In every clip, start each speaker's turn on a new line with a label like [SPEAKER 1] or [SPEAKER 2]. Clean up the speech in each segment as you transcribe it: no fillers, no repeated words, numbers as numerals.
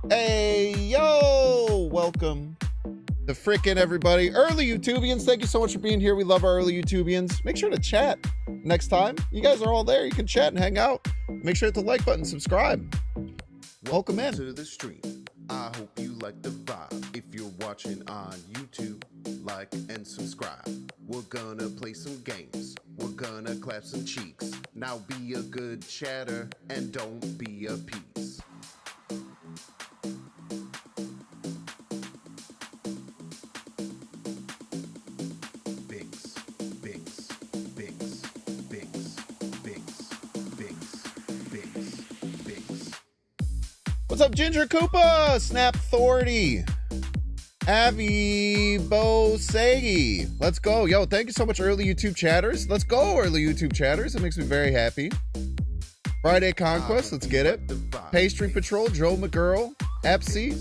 [SPEAKER 1] Hey, yo! Welcome to frickin' everybody. Early YouTubians, thank you so much for being here. We love our early YouTubians. Make sure to chat next time. You guys are all there. You can chat and hang out. Make sure to hit the like button, subscribe. Welcome in.
[SPEAKER 2] To the stream. I hope you like the vibe. If you're watching on YouTube, like and subscribe. We're gonna play some games. We're gonna clap some cheeks. Now be a good chatter and don't be a piece. Binks, binks, binks, binks, binks, binks, binks, binks.
[SPEAKER 1] What's up, Ginger Koopa? Snap Thorny. Avi Bosegi. Let's go. Yo, thank you so much, early YouTube chatters. Let's go, early YouTube chatters. It makes me very happy. Friday Conquest, let's get it. Pastry Patrol, Joe McGurl, Epsy,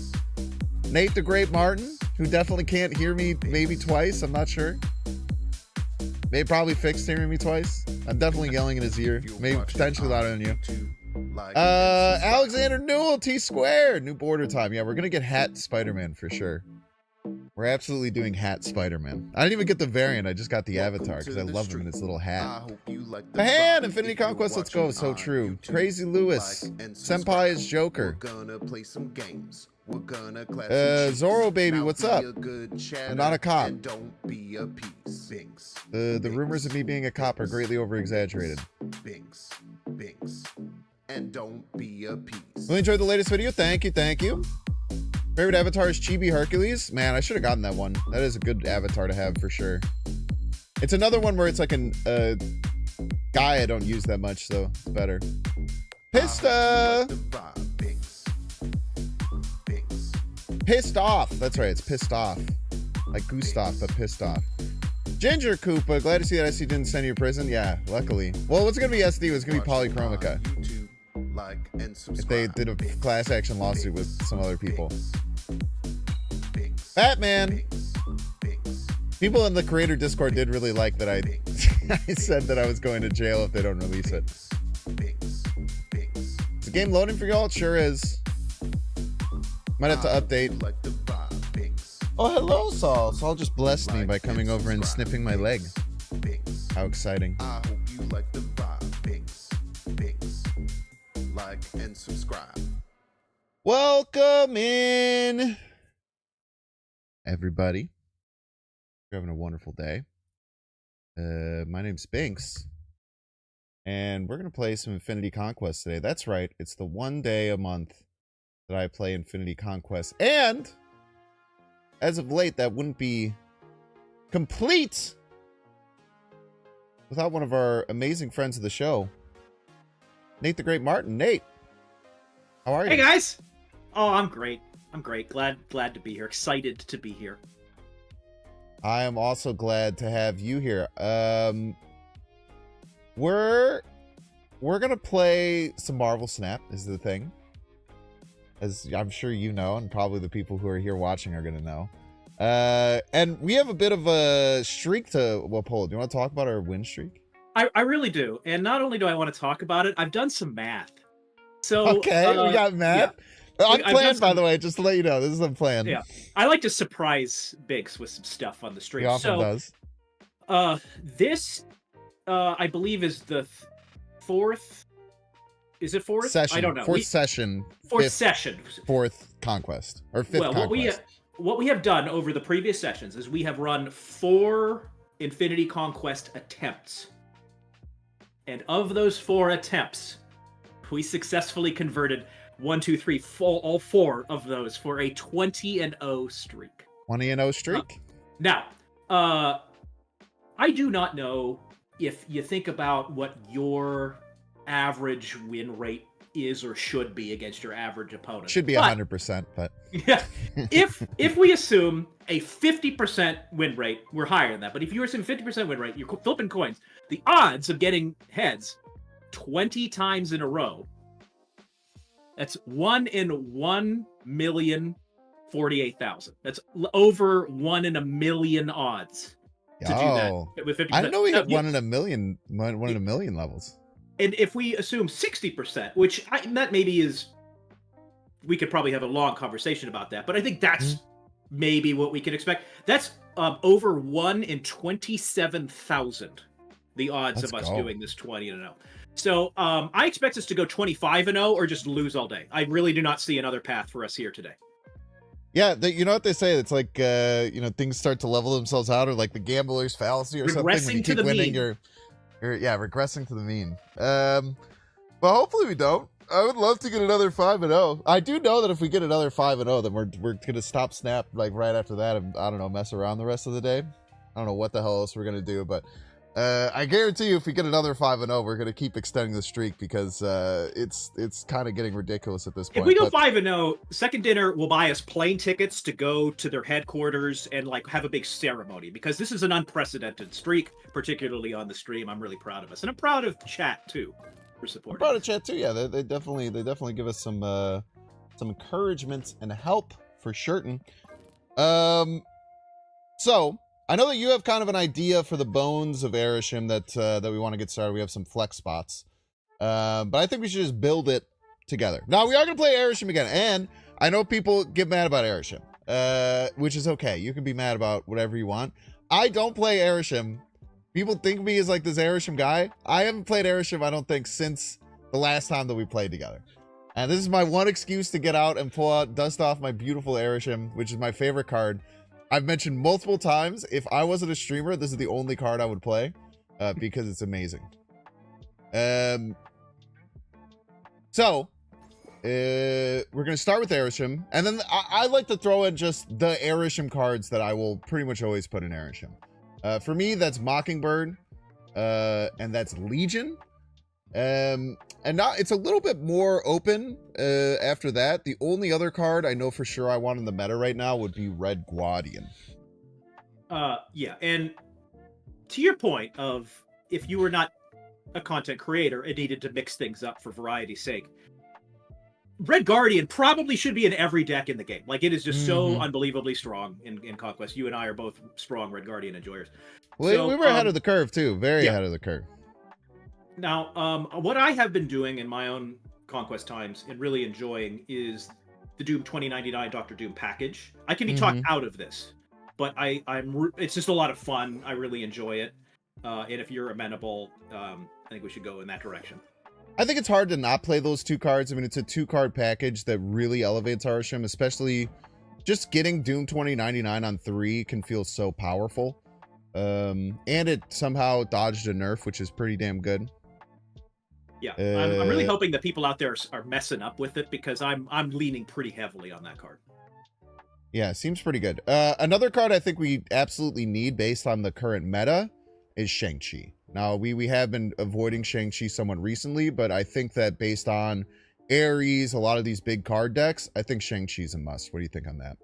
[SPEAKER 1] Nate the Great Martin, who definitely can't hear me maybe twice. I'm not sure. Maybe probably fixed hearing me twice. I'm definitely yelling in his ear. Maybe potentially louder than you. Alexander Newell, T Squared, new border time. Yeah, we're gonna get Hat Spider-Man for sure. We're absolutely doing Hat Spider-Man. I didn't even get the variant, I just got the avatar because I love him in his little hat. Man, Infinity Conquest, let's go. So true. Crazy Lewis, Senpai is Joker. Zorro baby, what's up? I'm not a cop. The rumors of me being a cop are greatly over-exaggerated.
[SPEAKER 2] And don't be a piece.
[SPEAKER 1] Really enjoyed the latest video. Thank you, thank you. Favorite avatar is Chibi Hercules. Man, I should have gotten that one. That is a good avatar to have for sure. It's another one where it's like a guy I don't use that much, so it's better. Pissed off. That's right, it's pissed off. Like Gustav, but pissed off. Ginger Koopa, glad to see that SD didn't send you to prison. Yeah, luckily. Well, what's gonna be SD? It was gonna be Polychromica. If they did a class action lawsuit with some other people. Batman. People in the creator Discord did really like that I said that I was going to jail if they don't release it. Is the game loading for y'all? It sure is. Might have to update. Oh, hello, Saul. Saul just blessed me by coming over and sniffing my leg. How exciting.
[SPEAKER 2] I hope you like the vibe. Binks. Like and subscribe.
[SPEAKER 1] Welcome in, everybody. You're having a wonderful day. My name's Binks, and we're going to play some Infinity Conquest today. That's right. It's the one day a month that I play Infinity Conquest, and as of late, that wouldn't be complete without one of our amazing friends of the show, Nate the Great Martin. Nate, how are you?
[SPEAKER 3] Hey guys! Oh, I'm great. I'm great. Glad to be here. Excited to be here.
[SPEAKER 1] I am also glad to have you here. We're gonna play some Marvel Snap, is the thing. As I'm sure you know, and probably the people who are here watching are gonna know. And we have a bit of a streak to uphold. Do you want to talk about our win streak?
[SPEAKER 3] I really do. And not only do I want to talk about it, I've done some math. So
[SPEAKER 1] okay, we got math. Yeah. Unplanned, by the way, just to let you know. This is unplanned.
[SPEAKER 3] Yeah. I like to surprise Biggs with some stuff on the stream.
[SPEAKER 1] He often does.
[SPEAKER 3] This I believe is the fourth. Is it fourth?
[SPEAKER 1] Session.
[SPEAKER 3] I don't know.
[SPEAKER 1] Fourth session. Fourth conquest. Or fifth conquest.
[SPEAKER 3] What we have done over the previous sessions is we have run 4 Infinity Conquest attempts. And of those 4 attempts, we successfully converted all 4 of those for a 20-0 streak.
[SPEAKER 1] 20-0 streak?
[SPEAKER 3] Now, I do not know if you think about what your average win rate is or should be against your average opponent.
[SPEAKER 1] Should be 100%, but
[SPEAKER 3] yeah, if we assume a 50% win rate, we're higher than that. But if you assume 50% win rate, you're flipping coins. The odds of getting heads 20 times in a row. That's 1 in 1,048,000. That's over 1 in a million odds to do that with 50%.
[SPEAKER 1] I didn't know we had 1 in a million levels.
[SPEAKER 3] And if we assume 60%, which that maybe is we could probably have a long conversation about that, but I think that's maybe what we can expect. That's over 1 in 27,000, the odds of us doing this 20-0. So I expect us to go 25-0 or just lose all day. I really do not see another path for us here today.
[SPEAKER 1] Yeah, you know what they say? It's like, things start to level themselves out, or like the gambler's fallacy or something. When you keep winning, you're regressing to the mean. But hopefully we don't. I would love to get another 5-0. I do know that if we get another 5-0, then we're gonna stop Snap like right after that, and I don't know, mess around the rest of the day. I don't know what the hell else we're gonna do, but I guarantee you, if we get another 5-0, we're gonna keep extending the streak because it's kind of getting ridiculous at this point.
[SPEAKER 3] If we go 5-0, Second Dinner will buy us plane tickets to go to their headquarters and like have a big ceremony, because this is an unprecedented streak, particularly on the stream. I'm really proud of us, and I'm proud of chat too for supporting.
[SPEAKER 1] I'm proud of chat too. Yeah, they definitely give us some encouragement and help for certain. So I know that you have kind of an idea for the bones of Arishem that we want to get started. We have some flex spots, but I think we should just build it together. Now we are going to play Arishem again, and I know people get mad about Arishem, which is okay. You can be mad about whatever you want. I don't play Arishem. People think of me as like this Arishem guy. I haven't played Arishem, I don't think, since the last time that we played together. And this is my one excuse to get out and dust off my beautiful Arishem, which is my favorite card. I've mentioned multiple times, if I wasn't a streamer, this is the only card I would play, because it's amazing. So we're going to start with Arishem, and then I like to throw in just the Arishem cards that I will pretty much always put in Arishem. For me, that's Mockingbird, and that's Legion. And now it's a little bit more open after that. The only other card I know for sure I want in the meta right now would be Red Guardian.
[SPEAKER 3] Yeah, and to your point of if you were not a content creator and needed to mix things up for variety's sake, Red Guardian probably should be in every deck in the game. Like, it is just so unbelievably strong in Conquest. You and I are both strong Red Guardian enjoyers.
[SPEAKER 1] Well, so, we were ahead of the curve, too. Very ahead of the curve.
[SPEAKER 3] Now, what I have been doing in my own Conquest times and really enjoying is the Doom 2099 Dr. Doom package. I can be talked out of this, but it's just a lot of fun. I really enjoy it. And if you're amenable, I think we should go in that direction.
[SPEAKER 1] I think it's hard to not play those two cards. I mean, it's a 2-card package that really elevates Arishem, especially just getting Doom 2099 on 3 can feel so powerful. And it somehow dodged a nerf, which is pretty damn good.
[SPEAKER 3] Yeah, I'm really hoping that people out there are messing up with it, because I'm leaning pretty heavily on that card.
[SPEAKER 1] Yeah, seems pretty good. Another card I think we absolutely need based on the current meta is Shang-Chi. Now, we have been avoiding Shang-Chi somewhat recently, but I think that based on Ares, a lot of these big card decks, I think Shang-Chi is a must. What do you think on that?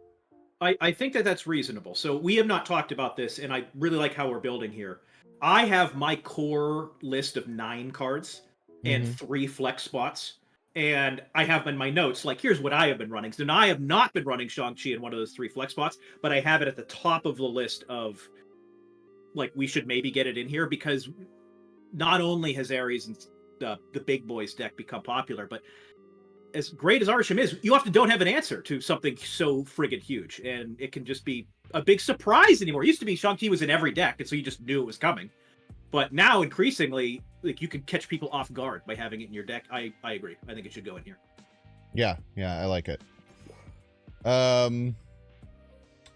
[SPEAKER 3] I think that that's reasonable. So we have not talked about this, and I really like how we're building here. I have my core list of 9 cards and 3 flex spots. And I have in my notes, like, here's what I have been running. So I have not been running Shang-Chi in one of those 3 flex spots, but I have it at the top of the list of, like, we should maybe get it in here, because not only has Ares and the big boys deck become popular, but as great as Arishem is, you often don't have an answer to something so friggin' huge, and it can just be a big surprise anymore. It used to be Shang-Chi was in every deck, and so you just knew it was coming. But now, increasingly, like, you can catch people off guard by having it in your deck. I agree. I think it should go in here.
[SPEAKER 1] Yeah, I like it.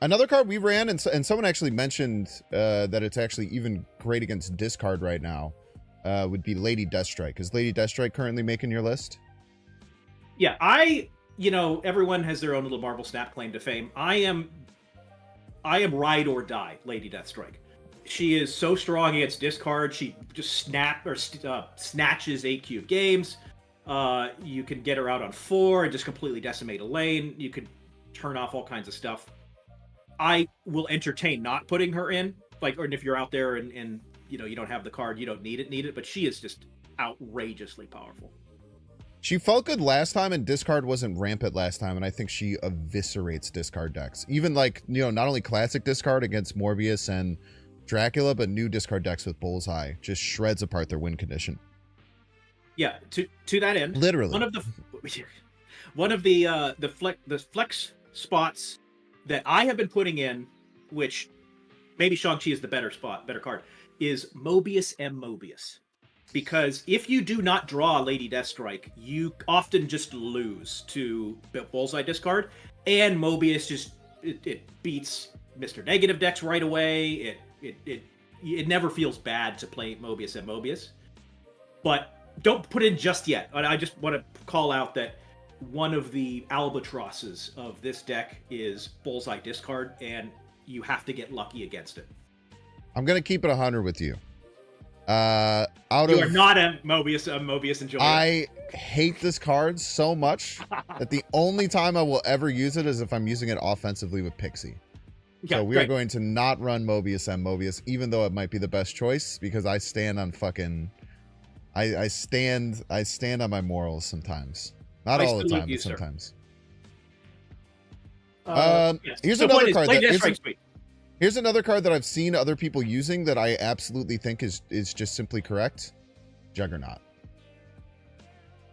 [SPEAKER 1] Another card we ran, and someone actually mentioned that it's actually even great against discard right now, would be Lady Deathstrike. Is Lady Deathstrike currently making your list?
[SPEAKER 3] Yeah, everyone has their own little Marvel Snap claim to fame. I am ride or die Lady Deathstrike. She is so strong against discard. She just snatches 8-cube games. You can get her out on 4 and just completely decimate a lane. You can turn off all kinds of stuff. I will entertain not putting her in, or if you're out there and you don't have the card, you don't need it, but she is just outrageously powerful.
[SPEAKER 1] She felt good last time, and discard wasn't rampant last time, and I think she eviscerates discard decks. Even not only classic discard against Morbius and Dracula, but new discard decks with Bullseye just shreds apart their win condition.
[SPEAKER 3] Yeah, to that end,
[SPEAKER 1] literally,
[SPEAKER 3] One of the flex spots that I have been putting in, which maybe Shang-Chi is the better card, is Mobius M. Mobius. Because if you do not draw Lady Deathstrike, you often just lose to Bullseye discard, and Mobius just it beats Mr. Negative decks right away. It never feels bad to play Mobius and Mobius. But don't put in just yet. I just want to call out that one of the albatrosses of this deck is Bullseye discard, and you have to get lucky against it.
[SPEAKER 1] I'm gonna keep it 100 with you.
[SPEAKER 3] You are not a Mobius enjoyer.
[SPEAKER 1] I hate this card so much that the only time I will ever use it is if I'm using it offensively with Pixie.
[SPEAKER 3] Yeah,
[SPEAKER 1] so we are going to not run Mobius and Mobius, even though it might be the best choice, because I stand on fucking... I stand on my morals sometimes. Not all the time, but sometimes.
[SPEAKER 3] Yes.
[SPEAKER 1] Here's another card. Here's another card that I've seen other people using that I absolutely think is just simply correct. Juggernaut.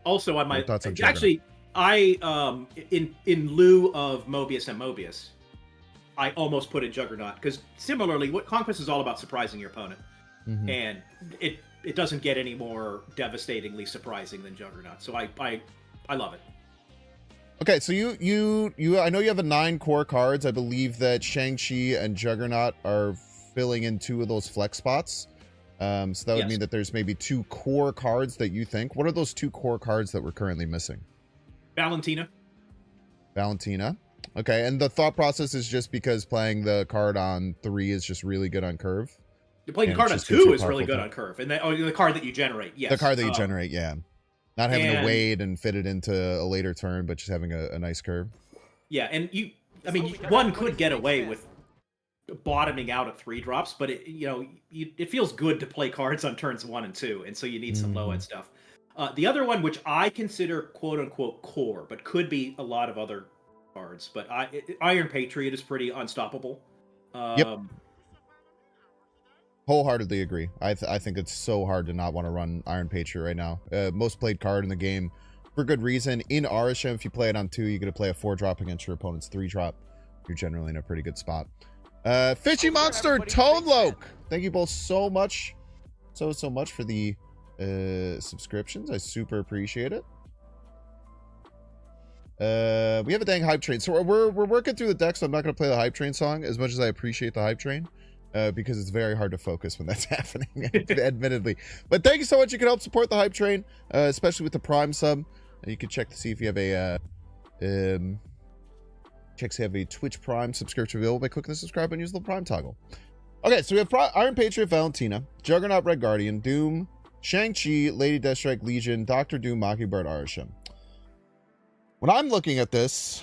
[SPEAKER 3] Also on my thoughts on Juggernaut? Actually, I in lieu of Mobius and Mobius, I almost put in Juggernaut, because similarly, what Conquest is all about surprising your opponent, and it doesn't get any more devastatingly surprising than Juggernaut. So I love it.
[SPEAKER 1] Okay, so you I know you have a 9 core cards. I believe that Shang-Chi and Juggernaut are filling in 2 of those flex spots. So that would mean that there's maybe 2 core cards that you think. What are those 2 core cards that we're currently missing?
[SPEAKER 3] Valentina.
[SPEAKER 1] Okay, and the thought process is just because playing the card on 3 is just really good on curve?
[SPEAKER 3] You're playing the card on 2 is really good on curve. And the card that you generate, yes.
[SPEAKER 1] The card that you generate, yeah. Not having to wade and fit it into a later turn, but just having a nice curve.
[SPEAKER 3] Yeah, and one could get away with bottoming out at 3 drops, but it feels good to play cards on turns 1 and 2, and so you need some low end stuff. The other one, which I consider quote unquote core, but could be a lot of other cards, but Iron Patriot is pretty unstoppable.
[SPEAKER 1] Yep. Wholeheartedly agree. I think it's so hard to not want to run Iron Patriot right now. Most played card in the game for good reason. In Arishem, if you play it on 2, you're going to play a 4-drop against your opponent's 3-drop. You're generally in a pretty good spot. Fishy Monster, Toadloke. Thank you both so much. So much for the subscriptions. I super appreciate it. We have a dang hype train. So we're working through the deck, so I'm not going to play the hype train song as much as I appreciate the hype train. Because it's very hard to focus when that's happening, admittedly. But thank you so much. You can help support the hype train, especially with the Prime sub. And you can check to see if you have a Twitch Prime subscription available by clicking the subscribe and use the Prime toggle. Okay, so we have Iron Patriot, Valentina, Juggernaut, Red Guardian, Doom, Shang-Chi, Lady Deathstrike, Legion, Doctor Doom, Mockingbird, Arishem. When I'm looking at this,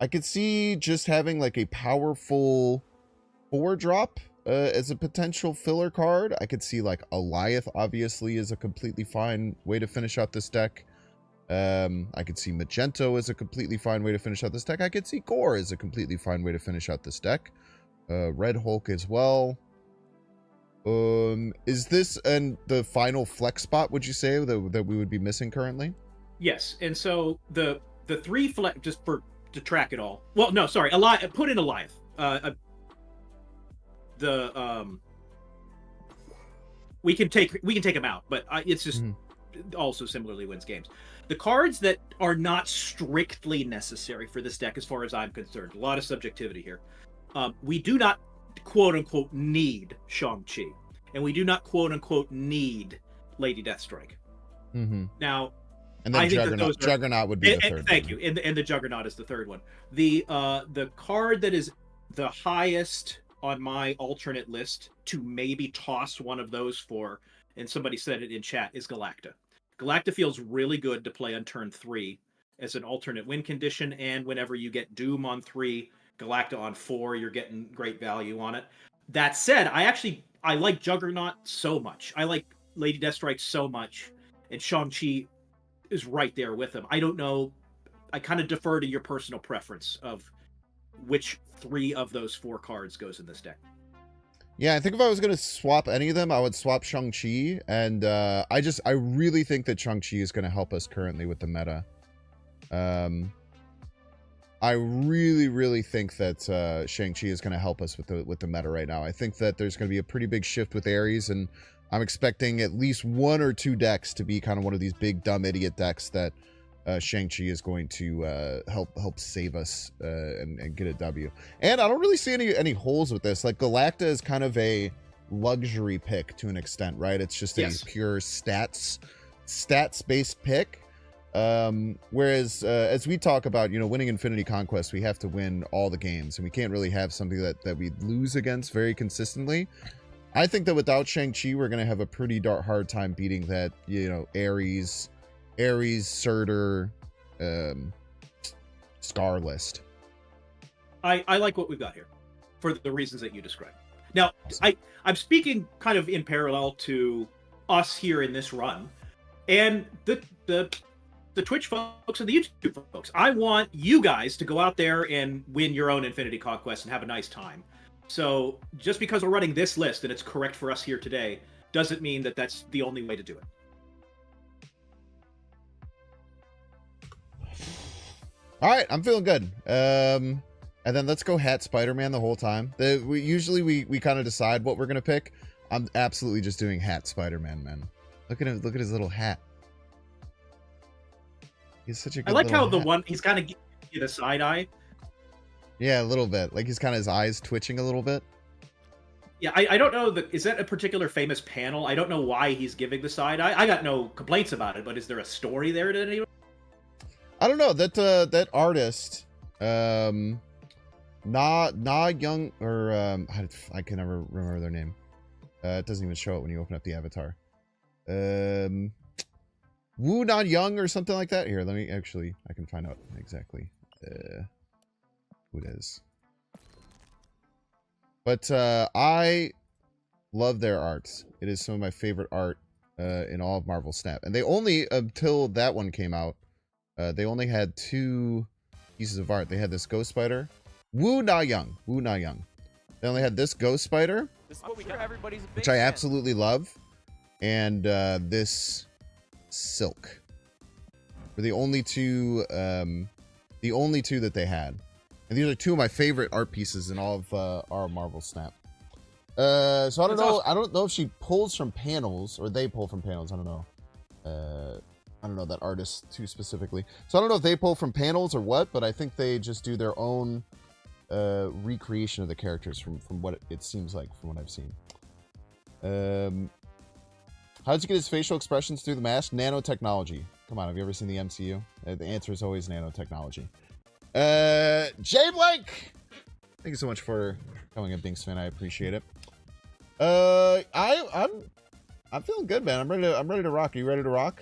[SPEAKER 1] I could see just having like a powerful 4-drop as a potential filler card. I could see like Alioth obviously is a completely fine way to finish out this deck. I could see Magento as a completely fine way to finish out this deck. I could see Gore as a completely fine way to finish out this deck. Red Hulk as well. Is this and the final flex spot, would you say, that we would be missing currently?
[SPEAKER 3] Yes, and so the 3 flex, just to track it all. Well, no, sorry. Put in Alioth. We can take him out, but it's just also similarly wins games. The cards that are not strictly necessary for this deck, as far as I'm concerned, a lot of subjectivity here. We do not quote unquote need Shang-Chi, and we do not quote unquote need Lady Deathstrike. Now.
[SPEAKER 1] And then Juggernaut would be the third.
[SPEAKER 3] Thank you. And the Juggernaut is the third one. The card that is the highest on my alternate list to maybe toss one of those for, and somebody said it in chat, is Galacta. Galacta feels really good to play on turn 3 as an alternate win condition, and whenever you get Doom on 3, Galacta on 4, you're getting great value on it. That said, I like Juggernaut so much. I like Lady Deathstrike so much, and Shang-Chi is right there with him. I don't know. I kind of defer to your personal preference of which 3 of those 4 cards goes in this deck.
[SPEAKER 1] Yeah, I think if I was going to swap any of them, I would swap Shang-Chi. And I really think that Shang-Chi is going to help us currently with the meta. I really, really think that Shang-Chi is going to help us with the meta right now. I think that there's going to be a pretty big shift with Ares, and I'm expecting at least 1 or 2 decks to be kind of one of these big, dumb idiot decks that Shang-Chi is going to help save us and get a W. And I don't really see any holes with this. Like, Galacta is kind of a luxury pick to an extent, right? It's just a pure stats-based pick. Whereas as we talk about, winning Infinity Conquest, we have to win all the games, and we can't really have something that we lose against very consistently. I think that without Shang-Chi, we're going to have a pretty hard time beating that, Ares, Surtur, Scar list.
[SPEAKER 3] I like what we've got here for the reasons that you described. Now, awesome. I'm speaking kind of in parallel to us here in this run, and the Twitch folks and the YouTube folks. I want you guys to go out there and win your own Infinity Conquest and have a nice time. So just because we're running this list and it's correct for us here today, doesn't mean that that's the only way to do it.
[SPEAKER 1] All right, I'm feeling good. And then let's go hat Spider-Man the whole time. We kind of decide what we're gonna pick. I'm absolutely just doing hat Spider-Man, man. Look at him. Look at his little hat. He's such a good.
[SPEAKER 3] I like how
[SPEAKER 1] hat.
[SPEAKER 3] He's kind of giving you the side eye.
[SPEAKER 1] Yeah, a little bit. Like he's kind of his eyes twitching a little bit.
[SPEAKER 3] Yeah, I don't know. Is that a particular famous panel? I don't know why he's giving the side eye. I got no complaints about it, but is there a story there to anyone?
[SPEAKER 1] I don't know. That artist, Na Young, or I can never remember their name. It doesn't even show it when you open up the avatar. Wu Not Young or something like that. Here, let me actually. I can find out exactly who it is. But I love their arts. It is some of my favorite art in all of Marvel Snap. And they only, until that one came out, they only had 2 pieces of art. They had this Ghost Spider. Wu Na Young. Wu Na Young. They only had this Ghost Spider, which I absolutely love. And this Silk. Were the only 2 that they had. And these are 2 of my favorite art pieces in all of our Marvel Snap. So I don't know. I don't know if she pulls from panels or they pull from panels. I don't know. I don't know that artist too specifically. So I don't know if they pull from panels or what, but I think they just do their own recreation of the characters from what it seems like from what I've seen. How did you get his facial expressions through the mask? Nanotechnology. Come on, have you ever seen the MCU? The answer is always nanotechnology. Jay Blank! Thank you so much for coming up, Binks fan. I appreciate it. I'm feeling good, man. I'm ready to rock. Are you ready to rock?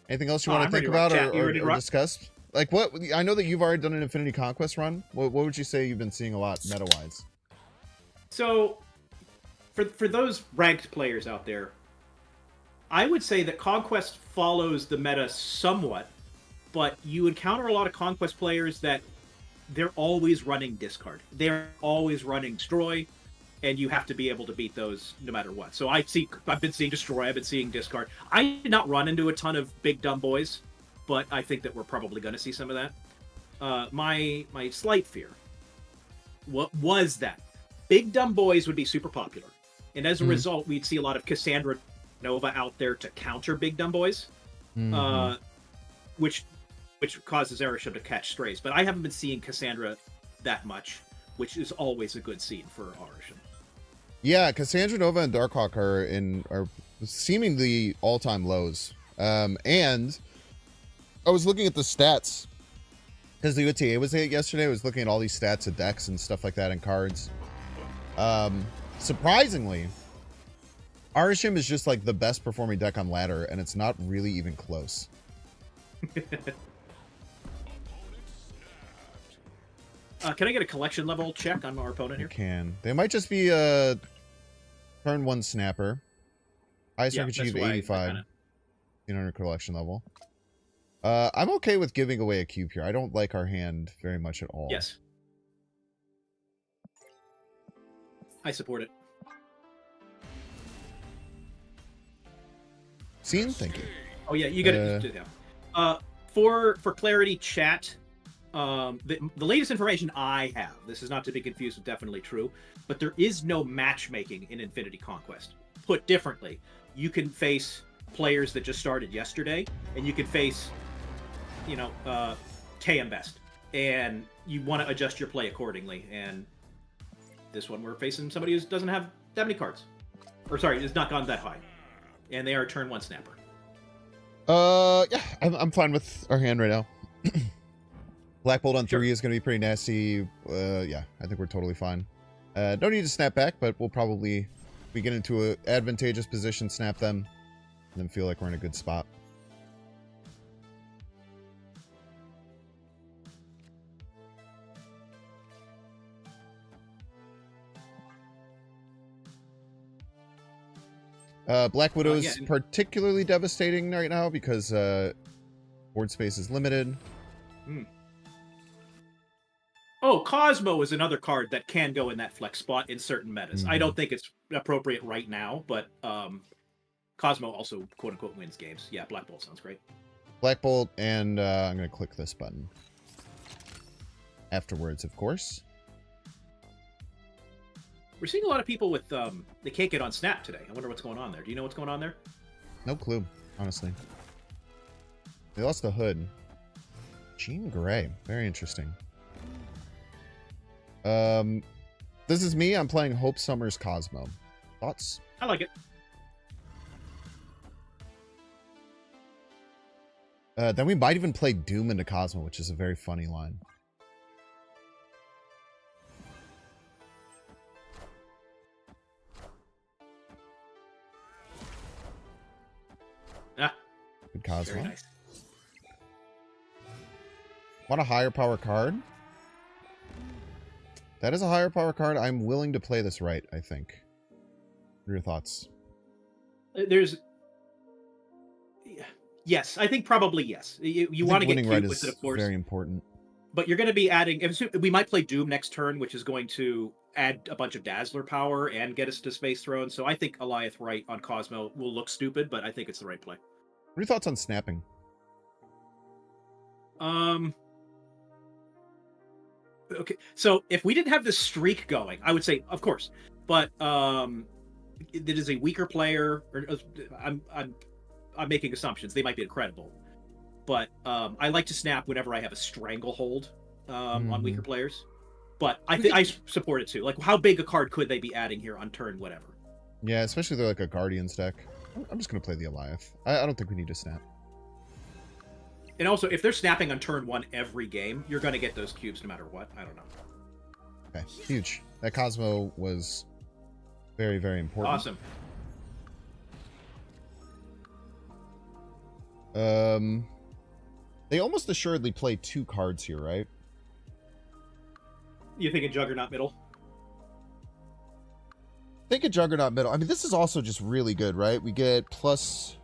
[SPEAKER 1] Anything else you want to think about or discuss? Like what? I know that you've already done an Infinity Conquest run. What would you say you've been seeing a lot meta-wise?
[SPEAKER 3] So, for those ranked players out there, I would say that Conquest follows the meta somewhat, but you encounter a lot of Conquest players that they're always running discard. They're always running destroy, and you have to be able to beat those no matter what. So I've been seeing destroy, I've been seeing discard. I did not run into a ton of big dumb boys, but I think that we're probably going to see some of that. My slight fear was that big dumb boys would be super popular, and as a result, we'd see a lot of Cassandra Nova out there to counter big dumb boys, which causes Arishem to catch strays. But I haven't been seeing Cassandra that much, which is always a good scene for Arishem.
[SPEAKER 1] Yeah, Cassandra Nova and Darkhawk are seemingly all-time lows. And I was looking at the stats because the UTA was it yesterday. I was looking at all these stats of decks and stuff like that and cards. Surprisingly, Arishem is just like the best performing deck on ladder, and it's not really even close.
[SPEAKER 3] Can I get a collection level check on our opponent here?
[SPEAKER 1] Can. They might just be a turn 1 snapper. Highest rank achieved 85. 1,500 collection level. I'm okay with giving away a cube here. I don't like our hand very much at all.
[SPEAKER 3] Yes. I support it.
[SPEAKER 1] Scene? Thank you.
[SPEAKER 3] Oh yeah, you got it. For clarity, chat. The latest information I have, this is not to be confused with definitely true, but there is no matchmaking in Infinity Conquest. Put differently, you can face players that just started yesterday, and you can face, KM best, and you want to adjust your play accordingly. And this one, we're facing somebody who doesn't have that many cards, or sorry, has not gone that high, and they are a turn 1 snapper.
[SPEAKER 1] Yeah, I'm fine with our hand right now. Black Bolt on 3 is going to be pretty nasty. Yeah, I think we're totally fine. Don't need to snap back, but we'll probably, if we get into an advantageous position, snap them, and then feel like we're in a good spot. Black Widow is particularly devastating right now because board space is limited.
[SPEAKER 3] Oh, Cosmo is another card that can go in that flex spot in certain metas. I don't think it's appropriate right now, but Cosmo also quote-unquote wins games. Yeah, Black Bolt sounds great. Black
[SPEAKER 1] Bolt, and I'm going to click this button. Afterwards, of course.
[SPEAKER 3] We're seeing a lot of people with, they can't get on Snap today. I wonder what's going on there. Do you know what's going on there?
[SPEAKER 1] No clue, honestly. They lost the hood. Jean Grey. Very interesting. This is me. I'm playing Hope Summers Cosmo. Thoughts?
[SPEAKER 3] I like it.
[SPEAKER 1] Then we might even play Doom into Cosmo, which is a very funny line.
[SPEAKER 3] Ah,
[SPEAKER 1] good Cosmo.
[SPEAKER 3] Very nice.
[SPEAKER 1] Want a higher power card? That is a higher power card. I'm willing to play this right, I think. What are your thoughts?
[SPEAKER 3] Yes, I think probably yes. You want to get cute with it, of course.
[SPEAKER 1] Very important.
[SPEAKER 3] But you're going to be adding... We might play Doom next turn, which is going to add a bunch of Dazzler power and get us to Space Throne. So I think Alioth right on Cosmo will look stupid, but I think it's the right play.
[SPEAKER 1] What are your thoughts on snapping?
[SPEAKER 3] Okay, so if we didn't have this streak going, I would say, of course. But it is a weaker player. I'm making assumptions. They might be incredible. But I like to snap whenever I have a stranglehold on weaker players. But I support it too. Like, how big a card could they be adding here on turn whatever?
[SPEAKER 1] Yeah, especially if they're like a Guardians deck. I'm just going to play the Alioth. I don't think we need to snap.
[SPEAKER 3] And also, if they're snapping on turn 1 every game, you're going to get those cubes no matter what. I don't know.
[SPEAKER 1] Okay, huge. That Cosmo was very, very important.
[SPEAKER 3] Awesome.
[SPEAKER 1] They almost assuredly play 2 cards here, right?
[SPEAKER 3] You think a Juggernaut middle?
[SPEAKER 1] Think a Juggernaut middle. I mean, this is also just really good, right? We get +4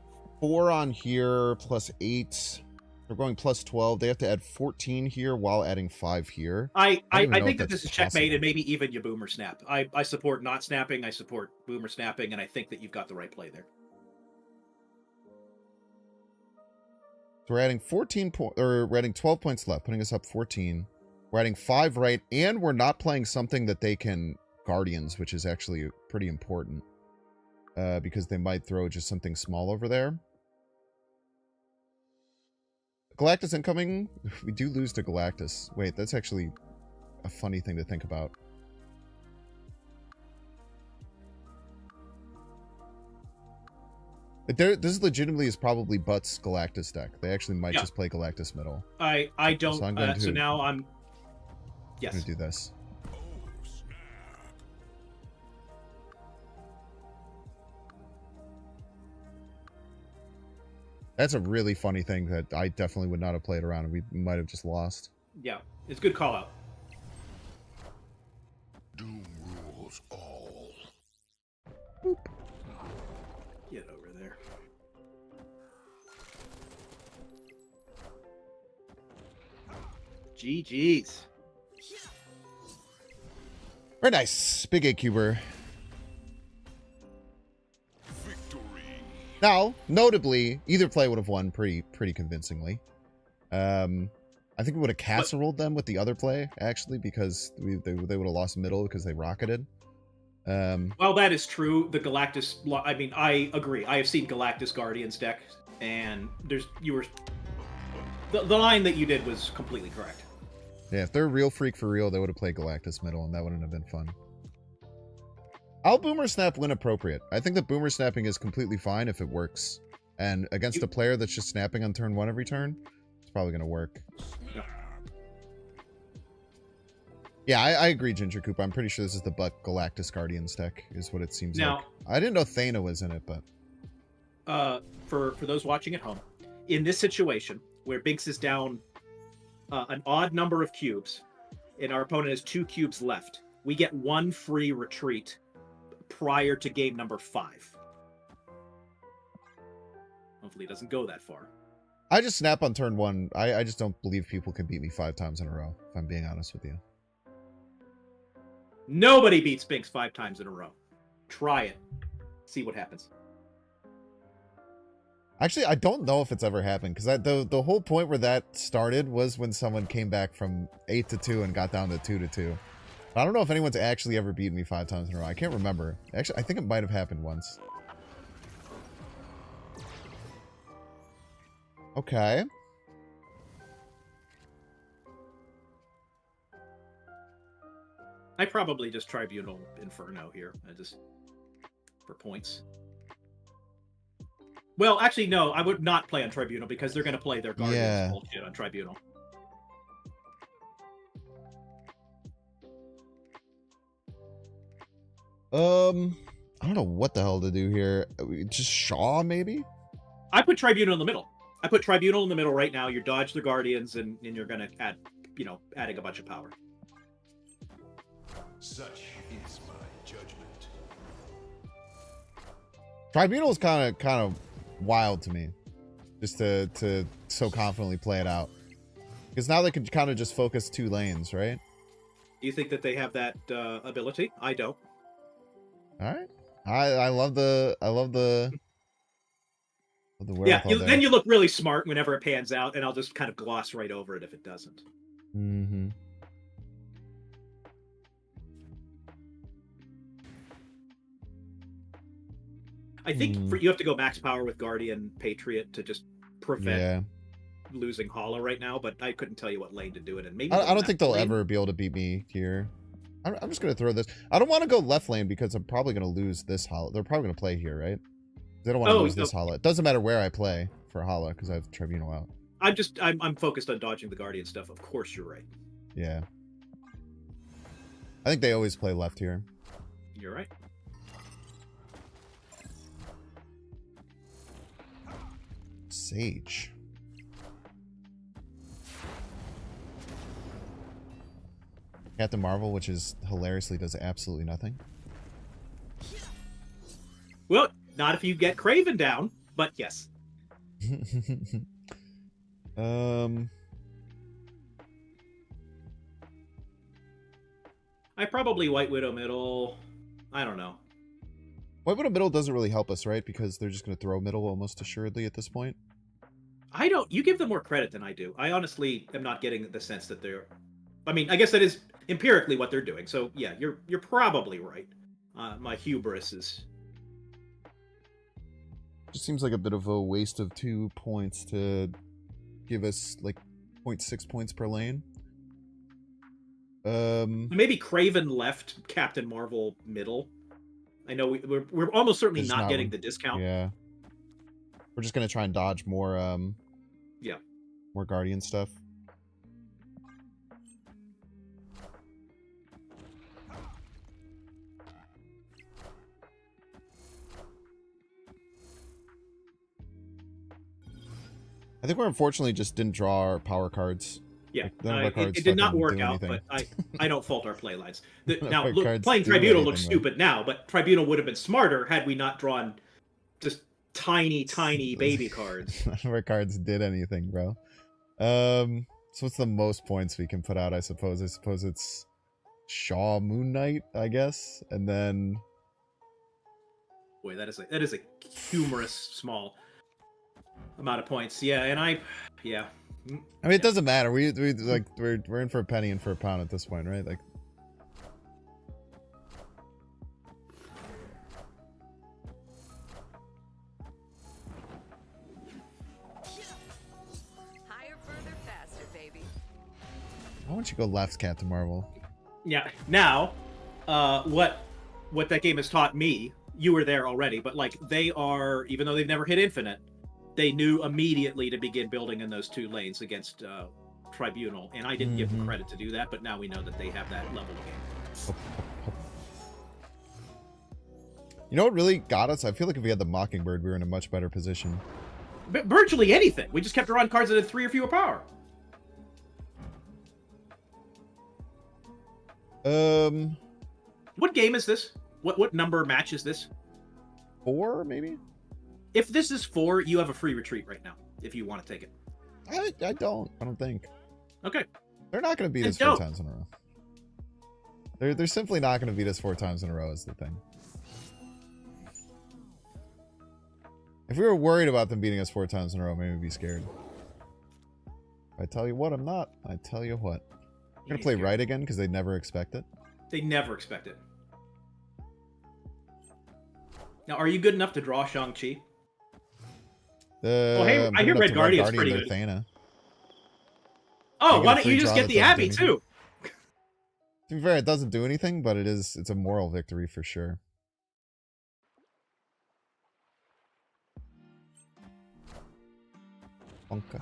[SPEAKER 1] on here, +8. We're going +12. They have to add 14 here while adding 5 here.
[SPEAKER 3] I think that this is checkmate, and maybe even you boomer snap. I support not snapping. I support boomer snapping, and I think that you've got the right play there.
[SPEAKER 1] So we're adding we're adding 12 points left, putting us up 14. We're adding 5 right, and we're not playing something that they can Guardians, which is actually pretty important. Because they might throw just something small over there. Galactus incoming. We do lose to Galactus. Wait, that's actually a funny thing to think about. This legitimately is probably Butt's Galactus deck. They actually might just play Galactus middle.
[SPEAKER 3] I don't. So now I'm. Yes.
[SPEAKER 1] I'm gonna do this. That's a really funny thing that I definitely would not have played around, and we might have just lost.
[SPEAKER 3] Yeah, it's a good call out.
[SPEAKER 2] Doom rules all.
[SPEAKER 1] Boop.
[SPEAKER 3] Get over there. GG's.
[SPEAKER 1] Very nice. Big 8-cuber. Now, notably, either play would have won pretty convincingly. I think we would have casseroled them with the other play, actually, because they would have lost middle because they rocketed.
[SPEAKER 3] Well, that is true. The Galactus... I mean, I agree. I have seen Galactus Guardians deck, and the line that you did was completely correct.
[SPEAKER 1] Yeah, if they're real freak for real, they would have played Galactus middle, and that wouldn't have been fun. I'll Boomer Snap when appropriate. I think that Boomer Snapping is completely fine if it works. And against a player that's just snapping on turn 1 every turn, it's probably going to work. Yeah, I agree, Ginger Coop. I'm pretty sure this is the Buck Galactus Guardians deck, is what it seems like. I didn't know Thana was in it, but...
[SPEAKER 3] For those watching at home, in this situation, where Binks is down an odd number of cubes, and our opponent has 2 cubes left, we get 1 free retreat prior to game number 5. Hopefully it doesn't go that far.
[SPEAKER 1] I just snap on turn 1. I just don't believe people can beat me 5 times in a row, if I'm being honest with you.
[SPEAKER 3] Nobody beats Binks 5 times in a row. Try it. See what happens.
[SPEAKER 1] Actually, I don't know if it's ever happened, because the whole point where that started was when someone came back from 8-2 and got down to 2-2. I don't know if anyone's actually ever beaten me 5 times in a row. I can't remember. Actually, I think it might have happened once. Okay.
[SPEAKER 3] I probably just Tribunal Inferno here. For points. Well, actually, no. I would not play on Tribunal because they're going to play their Guardians bullshit on Tribunal.
[SPEAKER 1] I don't know what the hell to do here. Just Shaw, maybe?
[SPEAKER 3] I put Tribunal in the middle. I put Tribunal in the middle right now. You dodge the Guardians, and you're going to add, adding a bunch of power.
[SPEAKER 2] Such is my judgment.
[SPEAKER 1] Tribunal is kind of wild to me, just to so confidently play it out, because now they can kind of just focus 2 lanes, right?
[SPEAKER 3] Do you think that they have that ability? I don't.
[SPEAKER 1] All right, I love the wherewithal there.
[SPEAKER 3] Then you look really smart whenever it pans out, and I'll just kind of gloss right over it if it doesn't.
[SPEAKER 1] Mm-hmm.
[SPEAKER 3] I think you have to go max power with Guardian Patriot to just prevent losing Hollow right now, but I couldn't tell you what lane to do it in. Maybe
[SPEAKER 1] I don't think they'll ever be able to beat me here. I'm just going to throw this. I don't want to go left lane because I'm probably going to lose this Hollow. They're probably going to play here, right? They don't want to lose this Hollow. It doesn't matter where I play for Hollow because I have Tribunal out.
[SPEAKER 3] I'm focused on dodging the Guardian stuff. Of course you're right.
[SPEAKER 1] Yeah. I think they always play left here.
[SPEAKER 3] You're right.
[SPEAKER 1] Sage. Captain Marvel, which is hilariously does absolutely nothing.
[SPEAKER 3] Well, not if you get Craven down, but yes. I probably White Widow middle. I don't know.
[SPEAKER 1] White Widow middle doesn't really help us, right? Because they're just going to throw middle almost assuredly at this point.
[SPEAKER 3] I don't. You give them more credit than I do. I honestly am not getting the sense that they're... I mean, I guess that is empirically what they're doing. So, yeah, you're probably right. My hubris is...
[SPEAKER 1] Just seems like a bit of a waste of 2 points to give us, like, 0.6 points per lane.
[SPEAKER 3] Maybe Craven left, Captain Marvel middle. I know we're almost certainly not getting the discount.
[SPEAKER 1] Yeah. We're just going to try and dodge more, more Guardian stuff. I think we unfortunately just didn't draw our power cards.
[SPEAKER 3] Yeah,
[SPEAKER 1] like,
[SPEAKER 3] it did not work out, but I don't fault our play lines. Now, playing Tribunal looks stupid now, but Tribunal would have been smarter had we not drawn just tiny baby cards.
[SPEAKER 1] None of our cards did anything, bro. So what's the most points we can put out, I suppose? I suppose it's Shaw Moon Knight, I guess, and then...
[SPEAKER 3] boy, that is a humorous small amount of points. Yeah, and yeah.
[SPEAKER 1] I mean, it doesn't matter. We're in for a penny and for a pound at this point, right? Like,
[SPEAKER 4] Higher, further, faster, baby.
[SPEAKER 1] why don't you go left, Captain Marvel?
[SPEAKER 3] Yeah. Now, what that game has taught me, you were there already, but like they are, even though they've never hit infinite, they knew immediately to begin building in those 2 lanes against Tribunal, and I didn't give them credit to do that, but now we know that they have that level of game.
[SPEAKER 1] You know what really got us? I feel like if we had the Mockingbird, we were in a much better position.
[SPEAKER 3] But virtually anything. We just kept drawing cards that had 3 or fewer power. What game is this? What number match is this?
[SPEAKER 1] 4, maybe?
[SPEAKER 3] If this is 4, you have a free retreat right now, if you want to take it.
[SPEAKER 1] I don't think.
[SPEAKER 3] Okay.
[SPEAKER 1] They're not going to beat us 4 times in a row. They're simply not going to beat us 4 times in a row is the thing. If we were worried about them beating us 4 times in a row, maybe we'd be scared. I tell you what, I'm not. I tell you what. I'm going to play right again because they never expect it.
[SPEAKER 3] They never expect it. Now, are you good enough to draw Shang-Chi?
[SPEAKER 1] Oh,
[SPEAKER 3] hey, I hear Red Guardian's pretty good.
[SPEAKER 1] Thana.
[SPEAKER 3] Oh, why don't you just get the Abbey, too?
[SPEAKER 1] To be fair, it doesn't do anything, but it's a moral victory for sure. Okay.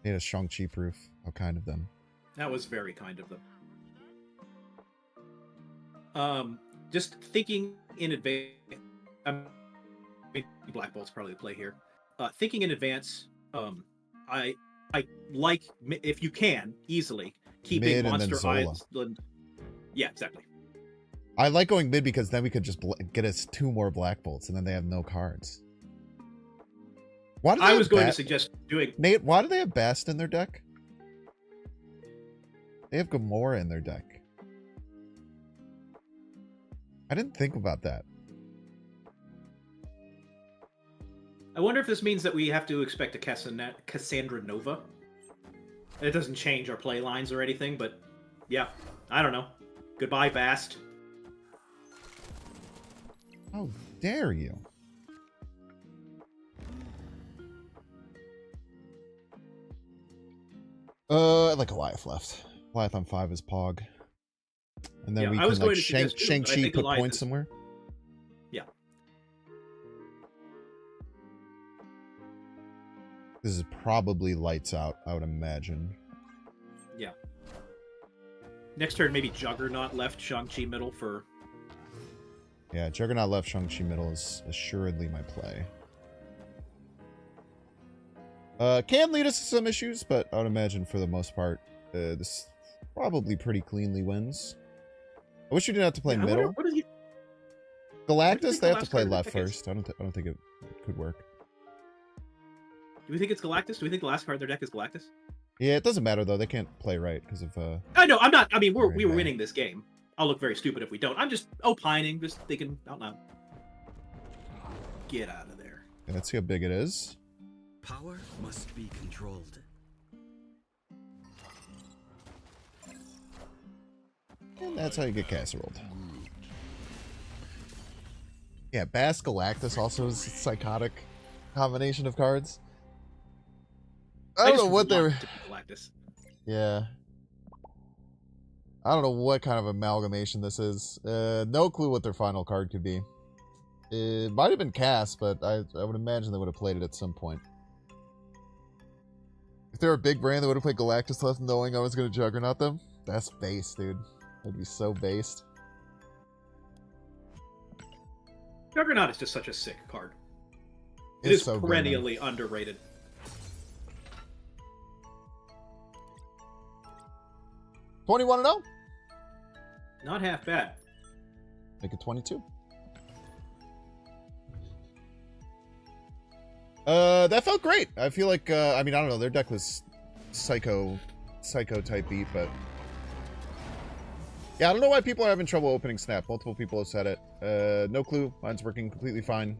[SPEAKER 1] Need a Shang-Chi proof. How kind of them.
[SPEAKER 3] That was very kind of them. Just thinking in advance. Black Bolt's probably the play here. Thinking in advance. I like, if you can easily, keeping
[SPEAKER 1] mid
[SPEAKER 3] Monster
[SPEAKER 1] Zola.
[SPEAKER 3] Island. Yeah, exactly.
[SPEAKER 1] I like going mid because then we could just get us 2 more Black Bolts, and then they have no cards. Why do they
[SPEAKER 3] I was going to suggest doing...
[SPEAKER 1] Nate, why do they have Bast in their deck? They have Gamora in their deck. I didn't think about that.
[SPEAKER 3] I wonder if this means that we have to expect a Cassandra Nova. It doesn't change our play lines or anything, but yeah, I don't know. Goodbye, Bast.
[SPEAKER 1] How dare you? Like Goliath left. Goliath on 5 is Pog. And then we can like Shang-Chi put points somewhere.
[SPEAKER 3] Yeah.
[SPEAKER 1] This is probably lights out, I would imagine.
[SPEAKER 3] Yeah. Next turn, maybe Juggernaut left, Shang-Chi middle for...
[SPEAKER 1] Yeah, Juggernaut left, Shang-Chi middle is assuredly my play. Can lead us to some issues, but I would imagine for the most part, this probably pretty cleanly wins. I wish you didn't have to play middle. Galactus, they have to play left first. I don't think it could work.
[SPEAKER 3] Do we think it's Galactus? Do we think the last card in their deck is Galactus?
[SPEAKER 1] Yeah, it doesn't matter though. They can't play right because of.
[SPEAKER 3] I know. I'm not. I mean, we were winning this game. I'll look very stupid if we don't. I'm just opining, just thinking out loud. Get out of there.
[SPEAKER 1] Okay, let's see how big it is.
[SPEAKER 5] Power must be controlled.
[SPEAKER 1] And that's how you get casseroled. Yeah, Bass Galactus also is a psychotic combination of cards. I don't know what they're...
[SPEAKER 3] Galactus.
[SPEAKER 1] Yeah. I don't know what kind of amalgamation this is. No clue what their final card could be. It might have been Cass, but I would imagine they would have played it at some point. If they're a big brand, they would have played Galactus left knowing I was going to Juggernaut them. That's base, dude. That'd be so based.
[SPEAKER 3] Juggernaut is just such a sick card. It
[SPEAKER 1] It's
[SPEAKER 3] is
[SPEAKER 1] so good,
[SPEAKER 3] perennially underrated.
[SPEAKER 1] $21 0.
[SPEAKER 3] Not half bad.
[SPEAKER 1] Make it 22. That felt great. I feel like, I mean, I don't know. Their deck was psycho type beat, but Yeah, I don't know why people are having trouble opening Snap. Multiple people have said it. No clue. Mine's working completely fine.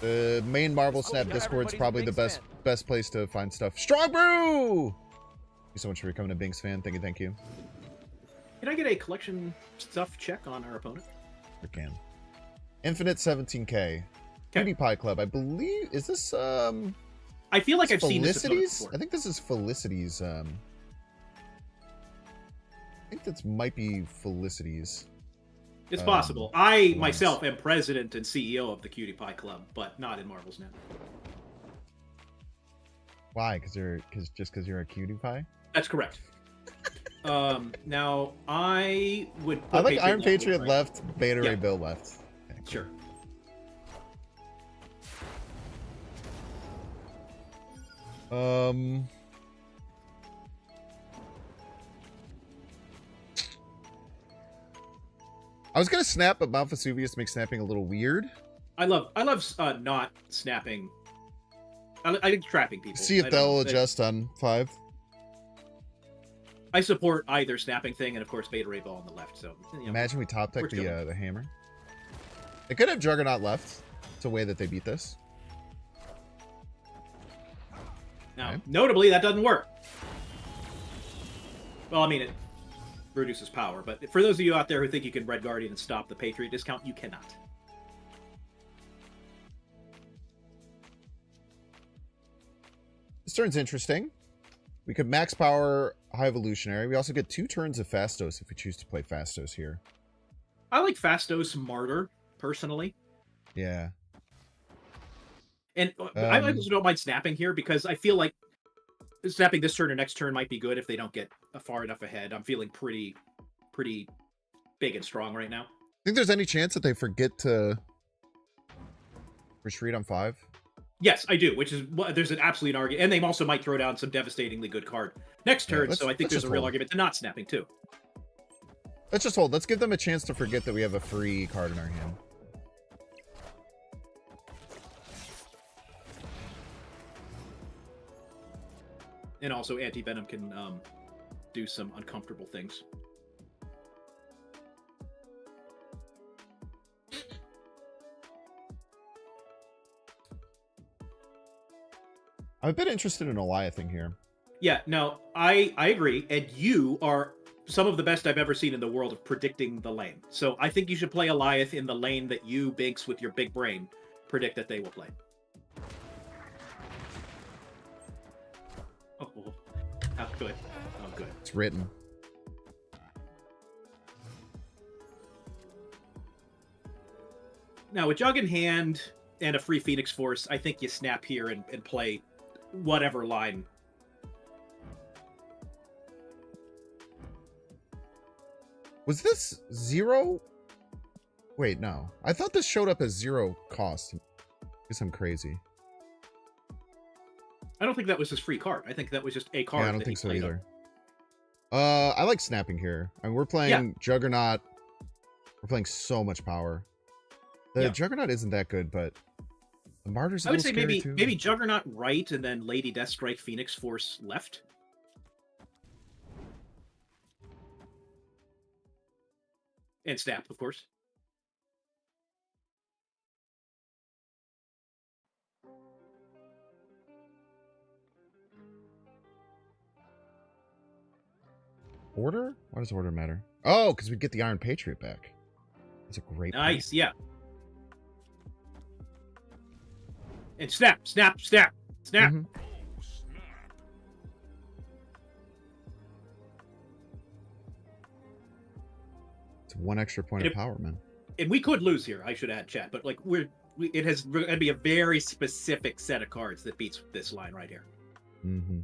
[SPEAKER 1] The main Marvel Snap Discord's probably the best place to find stuff. Strong Brew! Thank you so much for becoming a Binks fan. Thank you, thank you.
[SPEAKER 3] Can I get a collection stuff check on our opponent?
[SPEAKER 1] We can. Infinite 17K. PewDiePie Club, I believe. Is this
[SPEAKER 3] I feel like I've seen this opponent
[SPEAKER 1] Felicity's?
[SPEAKER 3] before.
[SPEAKER 1] I think this is Felicity's. I think this might be Felicity's.
[SPEAKER 3] It's possible. I
[SPEAKER 1] once.
[SPEAKER 3] myself am president and CEO of the Cutie Pie Club, but not in Marvel's Net.
[SPEAKER 1] Why? Because you're a cutie pie?
[SPEAKER 3] That's correct. Now I would.
[SPEAKER 1] I
[SPEAKER 3] Put
[SPEAKER 1] like Iron
[SPEAKER 3] left,
[SPEAKER 1] Patriot
[SPEAKER 3] right?
[SPEAKER 1] left, Beta Ray
[SPEAKER 3] Yeah.
[SPEAKER 1] Bill left. Okay.
[SPEAKER 3] Sure.
[SPEAKER 1] I was gonna snap, but Mount Vesuvius makes snapping a little weird.
[SPEAKER 3] I love not snapping. I like trapping people.
[SPEAKER 1] See if
[SPEAKER 3] I don't
[SPEAKER 1] they'll
[SPEAKER 3] know.
[SPEAKER 1] adjust on 5.
[SPEAKER 3] I support either snapping thing, and of course Beta Ray Ball on the left. So you know,
[SPEAKER 1] Imagine we top deck
[SPEAKER 3] we're chilling.
[SPEAKER 1] the hammer. They could have Juggernaut left. It's a way that they beat this.
[SPEAKER 3] now
[SPEAKER 1] Okay.
[SPEAKER 3] notably that doesn't work. Well, I mean it reduces power, but for those of you out there who think you can Red Guardian and stop the Patriot discount, you cannot.
[SPEAKER 1] This turn's interesting. We could max power High Evolutionary. We also get 2 turns of Fastos if we choose to play Fastos here.
[SPEAKER 3] I like Fastos Martyr personally.
[SPEAKER 1] Yeah.
[SPEAKER 3] And I also don't mind snapping here because I feel like snapping this turn or next turn might be good if they don't get far enough ahead. I'm feeling pretty big and strong right now.
[SPEAKER 1] Think there's any chance that they forget to retreat on 5?
[SPEAKER 3] Yes, I do, which is there's an absolute argument. And they also might throw down some devastatingly good card next turn,
[SPEAKER 1] let's-
[SPEAKER 3] so I think
[SPEAKER 1] let's
[SPEAKER 3] there's
[SPEAKER 1] just
[SPEAKER 3] a real
[SPEAKER 1] hold.
[SPEAKER 3] argument to not snapping too.
[SPEAKER 1] Let's just hold. Let's give them a chance to forget that we have a free card in our hand.
[SPEAKER 3] And also Anti-Venom can do some uncomfortable things.
[SPEAKER 1] I'm a bit interested in Eliathing here.
[SPEAKER 3] Yeah, no, I agree. And you are some of the best I've ever seen in the world of predicting the lane. So I think you should play Eliath in the lane that you, Binks, with your big brain, predict that they will play. Oh, good. Oh, good.
[SPEAKER 1] It's written.
[SPEAKER 3] Now, with Jug in hand and a free Phoenix Force, I think you snap here and play whatever line.
[SPEAKER 1] Was this 0? Wait, no. I thought this showed up as 0 cost. Guess I'm crazy.
[SPEAKER 3] I don't think that was his free card. I think that was just a card.
[SPEAKER 1] Yeah, I don't
[SPEAKER 3] that
[SPEAKER 1] think
[SPEAKER 3] he
[SPEAKER 1] so
[SPEAKER 3] played
[SPEAKER 1] either.
[SPEAKER 3] on.
[SPEAKER 1] I like snapping here. I mean, we're playing Juggernaut. We're playing so much power. The Juggernaut isn't that good, but the Martyr's a
[SPEAKER 3] I would
[SPEAKER 1] little
[SPEAKER 3] say
[SPEAKER 1] scary too.
[SPEAKER 3] maybe Juggernaut right and then Lady Deathstrike Phoenix Force left. And snap, of course.
[SPEAKER 1] Order? Why does order matter? Oh, because we get the Iron Patriot back. That's a great point.
[SPEAKER 3] Nice, yeah. And snap, snap, snap, snap.
[SPEAKER 1] Mhm. It's 1 extra point of power, man.
[SPEAKER 3] And we could lose here, I should add, chat, but like it has going to be a very specific set of cards that beats this line right here.
[SPEAKER 1] Mm-hmm.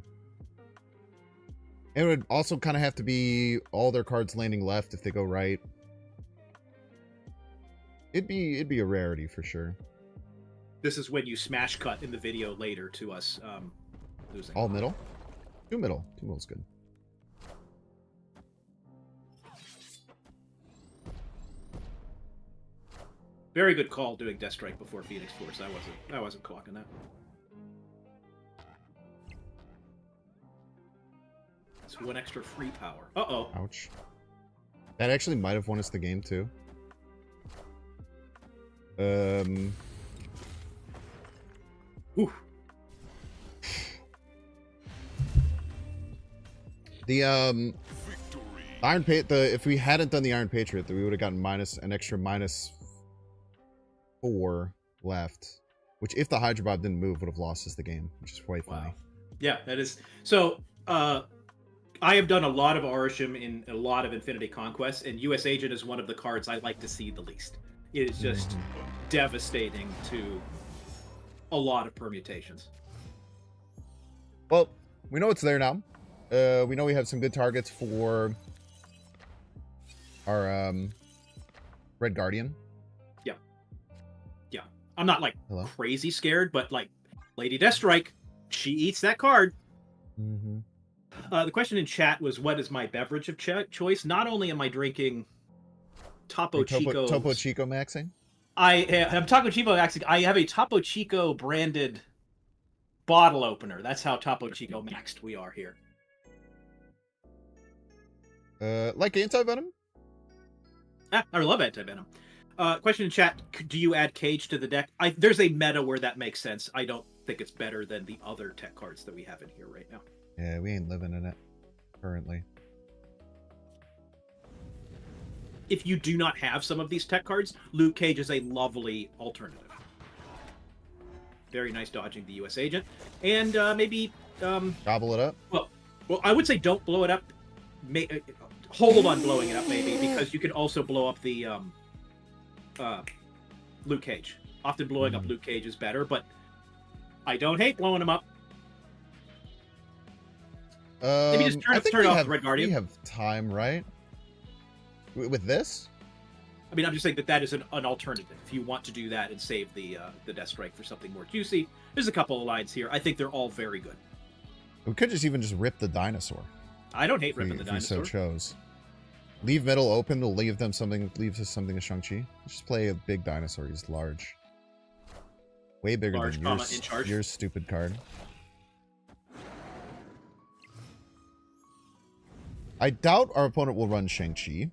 [SPEAKER 1] It would also kind of have to be all their cards landing left if they go right. It'd be a rarity for sure.
[SPEAKER 3] This is when you smash cut in the video later to us losing.
[SPEAKER 1] All middle? 2 middle. 2 middle's good.
[SPEAKER 3] Very good call doing Deathstrike before Phoenix Force. I wasn't clocking that. It's 1 extra free power. Uh-oh.
[SPEAKER 1] Ouch. That actually might have won us the game too.
[SPEAKER 3] Ooh.
[SPEAKER 1] The Iron if we hadn't done the Iron Patriot, we would have gotten an extra -4 left. Which, if the Hydra Bob didn't move, would have lost us the game, which is quite funny.
[SPEAKER 3] Wow. Yeah, that is. So, I have done a lot of Arishem in a lot of Infinity Conquest, and U.S. Agent is one of the cards I like to see the least. It is just devastating to a lot of permutations.
[SPEAKER 1] Well, we know it's there now. We know we have some good targets for our Red Guardian.
[SPEAKER 3] Yeah. I'm not, like,
[SPEAKER 1] Hello?
[SPEAKER 3] crazy scared, but, like, Lady Deathstrike, she eats that card.
[SPEAKER 1] Mm-hmm.
[SPEAKER 3] The question in chat was, what is my beverage of choice? Not only am I drinking Topo Chico...
[SPEAKER 1] Topo Chico maxing?
[SPEAKER 3] I am Topo Chico maxing. I have a Topo Chico branded bottle opener. That's how Topo Chico maxed we are here.
[SPEAKER 1] Like anti-venom?
[SPEAKER 3] I love anti-venom. Question in chat, do you add Cage to the deck? There's a meta where that makes sense. I don't think it's better than the other tech cards that we have in here right now.
[SPEAKER 1] Yeah, we ain't living in it currently.
[SPEAKER 3] If you do not have some of these tech cards, Luke Cage is a lovely alternative. Very nice dodging the U.S. Agent. And maybe...
[SPEAKER 1] Gobble it up?
[SPEAKER 3] Well, I would say don't blow it up. Hold on blowing it up, maybe, because you can also blow up the Luke Cage. Often blowing up Luke Cage is better, but I don't hate blowing him up. Maybe just turn off the Red Guardian.
[SPEAKER 1] We have time, right? With this?
[SPEAKER 3] I mean, I'm just saying that is an alternative. If you want to do that and save the Deathstrike for something more juicy, there's a couple of lines here. I think they're all very good.
[SPEAKER 1] We could just rip the dinosaur.
[SPEAKER 3] I don't hate ripping the dinosaur.
[SPEAKER 1] If we so chose. Leave middle open to leaves us something to Shang-Chi. Just play a big dinosaur. He's large. Way bigger than your stupid card. I doubt our opponent will run Shang-Chi.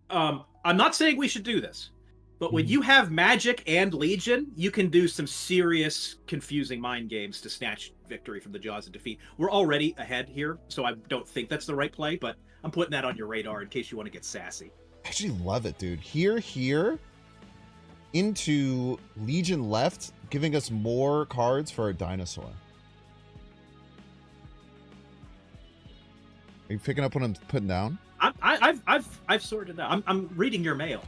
[SPEAKER 3] I'm not saying we should do this, but when you have Magic and Legion, you can do some serious confusing mind games to snatch victory from the jaws of defeat. We're already ahead here, so I don't think that's the right play, but I'm putting that on your radar in case you want to get sassy.
[SPEAKER 1] I actually love it, dude. Here, into Legion left, giving us more cards for our dinosaur. Are you picking up what I'm putting down?
[SPEAKER 3] I've sorted it out. I'm reading your mail.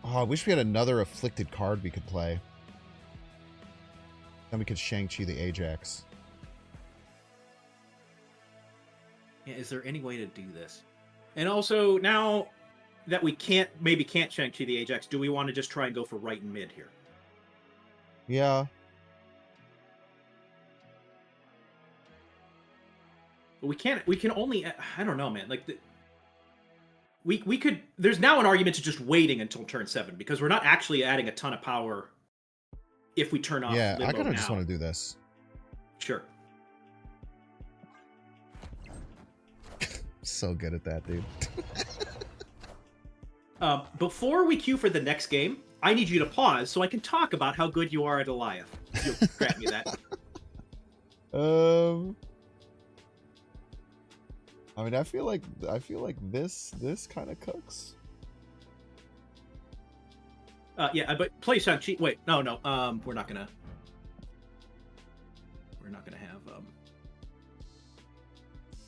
[SPEAKER 1] Oh, I wish we had another afflicted card we could play. Then we could Shang-Chi the Ajax.
[SPEAKER 3] Yeah, is there any way to do this? And also, now that we can't Shang-Chi the Ajax, do we want to just try and go for right and mid here?
[SPEAKER 1] Yeah.
[SPEAKER 3] But we can only, I don't know, man. Like, we could, there's now an argument to just waiting until turn 7, because we're not actually adding a ton of power if we turn off
[SPEAKER 1] Yeah,
[SPEAKER 3] Limbo
[SPEAKER 1] I kind of
[SPEAKER 3] now.
[SPEAKER 1] just want to do this.
[SPEAKER 3] Sure.
[SPEAKER 1] So good at that, dude.
[SPEAKER 3] Before we queue for the next game, I need you to pause so I can talk about how good you are at Goliath. You'll grant me that.
[SPEAKER 1] I mean, I feel like this kind of cooks.
[SPEAKER 3] Yeah, but play Shang-Chi. Wait, no. We're not gonna have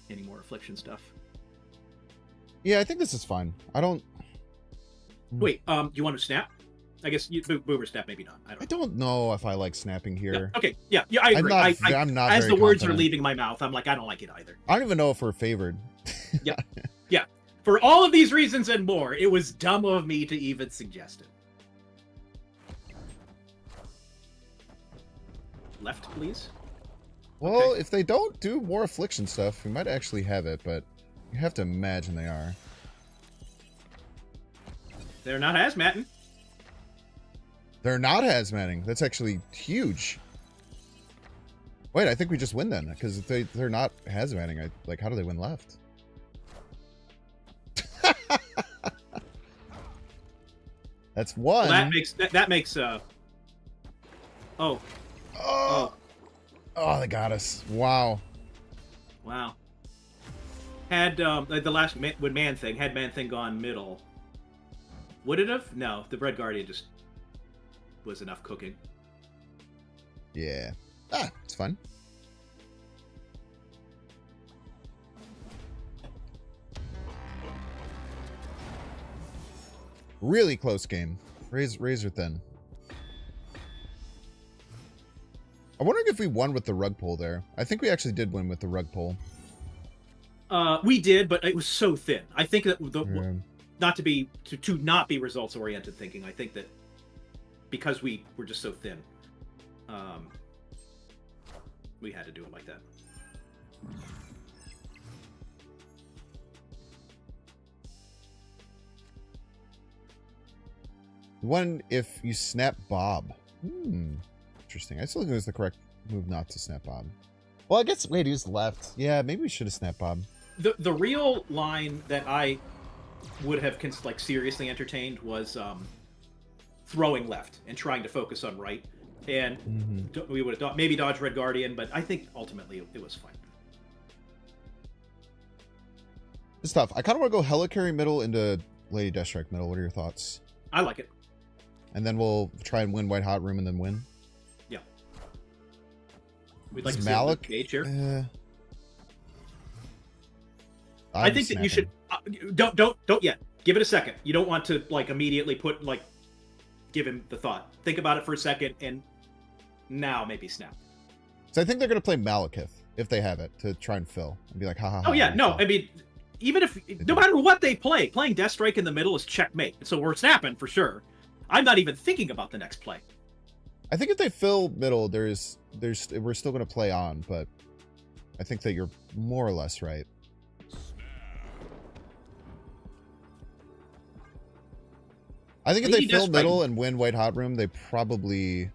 [SPEAKER 3] any more affliction stuff.
[SPEAKER 1] Yeah, I think this is fine. I don't.
[SPEAKER 3] Wait, you want to snap? I guess Boomer snap, maybe not.
[SPEAKER 1] I don't know if I like snapping here.
[SPEAKER 3] Yeah, okay, yeah, I agree.
[SPEAKER 1] I'm not
[SPEAKER 3] as
[SPEAKER 1] very
[SPEAKER 3] the words
[SPEAKER 1] confident.
[SPEAKER 3] are leaving my mouth, I'm like, I don't like it either.
[SPEAKER 1] I don't even know if we're favored.
[SPEAKER 3] Yeah. For all of these reasons and more, it was dumb of me to even suggest it. Left, please.
[SPEAKER 1] Well,
[SPEAKER 3] Okay.
[SPEAKER 1] if they don't do more affliction stuff, we might actually have it, but You have to imagine they are.
[SPEAKER 3] They're not hazmatting.
[SPEAKER 1] They're not hazmatting. That's actually huge. Wait, I think we just win then, because if they're not hazmatting, like, how do they win left? That's one.
[SPEAKER 3] Well, that makes
[SPEAKER 1] Oh, they got us. Wow.
[SPEAKER 3] Wow. Had the last Man Thing, had Man Thing gone middle, would it have? No, the Red Guardian just was enough cooking.
[SPEAKER 1] Yeah. Ah, it's fun. Really close game. Razor thin. I'm wondering if we won with the rug pull there. I think we actually did win with the rug pull.
[SPEAKER 3] We did, but it was so thin. I think that
[SPEAKER 1] Yeah.
[SPEAKER 3] not to not be results oriented thinking. I think that because we were just so thin, we had to do it like that.
[SPEAKER 1] One if you snap Bob. Interesting. I still think it was the correct move not to snap Bob. Well, I guess wait, he was left. Yeah, maybe we should have snapped Bob.
[SPEAKER 3] The real line that I would have seriously entertained was throwing left and trying to focus on right, and we would have maybe dodged Red Guardian, but I think ultimately it was fine.
[SPEAKER 1] It's tough. I kind of want to go Helicarry middle into Lady Deathstrike middle. What are your thoughts?
[SPEAKER 3] I like it.
[SPEAKER 1] And then we'll try and win White Hot Room and then win.
[SPEAKER 3] Yeah. We'd like
[SPEAKER 1] Is
[SPEAKER 3] to see
[SPEAKER 1] Malik
[SPEAKER 3] Luke Cage here. I think that you should don't yet. Give it a second. You don't want to immediately give him the thought. Think about it for a second, and now maybe snap.
[SPEAKER 1] So I think they're going to play Malekith if they have it to try and fill and be like, ha ha ha.
[SPEAKER 3] Oh yeah, no, I mean, even if no matter what they play, playing Deathstrike in the middle is checkmate. So we're snapping for sure. I'm not even thinking about the next play.
[SPEAKER 1] I think if they fill middle, we're still going to play on, but I think that you're more or less right. I think if they fill middle and win White Hot Room, they probably...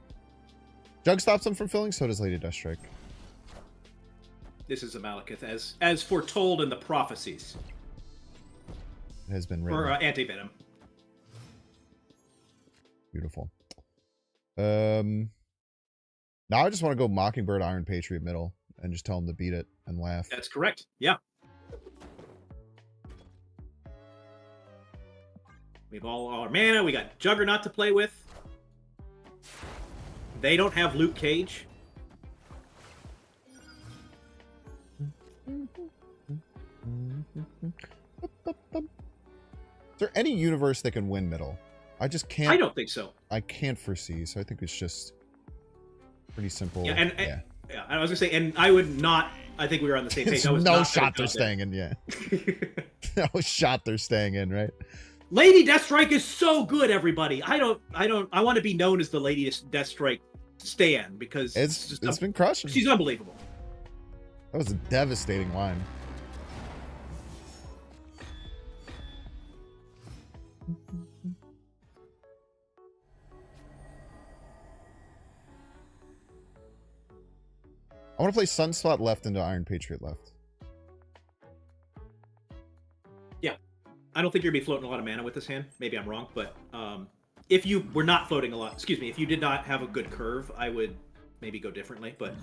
[SPEAKER 1] Jug stops them from filling, so does Lady Deathstrike.
[SPEAKER 3] This is a Malekith, as foretold in the prophecies.
[SPEAKER 1] It has been written.
[SPEAKER 3] Or Anti-Venom.
[SPEAKER 1] Beautiful. Now I just want to go Mockingbird, Iron Patriot middle, and just tell them to beat it and laugh.
[SPEAKER 3] That's correct. Yeah. We have all our mana. We got Juggernaut to play with. They don't have Luke Cage.
[SPEAKER 1] Is there any universe that can win middle? I just can't.
[SPEAKER 3] I don't think so.
[SPEAKER 1] I can't foresee, so I think it's just pretty simple.
[SPEAKER 3] Yeah, and I was gonna say, and I would not. I think we were on the same page.
[SPEAKER 1] There's no shot they're staying in. Yeah. No shot they're staying in. Right.
[SPEAKER 3] Lady Deathstrike is so good, everybody. I want to be known as the Lady Deathstrike stan because
[SPEAKER 1] it's been crushing.
[SPEAKER 3] She's unbelievable.
[SPEAKER 1] That was a devastating line. I want to play Sunspot left into Iron Patriot left.
[SPEAKER 3] Yeah. I don't think you're going to be floating a lot of mana with this hand. Maybe I'm wrong, but if you were not floating a lot, if you did not have a good curve, I would maybe go differently, but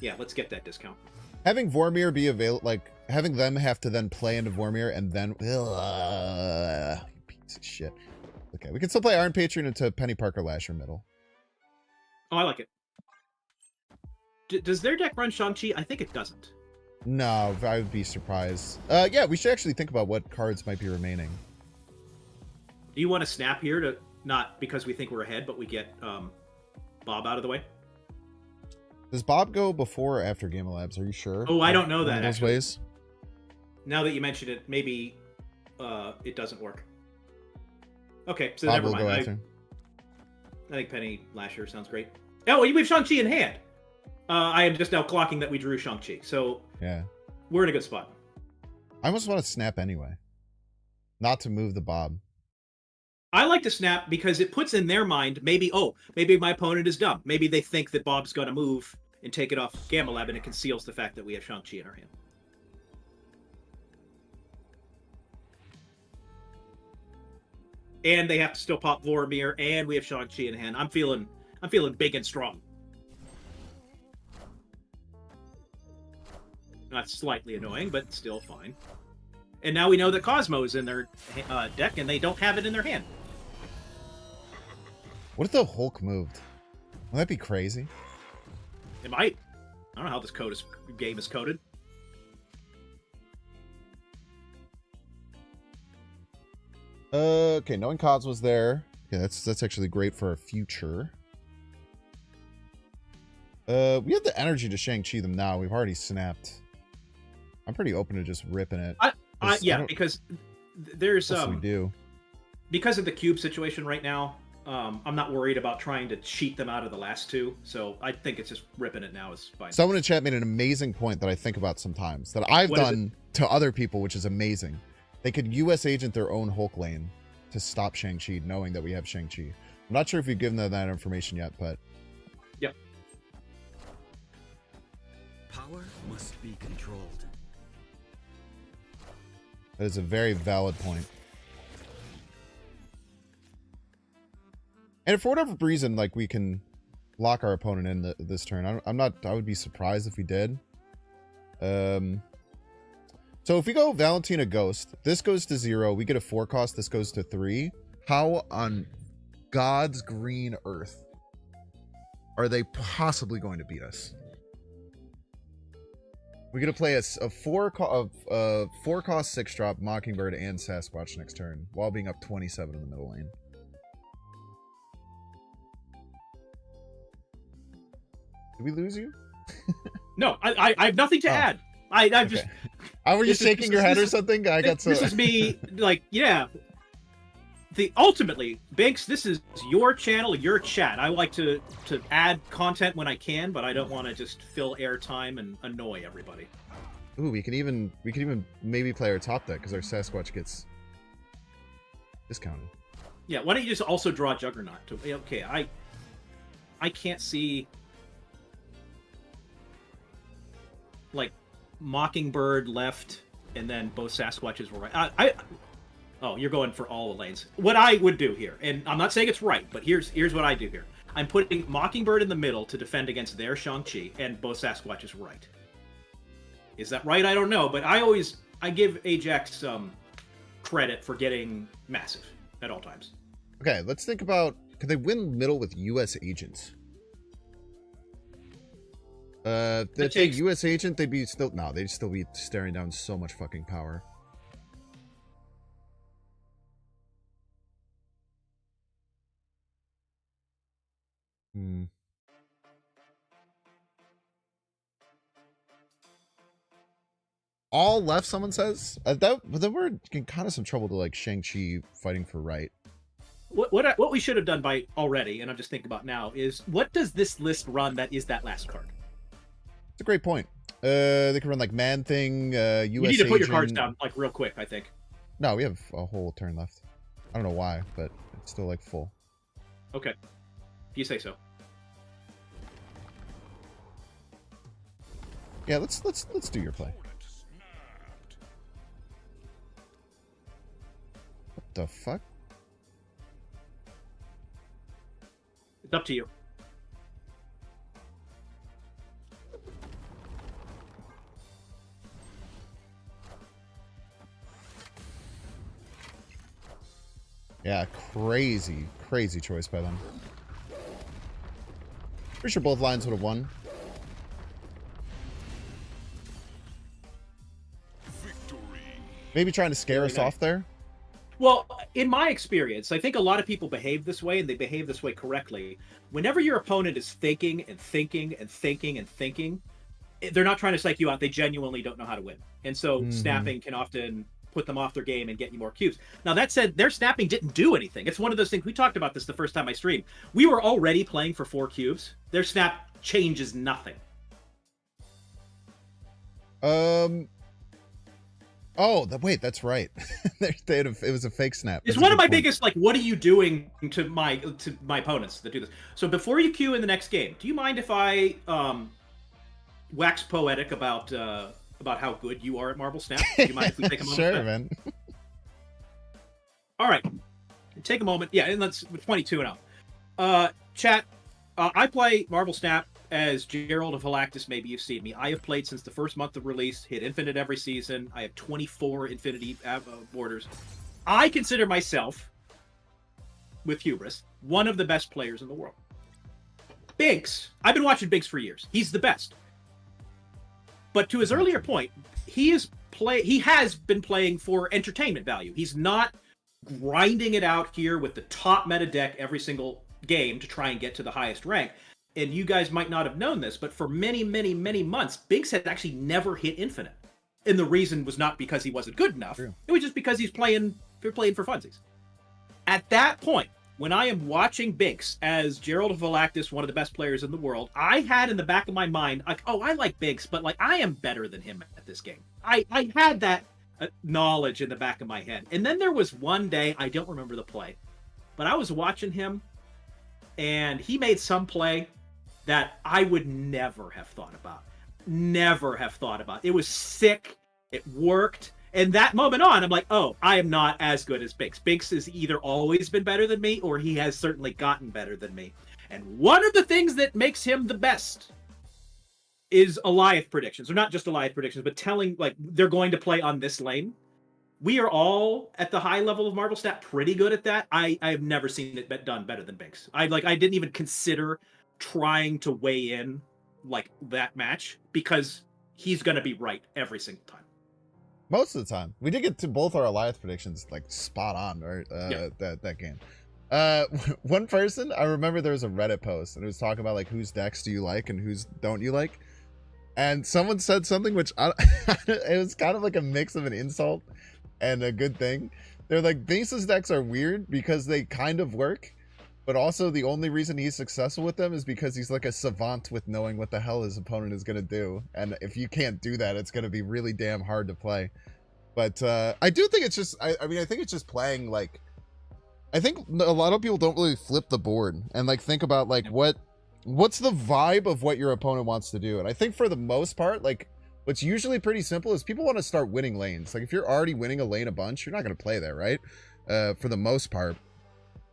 [SPEAKER 3] yeah, let's get that discount.
[SPEAKER 1] Having Vormir be available, having them have to then play into Vormir and then... piece of shit. Okay, we can still play Iron Patriot into Penny Parker Lasher middle.
[SPEAKER 3] Oh, I like it. Does their deck run Shang-Chi? I think it doesn't.
[SPEAKER 1] No, I would be surprised. Yeah, we should actually think about what cards might be remaining.
[SPEAKER 3] Do you want to snap here to not because we think we're ahead, but we get Bob out of the way?
[SPEAKER 1] Does Bob go before or after Gamma Labs? Are you sure?
[SPEAKER 3] Oh, I don't know that.
[SPEAKER 1] Those ways.
[SPEAKER 3] Now that you mention it, maybe it doesn't work. Okay, so
[SPEAKER 1] Bob
[SPEAKER 3] never
[SPEAKER 1] will
[SPEAKER 3] mind.
[SPEAKER 1] go after.
[SPEAKER 3] I think Penny Lasher sounds great. Oh, we have Shang-Chi in hand. I am just now clocking that we drew Shang-Chi, so
[SPEAKER 1] yeah,
[SPEAKER 3] we're in a good spot.
[SPEAKER 1] I almost want to snap anyway. Not to move the Bob.
[SPEAKER 3] I like to snap because it puts in their mind, maybe my opponent is dumb. Maybe they think that Bob's going to move and take it off Gamma Lab, and it conceals the fact that we have Shang-Chi in our hand. And they have to still pop Vormir, and we have Shang-Chi in hand. I'm feeling big and strong. That's slightly annoying, but still fine. And now we know that Cosmo's in their deck, and they don't have it in their hand.
[SPEAKER 1] What if the Hulk moved? Wouldn't that be crazy?
[SPEAKER 3] It might. I don't know how this game is coded.
[SPEAKER 1] Okay, knowing Cosmo's there. Okay, that's actually great for our future. We have the energy to Shang-Chi them now. We've already snapped. I'm pretty open to just ripping it.
[SPEAKER 3] Yeah, because there's
[SPEAKER 1] we do.
[SPEAKER 3] Because of the cube situation right now, I'm not worried about trying to cheat them out of the last two. So I think it's just ripping it now is fine.
[SPEAKER 1] Someone in chat made an amazing point that I think about sometimes that I've done to other people, which is amazing. They could US agent their own Hulk lane to stop Shang-Chi, knowing that we have Shang-Chi. I'm not sure if you've given them that information yet, but
[SPEAKER 3] yep.
[SPEAKER 5] Power must be controlled.
[SPEAKER 1] that is a very valid point. And if for whatever reason, like, we can lock our opponent in this turn, I would be surprised if we did. So if we go Valentina Ghost, this goes to 0. We get a 4 cost. This goes to 3. How on God's green earth are they possibly going to beat us? We're going to play a 4 cost 6 drop Mockingbird and Sasquatch next turn while being up 27 in the middle lane. Did we lose you?
[SPEAKER 3] No, I have nothing to add. I've
[SPEAKER 1] okay.
[SPEAKER 3] just.
[SPEAKER 1] Were you shaking your head or something?
[SPEAKER 3] This is me, like, yeah. Ultimately, Banks, this is your channel, your chat. I like to add content when I can, but I don't want to just fill airtime and annoy everybody.
[SPEAKER 1] Ooh, we can even maybe play our top deck because our Sasquatch gets discounted.
[SPEAKER 3] Yeah, why don't you just also draw Juggernaut? Okay, I can't see, like, Mockingbird left and then both Sasquatches were right. Oh, you're going for all the lanes. What I would do here, and I'm not saying it's right, but here's what I do here. I'm putting Mockingbird in the middle to defend against their Shang-Chi, and both Sasquatches right. Is that right? I don't know, but I give Ajax some credit for getting massive at all times.
[SPEAKER 1] Okay, let's think about, could they win middle with US agents? If they US agent, they'd still be staring down so much fucking power. All left, someone says. But then we're in kind of some trouble to, like, Shang-Chi fighting for right.
[SPEAKER 3] What we should have done by already, and I'm just thinking about now, is what does this list run that is that last card?
[SPEAKER 1] It's a great point. They could run, like, Man-Thing, US
[SPEAKER 3] You need to put your
[SPEAKER 1] agent.
[SPEAKER 3] cards down, like, real quick, I think.
[SPEAKER 1] No, we have a whole turn left. I don't know why, but it's still, like, full.
[SPEAKER 3] Okay. If you say so.
[SPEAKER 1] Yeah, let's do your play. What the fuck?
[SPEAKER 3] It's up to you.
[SPEAKER 1] Yeah, crazy choice by them. Pretty sure both lines would have won. Maybe trying to scare us off there.
[SPEAKER 3] Well, in my experience, I think a lot of people behave this way, and they behave this way correctly. Whenever your opponent is thinking and thinking and thinking and thinking, they're not trying to psych you out. They genuinely don't know how to win. And so snapping can often put them off their game and get you more cubes. Now, that said, their snapping didn't do anything. It's one of those things. We talked about this the first time I streamed. We were already playing for 4 cubes. Their snap changes nothing.
[SPEAKER 1] Oh, wait, that's right. It was a fake snap.
[SPEAKER 3] It's
[SPEAKER 1] That's a
[SPEAKER 3] one of
[SPEAKER 1] good
[SPEAKER 3] my
[SPEAKER 1] point.
[SPEAKER 3] biggest, like, what are you doing to my opponents that do this? So before you queue in the next game, do you mind if I wax poetic about how good you are at Marvel Snap? Do you mind if we take a moment?
[SPEAKER 1] Sure, man.
[SPEAKER 3] All right, take a moment. Yeah, and let's 22 and up. Chat. I play Marvel Snap as Gerald of Galactus. Maybe you've seen me. I have played since the first month of release. Hit Infinite every season. I have 24 Infinity borders. I consider myself, with hubris, one of the best players in the world. Binks. I've been watching Binks for years. He's the best. But to his earlier point, he has been playing for entertainment value. He's not grinding it out here with the top meta deck every single game to try and get to the highest rank. And you guys might not have known this, but for many, many, many months, Binks had actually never hit Infinite. And the reason was not because he wasn't good enough. True. It was just because he's playing for funsies. At that point, when I am watching Binks as Gerald of Galactus, one of the best players in the world, I had in the back of my mind, like, oh, I like Binks, but like I am better than him at this game. I had that knowledge in the back of my head. And then there was one day, I don't remember the play, but I was watching him, and he made some play that I would never have thought about. Never have thought about. It was sick. It worked. And that moment on, I'm like, oh, I am not as good as Binks. Binks has either always been better than me, or he has certainly gotten better than me. And one of the things that makes him the best is Alioth predictions. Or not just Alioth predictions, but telling, like, they're going to play on this lane. We are all at the high level of Marvel Stat pretty good at that. I have never seen it done better than Binks. I didn't even consider trying to weigh in like that match because he's going to be right every single time.
[SPEAKER 1] Most of the time. We did get to both our Alioth predictions like spot on, right? That game. One person, I remember there was a Reddit post and it was talking about like whose decks do you like and whose don't you like. And someone said something which it was kind of like a mix of an insult and a good thing. They're like, Binks' decks are weird because they kind of work, but also the only reason he's successful with them is because he's like a savant with knowing what the hell his opponent is going to do. And if you can't do that, it's going to be really damn hard to play. But I do think it's just, I mean, I think it's just playing like, I think a lot of people don't really flip the board and like think about like what's the vibe of what your opponent wants to do. And I think for the most part, like what's usually pretty simple is people want to start winning lanes. Like if you're already winning a lane a bunch, you're not going to play there, right? For the most part,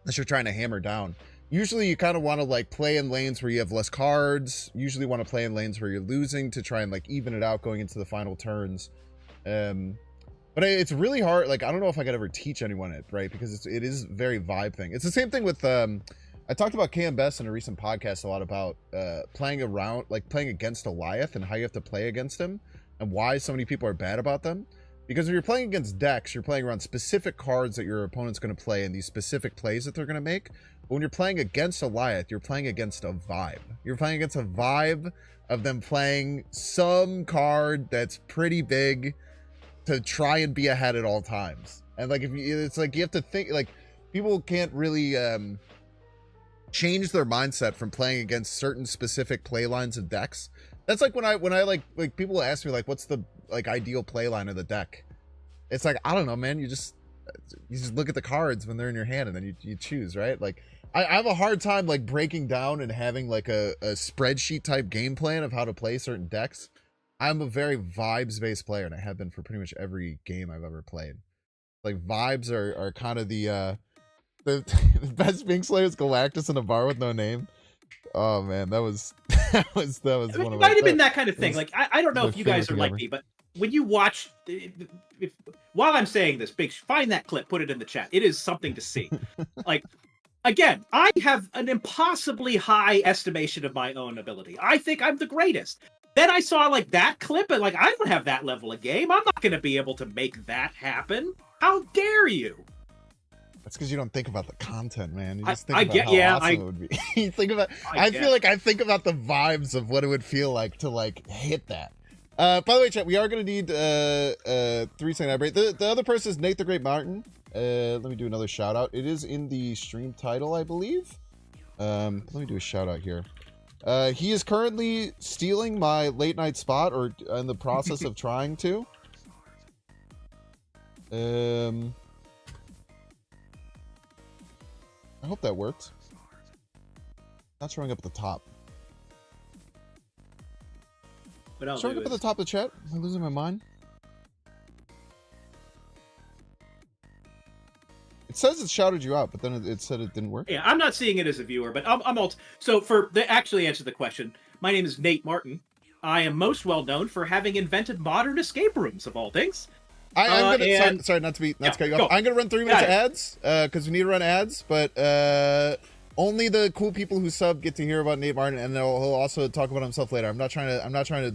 [SPEAKER 1] unless you're trying to hammer down. Usually you kind of want to like play in lanes where you have less cards. Usually want to play in lanes where you're losing to try and like even it out going into the final turns. But it's really hard. Like, I don't know if I could ever teach anyone it, right? Because it is very vibe thing. It's the same thing with, I talked about KM Best in a recent podcast a lot about playing around, like playing against Alioth and how you have to play against him and why so many people are bad about them. Because if you're playing against decks, you're playing around specific cards that your opponent's going to play and these specific plays that they're going to make. But when you're playing against Alioth, you're playing against a vibe. You're playing against a vibe of them playing some card that's pretty big to try and be ahead at all times. And like, it's like you have to think, like, people can't really change their mindset from playing against certain specific play lines of decks. That's like when I like people ask me like, what's the like ideal play line of the deck? It's like, I don't know, man. You just look at the cards when they're in your hand and then you choose, right? Like I have a hard time like breaking down and having like a spreadsheet type game plan of how to play certain decks. I'm a very vibes based player and I have been for pretty much every game I've ever played. Like vibes are kind of the best Binks player is Galactus in a bar with no name. Oh man, that was
[SPEAKER 3] I mean,
[SPEAKER 1] one of my.
[SPEAKER 3] It might have been that kind of thing. Like I don't know if you guys are like me, but when you watch, while I'm saying this, Binks, find that clip, put it in the chat. It is something to see. Like, again, I have an impossibly high estimation of my own ability. I think I'm the greatest. Then I saw like that clip and like, I don't have that level of game. I'm not going to be able to make that happen. How dare you? That's
[SPEAKER 1] because you don't think about the content, man. You just think about how awesome it would be. You think about. I feel like I think about the vibes of what it would feel like to like hit that. By the way, chat, we are going to need 3-second ad break. The other person is Nate the Great Martin. Let me do another shout out. It is in the stream title, I believe. Let me do a shout out here. He is currently stealing my late night spot, or in the process of trying to. I hope that worked. Not showing up at the top.
[SPEAKER 3] What else?
[SPEAKER 1] Showing up at the top of the chat? Am I losing my mind? It says it shouted you out, but then it said it didn't work.
[SPEAKER 3] Yeah, I'm not seeing it as a viewer, but I'm so actually answer the question. My name is Nate Martin. I am most well known for having invented modern escape rooms of all things.
[SPEAKER 1] I'm gonna sorry not to cut you off. I'm gonna run 3 minutes of ads because we need to run ads, but only the cool people who sub get to hear about Nate Martin, and he'll also talk about himself later. I'm not trying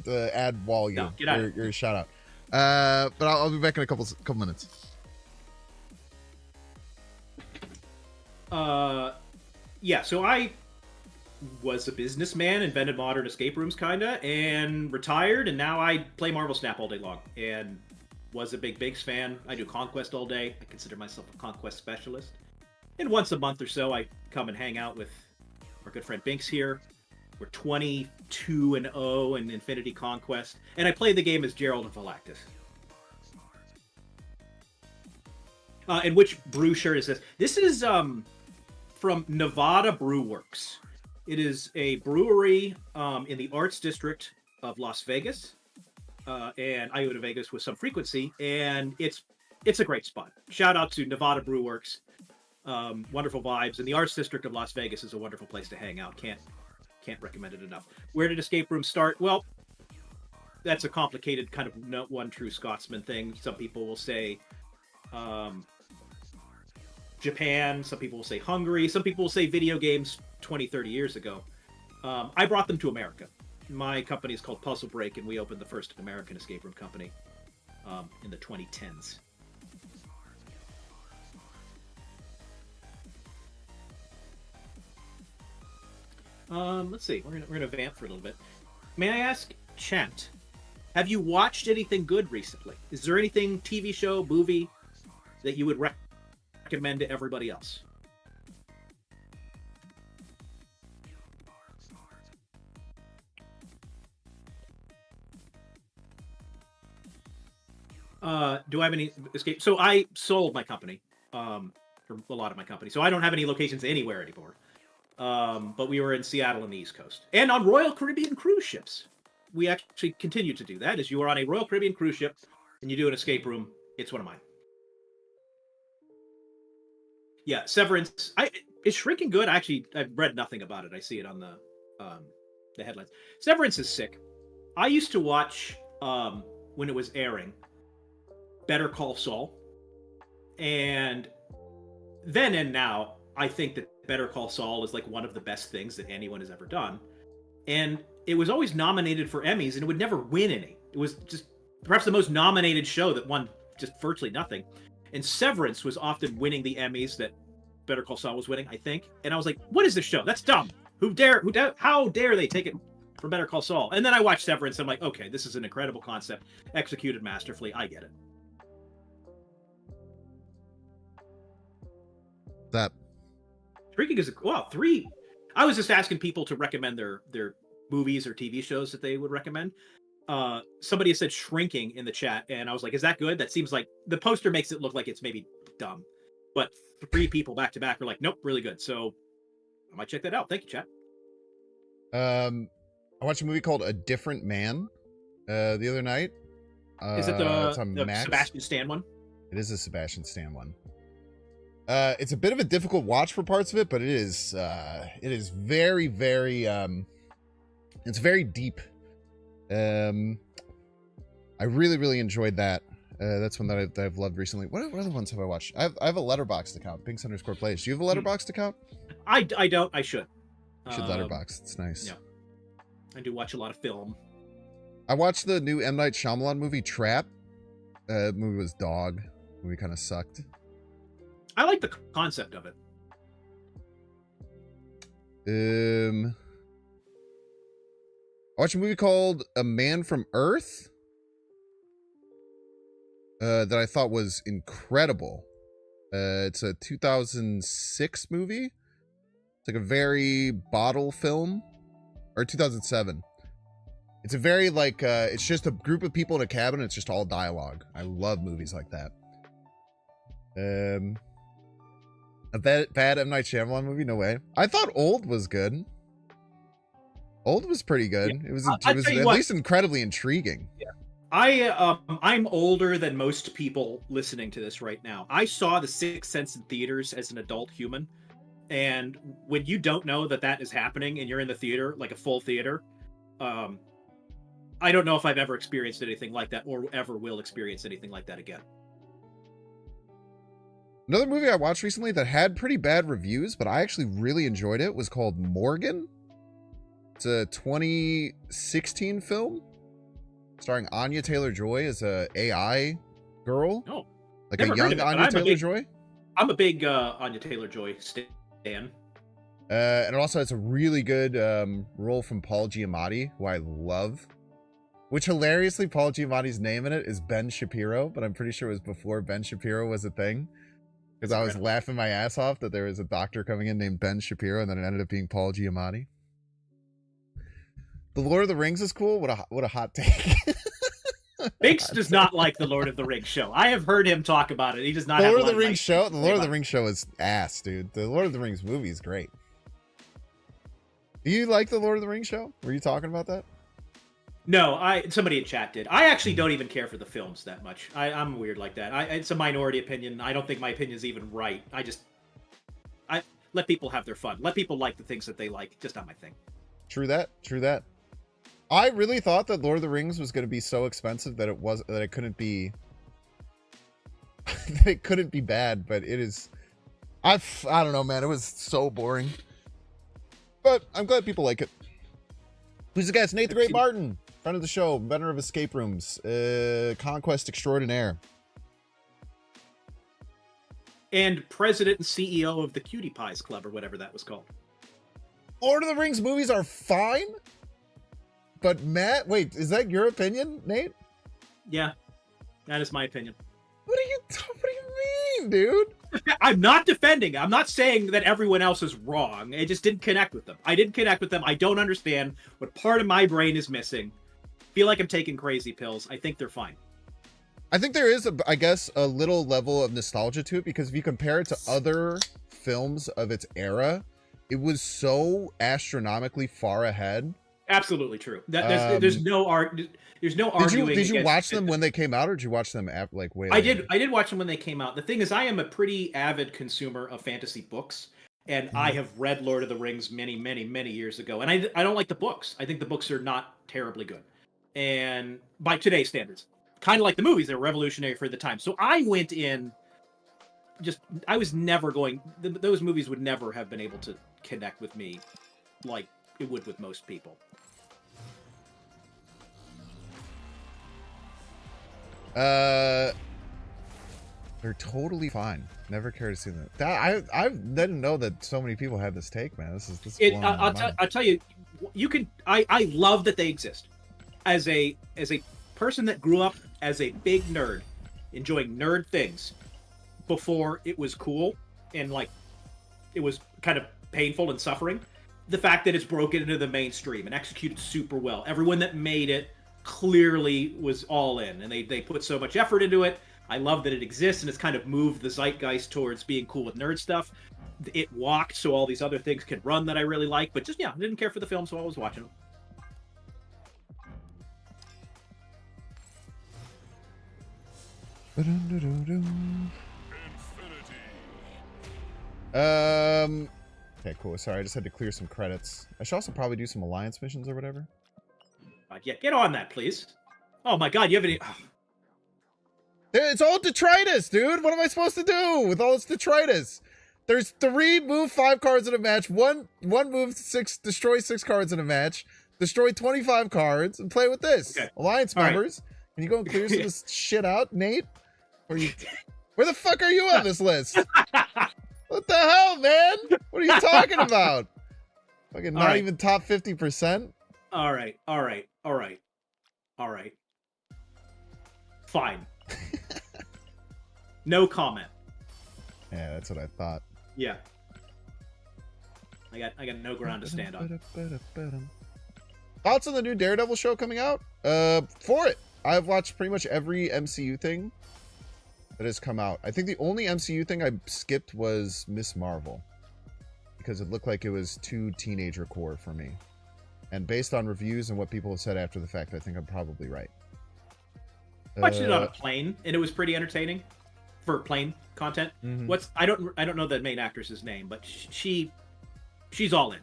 [SPEAKER 1] to ad wall you. No, your shout out. But I'll be back in a couple minutes.
[SPEAKER 3] Yeah. So I was a businessman, invented modern escape rooms, kinda, and retired, and now I play Marvel Snap all day long. And was a big Binks fan. I do Conquest all day. I consider myself a Conquest specialist. And once a month or so, I come and hang out with our good friend Binks here. We're 22-0 in Infinity Conquest, and I play the game as Gerald of Galactus. And which brew shirt is this? This is from Nevada Brew Works. It is a brewery in the Arts District of Las Vegas. And I go to Vegas with some frequency, and it's a great spot. Shout out to Nevada Brew Works. Wonderful vibes, and the Arts District of Las Vegas is a wonderful place to hang out. Can't recommend it enough. Where did escape rooms start? Well, that's a complicated kind of no one true Scotsman thing. Some people will say Japan. Some people will say Hungary. Some people will say video games 20, 30 years ago. I brought them to America. My company is called Puzzle Break, and we opened the first American escape room company in the 2010s. Let's see. We're gonna vamp for a little bit. May I ask, chat, have you watched anything good recently? Is there anything, TV show, movie, that you would recommend to everybody else? Do I have any escape? So I sold my company, or a lot of my company. So I don't have any locations anywhere anymore. But we were in Seattle on the East Coast. And on Royal Caribbean cruise ships. We actually continue to do that. As you are on a Royal Caribbean cruise ship and you do an escape room, it's one of mine. Yeah, Severance. Is Shrinking good? I've read nothing about it. I see it on the headlines. Severance is sick. I used to watch, when it was airing, Better Call Saul. And then and now, I think that Better Call Saul is like one of the best things that anyone has ever done. And it was always nominated for Emmys, and it would never win any. It was just perhaps the most nominated show that won just virtually nothing. And Severance was often winning the Emmys that Better Call Saul was winning, I think. And I was like, what is this show? That's dumb. How dare they take it from Better Call Saul? And then I watched Severance, and I'm like, okay, this is an incredible concept, executed masterfully. I get it.
[SPEAKER 1] That
[SPEAKER 3] Shrinking is three. I was just asking people to recommend their movies or TV shows that they would recommend. Somebody said Shrinking in the chat, and I was like, is that good? That seems like the poster makes it look like it's maybe dumb, but 3 people back to back are like, nope, really good. So I might check that out. Thank you, chat.
[SPEAKER 1] I watched a movie called A Different Man the other night.
[SPEAKER 3] Is it the Sebastian Stan one?
[SPEAKER 1] It is a Sebastian Stan one. It's a bit of a difficult watch for parts of it, but it is very, very, it's very deep. I really, really enjoyed that. That's one that I've loved recently. What other ones have I watched? I have a Letterboxd account, Binks_plays. Do you have a Letterboxd account?
[SPEAKER 3] I don't. I should.
[SPEAKER 1] You should Letterboxd. It's nice.
[SPEAKER 3] Yeah. I do watch a lot of film.
[SPEAKER 1] I watched the new M. Night Shyamalan movie, Trap. The movie was dog. The movie kind of sucked.
[SPEAKER 3] I like the concept of it.
[SPEAKER 1] I watched a movie called A Man from Earth that I thought was incredible. It's a 2006 movie. It's like a very bottle film. Or 2007. It's a very it's just a group of people in a cabin. It's just all dialogue. I love movies like that. A bad M. Night Shyamalan movie? No way. I thought Old was good. Old was pretty good.
[SPEAKER 3] Yeah.
[SPEAKER 1] It was
[SPEAKER 3] I'll tell you
[SPEAKER 1] at
[SPEAKER 3] what.
[SPEAKER 1] least incredibly intriguing.
[SPEAKER 3] Yeah. I'm older than most people listening to this right now. I saw The Sixth Sense in theaters as an adult human, and when you don't know that is happening and you're in the theater, like a full theater, I don't know if I've ever experienced anything like that or ever will experience anything like that again.
[SPEAKER 1] Another movie I watched recently that had pretty bad reviews, but I actually really enjoyed it, was called Morgan. It's a 2016 film starring Anya Taylor-Joy as a AI girl.
[SPEAKER 3] Oh,
[SPEAKER 1] like a young Anya Taylor-Joy.
[SPEAKER 3] I'm a big Anya Taylor-Joy stan.
[SPEAKER 1] And it also has a really good role from Paul Giamatti, who I love. Which hilariously, Paul Giamatti's name in it is Ben Shapiro, but I'm pretty sure it was before Ben Shapiro was a thing. Because I was laughing my ass off that there was a doctor coming in named Ben Shapiro, and then it ended up being Paul Giamatti. The Lord of the Rings is cool. What a hot take.
[SPEAKER 3] Biggs does not like the Lord of the Rings show. I have heard him talk about it. He does not.
[SPEAKER 1] The
[SPEAKER 3] have
[SPEAKER 1] Lord
[SPEAKER 3] a
[SPEAKER 1] of the
[SPEAKER 3] lot
[SPEAKER 1] Rings show. The Lord of the
[SPEAKER 3] about
[SPEAKER 1] Rings show is ass, dude. The Lord of the Rings movie is great. Do you like the Lord of the Rings show? Were you talking about that?
[SPEAKER 3] No, somebody in chat did. I actually don't even care for the films that much. I'm weird like that. It's a minority opinion. I don't think my opinion's even right. I let people have their fun. Let people like the things that they like. Just not my thing.
[SPEAKER 1] True that. True that. I really thought that Lord of the Rings was going to be so expensive that it couldn't be that it couldn't be bad, but it is. I don't know, man. It was so boring. But I'm glad people like it. Who's the guest? Nate the Great Martin, friend of the show, inventor of escape rooms, conquest extraordinaire,
[SPEAKER 3] and president and CEO of the Cutie Pies Club, or whatever that was called.
[SPEAKER 1] Lord of the Rings movies are fine, but Matt, wait, is that your opinion, Nate?
[SPEAKER 3] Yeah, that is my opinion.
[SPEAKER 1] What do you mean, dude?
[SPEAKER 3] I'm not defending. I'm not saying that everyone else is wrong. I just didn't connect with them. I didn't connect with them. I don't understand what part of my brain is missing. Feel like I'm taking crazy pills. I think they're fine.
[SPEAKER 1] I think there is, I guess, a little level of nostalgia to it, because if you compare it to other films of its era, it was so astronomically far ahead.
[SPEAKER 3] Absolutely true. There's no arguing.
[SPEAKER 1] Did you watch them when they came out, or did you watch them like way later?
[SPEAKER 3] I did watch them when they came out. The thing is, I am a pretty avid consumer of fantasy books, and I have read Lord of the Rings many, many, many years ago. And I don't like the books. I think the books are not terribly good, and by today's standards, kind of like the movies, they're revolutionary for the time. So I went in. I was never going. Those movies would never have been able to connect with me, like it would with most people.
[SPEAKER 1] They're totally fine. Never care to see them. I didn't know that so many people had this take, man. This is
[SPEAKER 3] I'll tell you, you can. I love that they exist. As a person that grew up as a big nerd, enjoying nerd things before it was cool and like it was kind of painful and suffering. The fact that it's broken into the mainstream and executed super well. Everyone that made it clearly was all in, and they put so much effort into it. I love that it exists, and it's kind of moved the zeitgeist towards being cool with nerd stuff. It walked so all these other things can run that I really like, but just, I didn't care for the film, so I was watching them.
[SPEAKER 1] Okay, cool. Sorry, I just had to clear some credits. I should also probably do some alliance missions or whatever.
[SPEAKER 3] Yeah, get on that, please. Oh my god, you have any... Oh.
[SPEAKER 1] It's all detritus, dude. What am I supposed to do with all this detritus? There's 3 move 5 cards in a match. One move 6, destroy 6 cards in a match. Destroy 25 cards and play with this. Okay. Alliance members. Right. Can you go and clear some of this shit out, Nate? Where the fuck are you on this list? What the hell, man? What are you talking about? Fucking not even top 50%?
[SPEAKER 3] All right. Fine. No comment.
[SPEAKER 1] Yeah, that's what I thought.
[SPEAKER 3] Yeah. I got no ground to stand on.
[SPEAKER 1] Thoughts on the new Daredevil show coming out? For it. I've watched pretty much every MCU thing. that has come out. I think the only MCU thing I skipped was Miss Marvel, because it looked like it was too teenager core for me. And based on reviews and what people have said after the fact, I think I'm probably right.
[SPEAKER 3] I watched it on a plane, and it was pretty entertaining for plane content. I don't know the main actress's name, but she's all in.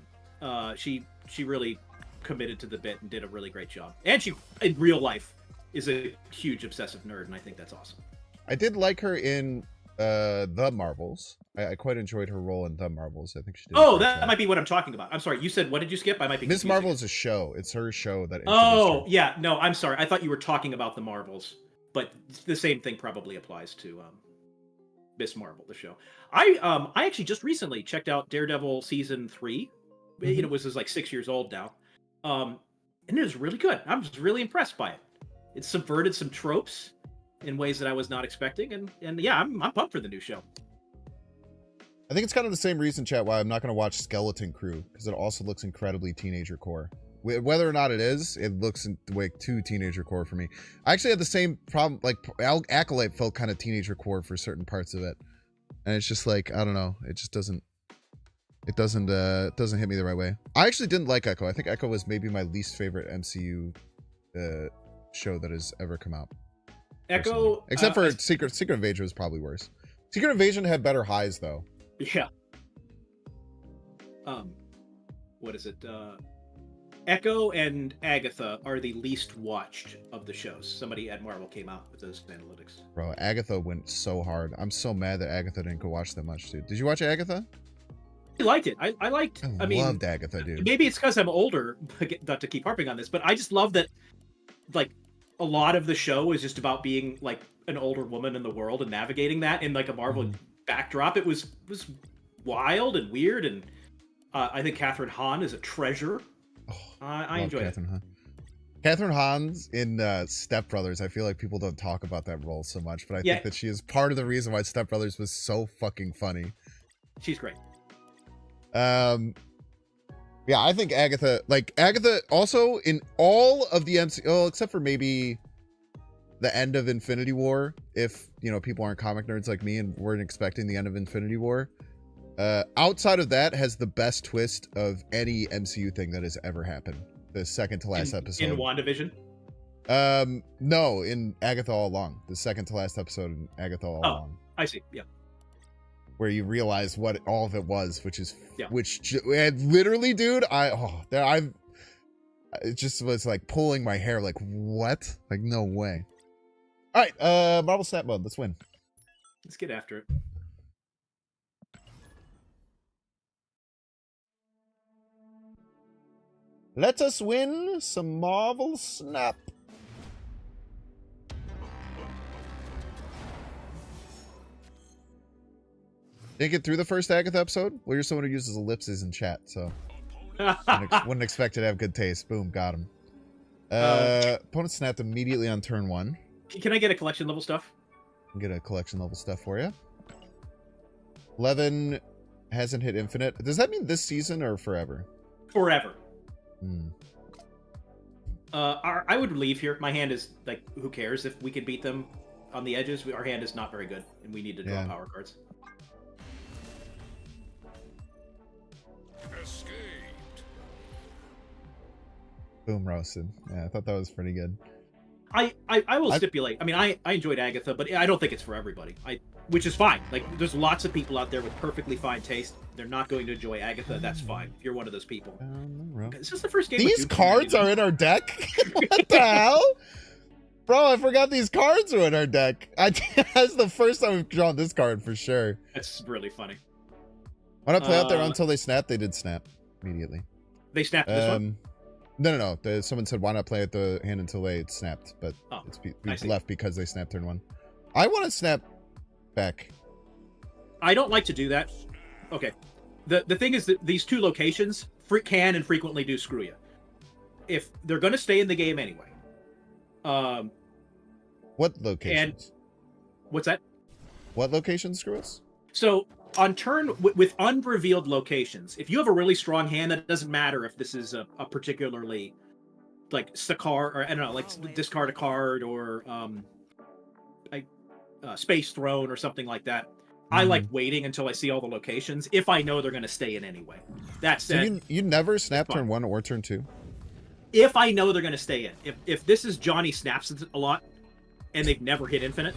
[SPEAKER 3] She really committed to the bit and did a really great job. And she, in real life, is a huge obsessive nerd, and I think that's awesome.
[SPEAKER 1] I did like her in The Marvels. I quite enjoyed her role in The Marvels. I think she did.
[SPEAKER 3] Oh, that might be what I'm talking about. I'm sorry. You said, what did you skip? I might be
[SPEAKER 1] Miss Marvel is a show. It's her show that.
[SPEAKER 3] Oh, yeah. No, I'm sorry. I thought you were talking about The Marvels, but the same thing probably applies to Miss Marvel, the show. I actually just recently checked out Daredevil season 3. You know, it was like 6 years old now, and it was really good. I was really impressed by it. It subverted some tropes in ways that I was not expecting, and yeah, I'm pumped for the new show.
[SPEAKER 1] I think it's kind of the same reason, chat, why I'm not going to watch Skeleton Crew, because it also looks incredibly teenager core. Whether or not it is, it looks way too teenager core for me. I actually had the same problem. Like Acolyte felt kind of teenager core for certain parts of it, and it's just like, I don't know. It just doesn't. It doesn't hit me the right way. I actually didn't like Echo. I think Echo was maybe my least favorite MCU show that has ever come out.
[SPEAKER 3] Echo,
[SPEAKER 1] except for Secret Invasion was probably worse. Secret Invasion had better highs though.
[SPEAKER 3] Yeah. What is it? Echo and Agatha are the least watched of the shows. Somebody at Marvel came out with those analytics.
[SPEAKER 1] Bro, Agatha went so hard. I'm so mad that Agatha didn't go watch that much, dude. Did you watch Agatha?
[SPEAKER 3] I liked it. I
[SPEAKER 1] loved Agatha, dude.
[SPEAKER 3] Maybe it's because I'm older, not to keep harping on this, but I just love that, like, a lot of the show is just about being like an older woman in the world and navigating that in like a Marvel backdrop. It was wild and weird, and I think Catherine Hahn is a treasure. I enjoyed it.
[SPEAKER 1] Catherine Hahn's in Step Brothers. I feel like people don't talk about that role so much, but I think that she is part of the reason why Step Brothers was so fucking funny.
[SPEAKER 3] She's great.
[SPEAKER 1] Yeah, I think Agatha also in all of the MCU, except for maybe the end of Infinity War, if people aren't comic nerds like me and weren't expecting the end of Infinity War, outside of that, has the best twist of any MCU thing that has ever happened. The second to last episode
[SPEAKER 3] in WandaVision.
[SPEAKER 1] No, in Agatha All Along, the second to last episode in Agatha All Along.
[SPEAKER 3] I see. Yeah.
[SPEAKER 1] Where you realize what all of it was, literally, dude, it just was like pulling my hair, like, what? Like, no way. All right, Marvel Snap Mode, let's win.
[SPEAKER 3] Let's get after it.
[SPEAKER 1] Let us win some Marvel Snap. Didn't get through the first Agatha episode? Well, you're someone who uses ellipses in chat, so wouldn't expect it to have good taste. Boom, got him. Opponent snapped immediately on turn 1.
[SPEAKER 3] Can I get a collection level stuff?
[SPEAKER 1] Get a collection level stuff for you. 11 hasn't hit infinite. Does that mean this season or forever?
[SPEAKER 3] Forever. I would leave here. My hand is like, who cares if we can beat them on the edges? Our hand is not very good, and we need to draw power cards.
[SPEAKER 5] Escaped.
[SPEAKER 1] Boom, roasted. Yeah, I thought that was pretty good.
[SPEAKER 3] I will stipulate. I mean, I enjoyed Agatha, but I don't think it's for everybody. Which is fine. Like, there's lots of people out there with perfectly fine taste. They're not going to enjoy Agatha. That's fine. If you're one of those people. Is this the first game?
[SPEAKER 1] These cards are in our deck? What the hell? Bro, I forgot these cards were in our deck. That's the first time we've drawn this card for sure.
[SPEAKER 3] That's really funny.
[SPEAKER 1] When I play out there until they snap, they did snap immediately.
[SPEAKER 3] They snapped this one?
[SPEAKER 1] No. Someone said, why not play at the hand until they snapped? But we left because they snapped turn 1. I want to snap back.
[SPEAKER 3] I don't like to do that. Okay. The thing is that these two locations can and frequently do screw you. If they're going to stay in the game anyway.
[SPEAKER 1] What locations?
[SPEAKER 3] What's that?
[SPEAKER 1] What locations screw us?
[SPEAKER 3] So on turn with unrevealed locations, if you have a really strong hand, that doesn't matter if this is a particularly like Sakar or I don't know, like discard a card or Space Throne or something like that. I like waiting until I see all the locations if I know they're going to stay in anyway. That said,
[SPEAKER 1] So you never snap
[SPEAKER 3] fine.
[SPEAKER 1] turn 1 or turn 2?
[SPEAKER 3] if I know they're going to stay in. If this is Johnny snaps a lot and they've never hit infinite,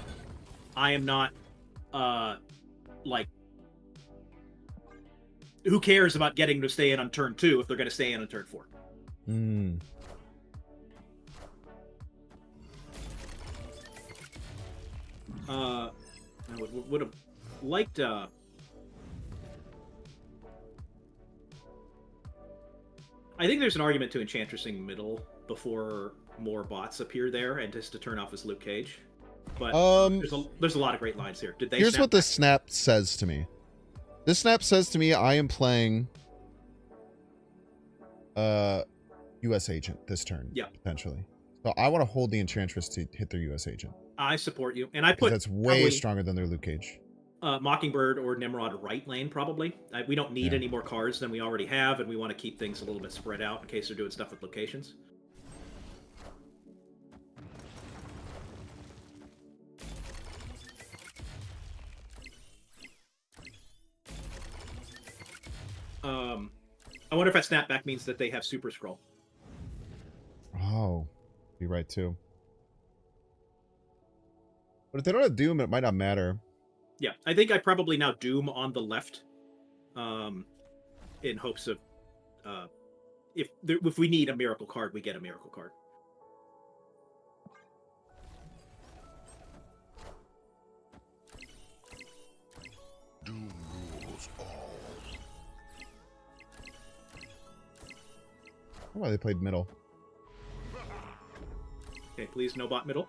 [SPEAKER 3] I am not like, who cares about getting to stay in on turn 2 if they're going to stay in on turn 4?
[SPEAKER 1] Hmm.
[SPEAKER 3] I would have liked I think there's an argument to Enchantressing middle before more bots appear there, and just to turn off his Luke Cage. But there's a lot of great lines here. Did they?
[SPEAKER 1] Here's what
[SPEAKER 3] back?
[SPEAKER 1] this snap says to me. This snap says to me, I am playing U.S. agent this turn.
[SPEAKER 3] Yeah.
[SPEAKER 1] Potentially. So I want to hold the Enchantress to hit their U.S. agent.
[SPEAKER 3] I support you, and I put
[SPEAKER 1] that's way stronger than their Luke Cage.
[SPEAKER 3] Mockingbird or Nimrod right lane probably. We don't need any more cards than we already have, and we want to keep things a little bit spread out in case they're doing stuff with locations. I wonder if that snapback means that they have Super Scroll.
[SPEAKER 1] Oh, be right too. But if they don't have Doom, it might not matter.
[SPEAKER 3] Yeah, I think I probably now Doom on the left, in hopes of, if we need a miracle card, we get a miracle card.
[SPEAKER 2] Doom rules all.
[SPEAKER 1] Oh, they played middle.
[SPEAKER 3] Okay, please no bot middle.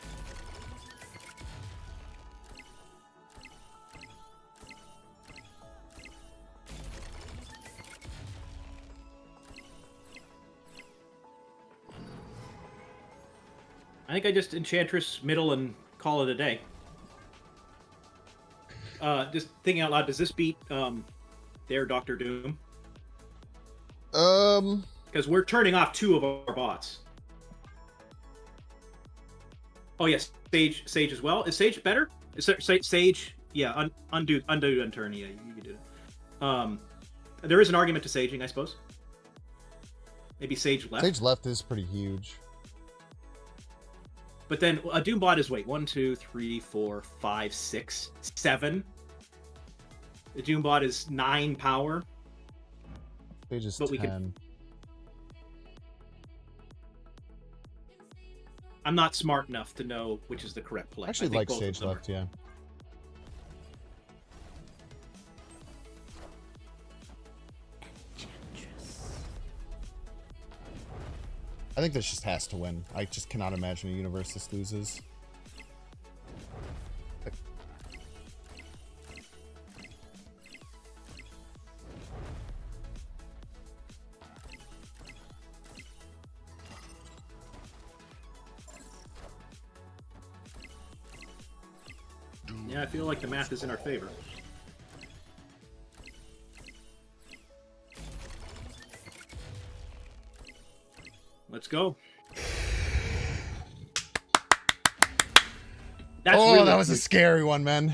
[SPEAKER 3] I think I just Enchantress middle and call it a day. Just thinking out loud, does this beat their Doctor Doom? Because we're turning off 2 of our bots. Oh yes, Sage as well. Is Sage better? Is Sage? Yeah, undo, unturn. Yeah, you can do it. There is an argument to saging, I suppose. Maybe Sage left.
[SPEAKER 1] Sage left is pretty huge.
[SPEAKER 3] But then a Doom bot is 1, 2, 3, 4, 5, 6, 7. The Doom bot is 9 power.
[SPEAKER 1] Sage is
[SPEAKER 3] But
[SPEAKER 1] 10.
[SPEAKER 3] we could- I'm not smart enough to know which is the correct play.
[SPEAKER 1] I actually
[SPEAKER 3] think
[SPEAKER 1] like
[SPEAKER 3] both of
[SPEAKER 1] Sage
[SPEAKER 3] them are.
[SPEAKER 1] left, yeah. I think this just has to win. I just cannot imagine a universe this loses.
[SPEAKER 3] Yeah, I feel like the math is in our favor. Let's go. That's really
[SPEAKER 1] that was a
[SPEAKER 3] huge.
[SPEAKER 1] scary one, man.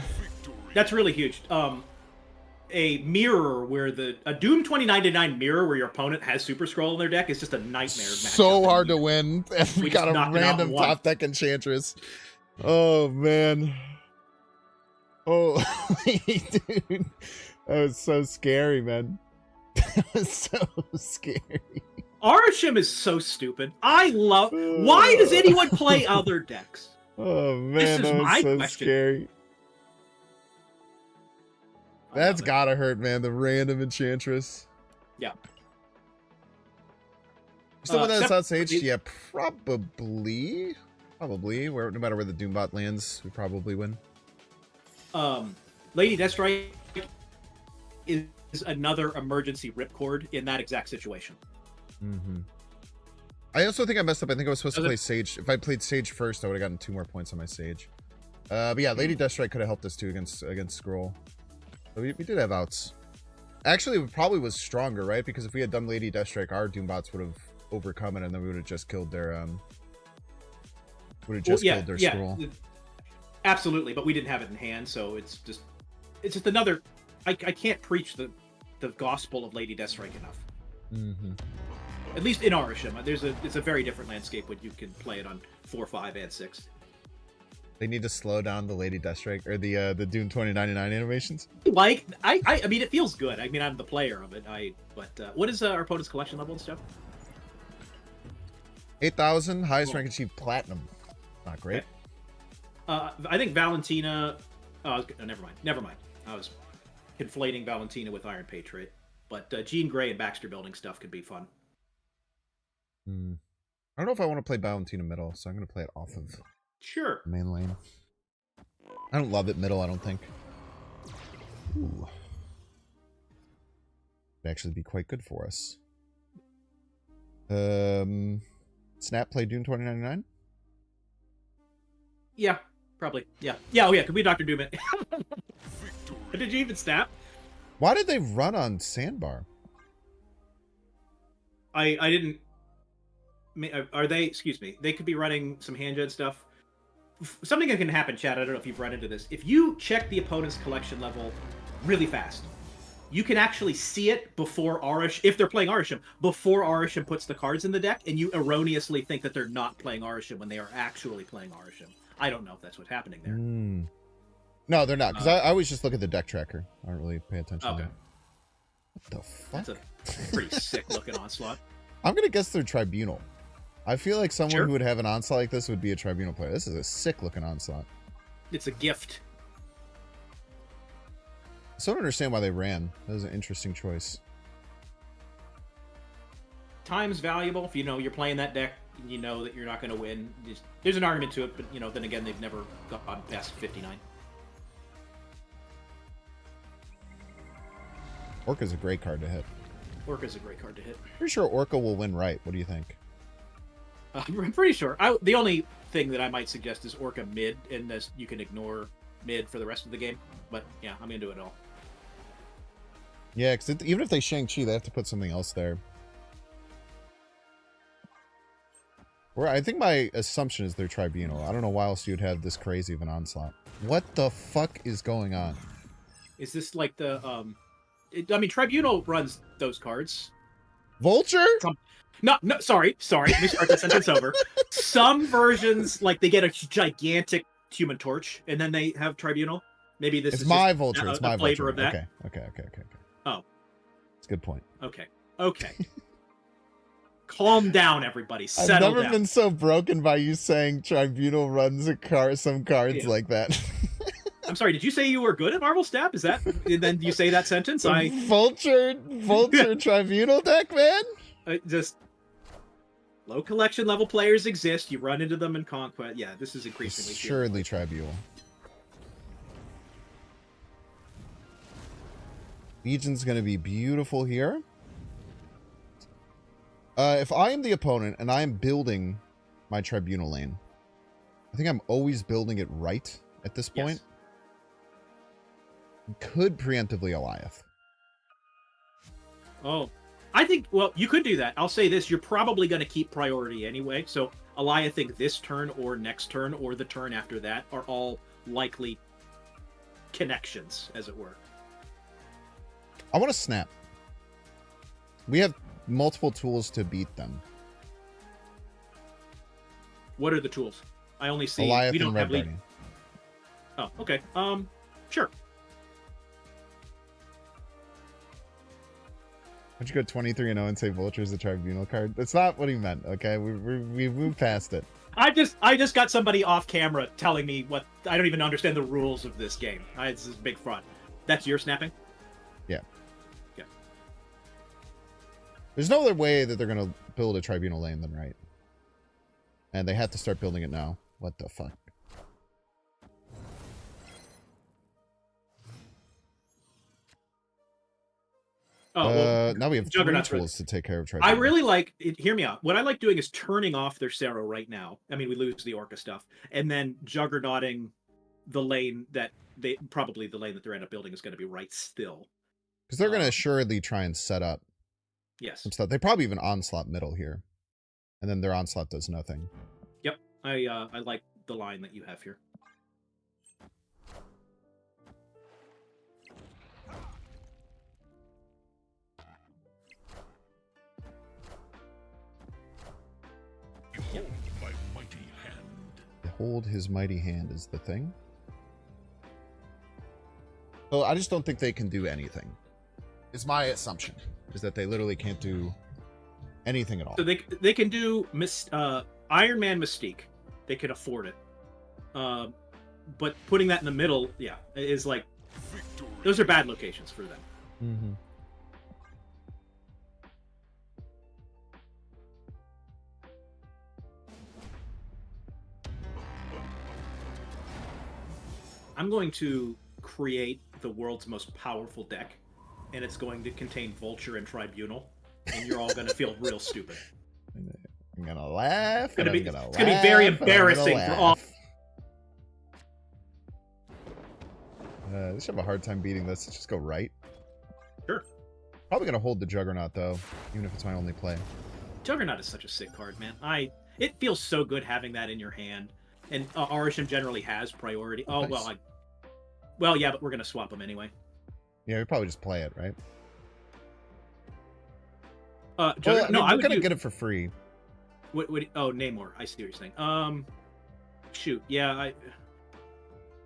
[SPEAKER 3] That's really huge. A mirror where a Doom 2099 mirror where your opponent has Super Scroll in their deck is just a nightmare.
[SPEAKER 1] So
[SPEAKER 3] matchup.
[SPEAKER 1] hard to win. And we
[SPEAKER 3] We
[SPEAKER 1] got
[SPEAKER 3] just
[SPEAKER 1] a
[SPEAKER 3] knocked it out in
[SPEAKER 1] random
[SPEAKER 3] one.
[SPEAKER 1] top deck Enchantress. Oh, man. Oh, dude. That was so scary, man. That was so scary.
[SPEAKER 3] Arishem is so stupid. I love. Why does anyone play other decks?
[SPEAKER 1] Oh, man.
[SPEAKER 3] This is
[SPEAKER 1] That was
[SPEAKER 3] my
[SPEAKER 1] so
[SPEAKER 3] question.
[SPEAKER 1] scary.
[SPEAKER 3] I
[SPEAKER 1] That's
[SPEAKER 3] love it.
[SPEAKER 1] gotta hurt, man. The random Enchantress.
[SPEAKER 3] Yeah.
[SPEAKER 1] Still one that's
[SPEAKER 3] except-
[SPEAKER 1] not Sage? Yeah, probably. Probably. No matter where the Doombot lands, we probably win.
[SPEAKER 3] Lady Deathstrike is another emergency ripcord in that exact situation.
[SPEAKER 1] Mm-hmm. I also think I messed up. I think I was supposed to
[SPEAKER 3] Does it-
[SPEAKER 1] play Sage. If I played Sage first, I would have gotten 2 more points on my Sage. But yeah, Lady Deathstrike could have helped us too against Scroll. So we did have outs. Actually, it probably was stronger, right? Because if we had done Lady Deathstrike, our Doombots would have overcome it, and then we would have just killed their killed their Scroll.
[SPEAKER 3] Absolutely, but we didn't have it in hand, so it's just another. I can't preach the gospel of Lady Deathstrike enough.
[SPEAKER 1] Mm-hmm.
[SPEAKER 3] At least in Arishem, it's a very different landscape when you can play it on 4, 5, and 6.
[SPEAKER 1] They need to slow down the Lady Deathstrike or the Doom 2099 animations.
[SPEAKER 3] Like I mean, it feels good. I mean, I'm the player of it. But what is our opponent's collection level and stuff?
[SPEAKER 1] 8,000, highest
[SPEAKER 3] Cool.
[SPEAKER 1] rank achieved platinum. Not great.
[SPEAKER 3] Okay. I think Valentina. Oh, never mind. I was conflating Valentina with Iron Patriot. But Jean Grey and Baxter building stuff could be fun.
[SPEAKER 1] I don't know if I want to play Valentina middle, so I'm going to play it off of
[SPEAKER 3] Sure.
[SPEAKER 1] main lane. I don't love it middle, I don't think. Ooh. It'd actually be quite good for us. Snap play Doom 2099?
[SPEAKER 3] Yeah, probably. Yeah. Yeah, oh yeah, could be Dr. Doom it. Did you even snap?
[SPEAKER 1] Why did they run on Sandbar?
[SPEAKER 3] I didn't. Are they? Excuse me. They could be running some hand gen stuff. Something that can happen, Chad. I don't know if you've run into this. If you check the opponent's collection level really fast, you can actually see it before if they're playing Arishem, before Arishem puts the cards in the deck, and you erroneously think that they're not playing Arishem when they are actually playing Arishem. I don't know if that's what's happening there.
[SPEAKER 1] No, they're not, because I always just look at the deck tracker. I don't really pay attention to
[SPEAKER 3] Okay.
[SPEAKER 1] that. What the fuck?
[SPEAKER 3] That's a pretty sick looking onslaught.
[SPEAKER 1] I'm going to guess they're Tribunal. I feel like someone
[SPEAKER 3] Sure.
[SPEAKER 1] who would have an onslaught like this would be a Tribunal player. This is a sick looking onslaught.
[SPEAKER 3] It's a gift.
[SPEAKER 1] I still don't understand why they ran. That was an interesting choice.
[SPEAKER 3] Time's valuable. If you know you're playing that deck, you know that you're not going to win. There's an argument to it, but then again, they've never gone past 59.
[SPEAKER 1] Orca's a great card to hit.
[SPEAKER 3] Orca's a great card to hit.
[SPEAKER 1] Pretty sure Orca will win right. What do you think?
[SPEAKER 3] I'm pretty sure. The only thing that I might suggest is Orca mid, and this you can ignore mid for the rest of the game. But yeah, I'm into it all.
[SPEAKER 1] Yeah, because even if they Shang-Chi, they have to put something else there. Or I think my assumption is they're Tribunal. I don't know why else you'd have this crazy of an onslaught. What the fuck is going on?
[SPEAKER 3] Is this like the I mean, Tribunal runs those cards.
[SPEAKER 1] Vulture?
[SPEAKER 3] No, sorry. Let me start that sentence over. Some versions, like, they get a gigantic Human Torch, and then they have Tribunal. Maybe this
[SPEAKER 1] It's
[SPEAKER 3] is
[SPEAKER 1] my
[SPEAKER 3] just
[SPEAKER 1] Vulture. It's my
[SPEAKER 3] flavor
[SPEAKER 1] Vulture.
[SPEAKER 3] of that.
[SPEAKER 1] Okay.
[SPEAKER 3] Oh.
[SPEAKER 1] It's a good point.
[SPEAKER 3] Okay. Calm down, everybody. Settle
[SPEAKER 1] I've never
[SPEAKER 3] down.
[SPEAKER 1] been so broken by you saying Tribunal runs some cards
[SPEAKER 3] Yeah.
[SPEAKER 1] like that.
[SPEAKER 3] I'm sorry, did you say you were good at Marvel Snap? Is that... And then you say that sentence?
[SPEAKER 1] Vulture Tribunal deck, man?
[SPEAKER 3] Just... Low collection level players exist. You run into them in Conquest. Yeah, this is increasingly...
[SPEAKER 1] Surely Tribunal. Legion's going to be beautiful here. If I am the opponent and I am building my Tribunal lane, I think I'm always building it right at this point.
[SPEAKER 3] Yes.
[SPEAKER 1] Could preemptively Eliath.
[SPEAKER 3] Oh. I think, well, you could do that. I'll say this, you're probably going to keep priority anyway. So, I think this turn or next turn or the turn after that are all likely connections, as it were.
[SPEAKER 1] I want to snap. We have multiple tools to beat them.
[SPEAKER 3] What are the tools? I only see...
[SPEAKER 1] Eliath
[SPEAKER 3] we don't
[SPEAKER 1] and
[SPEAKER 3] have
[SPEAKER 1] Red Guardian.
[SPEAKER 3] Oh, okay. Sure.
[SPEAKER 1] Why'd you go 23-0 and say Vulture's a Tribunal card? That's not what he meant, okay? We moved past it.
[SPEAKER 3] I just got somebody off camera telling me what... I don't even understand the rules of this game. This is big fraud. That's your snapping?
[SPEAKER 1] Yeah.
[SPEAKER 3] Yeah.
[SPEAKER 1] There's no other way that they're going to build a Tribunal lane than right. And they have to start building it now. What the fuck?
[SPEAKER 3] Oh, well,
[SPEAKER 1] now we have 3
[SPEAKER 3] Juggernaut's
[SPEAKER 1] tools to take care of Tribunal.
[SPEAKER 3] I really like it. Hear me out. What I like doing is turning off their Cerro right now. I mean, we lose the Orca stuff, and then juggernauting the lane that probably the lane that they're end up building is going to be right still.
[SPEAKER 1] Because they're going to assuredly try and set up
[SPEAKER 3] Yes.
[SPEAKER 1] some stuff. They probably even onslaught middle here, and then their onslaught does nothing.
[SPEAKER 3] Yep. I like the line that you have here.
[SPEAKER 5] My mighty hand.
[SPEAKER 1] Behold his mighty hand is the thing. So I just don't think they can do anything. Is my assumption. Is that they literally can't do anything at all.
[SPEAKER 3] So they can do Iron Man Mystique. They can afford it. But putting that in the middle, yeah, is like
[SPEAKER 5] Victory.
[SPEAKER 3] those are bad locations for them.
[SPEAKER 1] Mm-hmm.
[SPEAKER 3] I'm going to create the world's most powerful deck, and it's going to contain Vulture and Tribunal, and you're all going to feel real stupid.
[SPEAKER 1] I'm gonna laugh.
[SPEAKER 3] It's going
[SPEAKER 1] and
[SPEAKER 3] to
[SPEAKER 1] I'm gonna
[SPEAKER 3] be very
[SPEAKER 1] laugh, and I'm gonna
[SPEAKER 3] embarrassing for all.
[SPEAKER 1] laugh. They should have a hard time beating this. Let's just go right.
[SPEAKER 3] Sure.
[SPEAKER 1] Probably gonna hold the Juggernaut though, even if it's my only play.
[SPEAKER 3] Juggernaut is such a sick card, man. It feels so good having that in your hand, and Arishem generally has priority. Oh
[SPEAKER 1] Nice.
[SPEAKER 3] well, yeah, but we're gonna swap them anyway.
[SPEAKER 1] Yeah, we probably just play it, right?
[SPEAKER 3] Well,
[SPEAKER 1] Well,
[SPEAKER 3] no, I
[SPEAKER 1] we're
[SPEAKER 3] would
[SPEAKER 1] gonna
[SPEAKER 3] do,
[SPEAKER 1] get it for free.
[SPEAKER 3] what, oh, Namor. I see what you're saying. Shoot, yeah,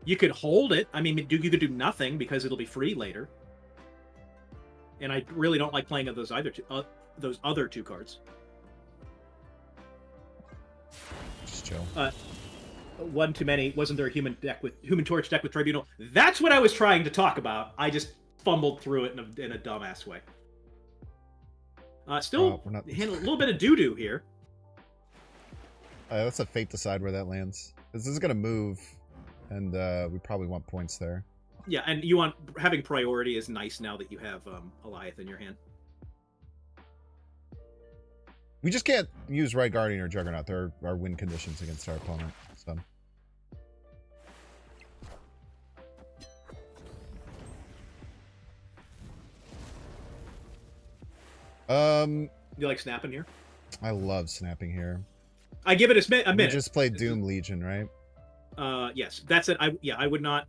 [SPEAKER 3] you could hold it. I mean, you could do nothing because it'll be free later. And I really don't like playing those other two cards.
[SPEAKER 1] Just chill.
[SPEAKER 3] One too many. Wasn't there a Human Torch deck with Tribunal? That's what I was trying to talk about. I just fumbled through it in a dumbass way. Still
[SPEAKER 1] We're not...
[SPEAKER 3] handle a little bit of doo-doo here.
[SPEAKER 1] Let's let fate decide where that lands. This is gonna move, and we probably want points there.
[SPEAKER 3] Yeah, and having priority is nice now that you have Alioth in your hand.
[SPEAKER 1] We just can't use Right Guardian or Juggernaut. There are win conditions against our opponent. So.
[SPEAKER 3] You like snapping here?
[SPEAKER 1] I love snapping here.
[SPEAKER 3] I give it a minute.
[SPEAKER 1] We just played Doom Legion, right?
[SPEAKER 3] Yes, that's it. I would not.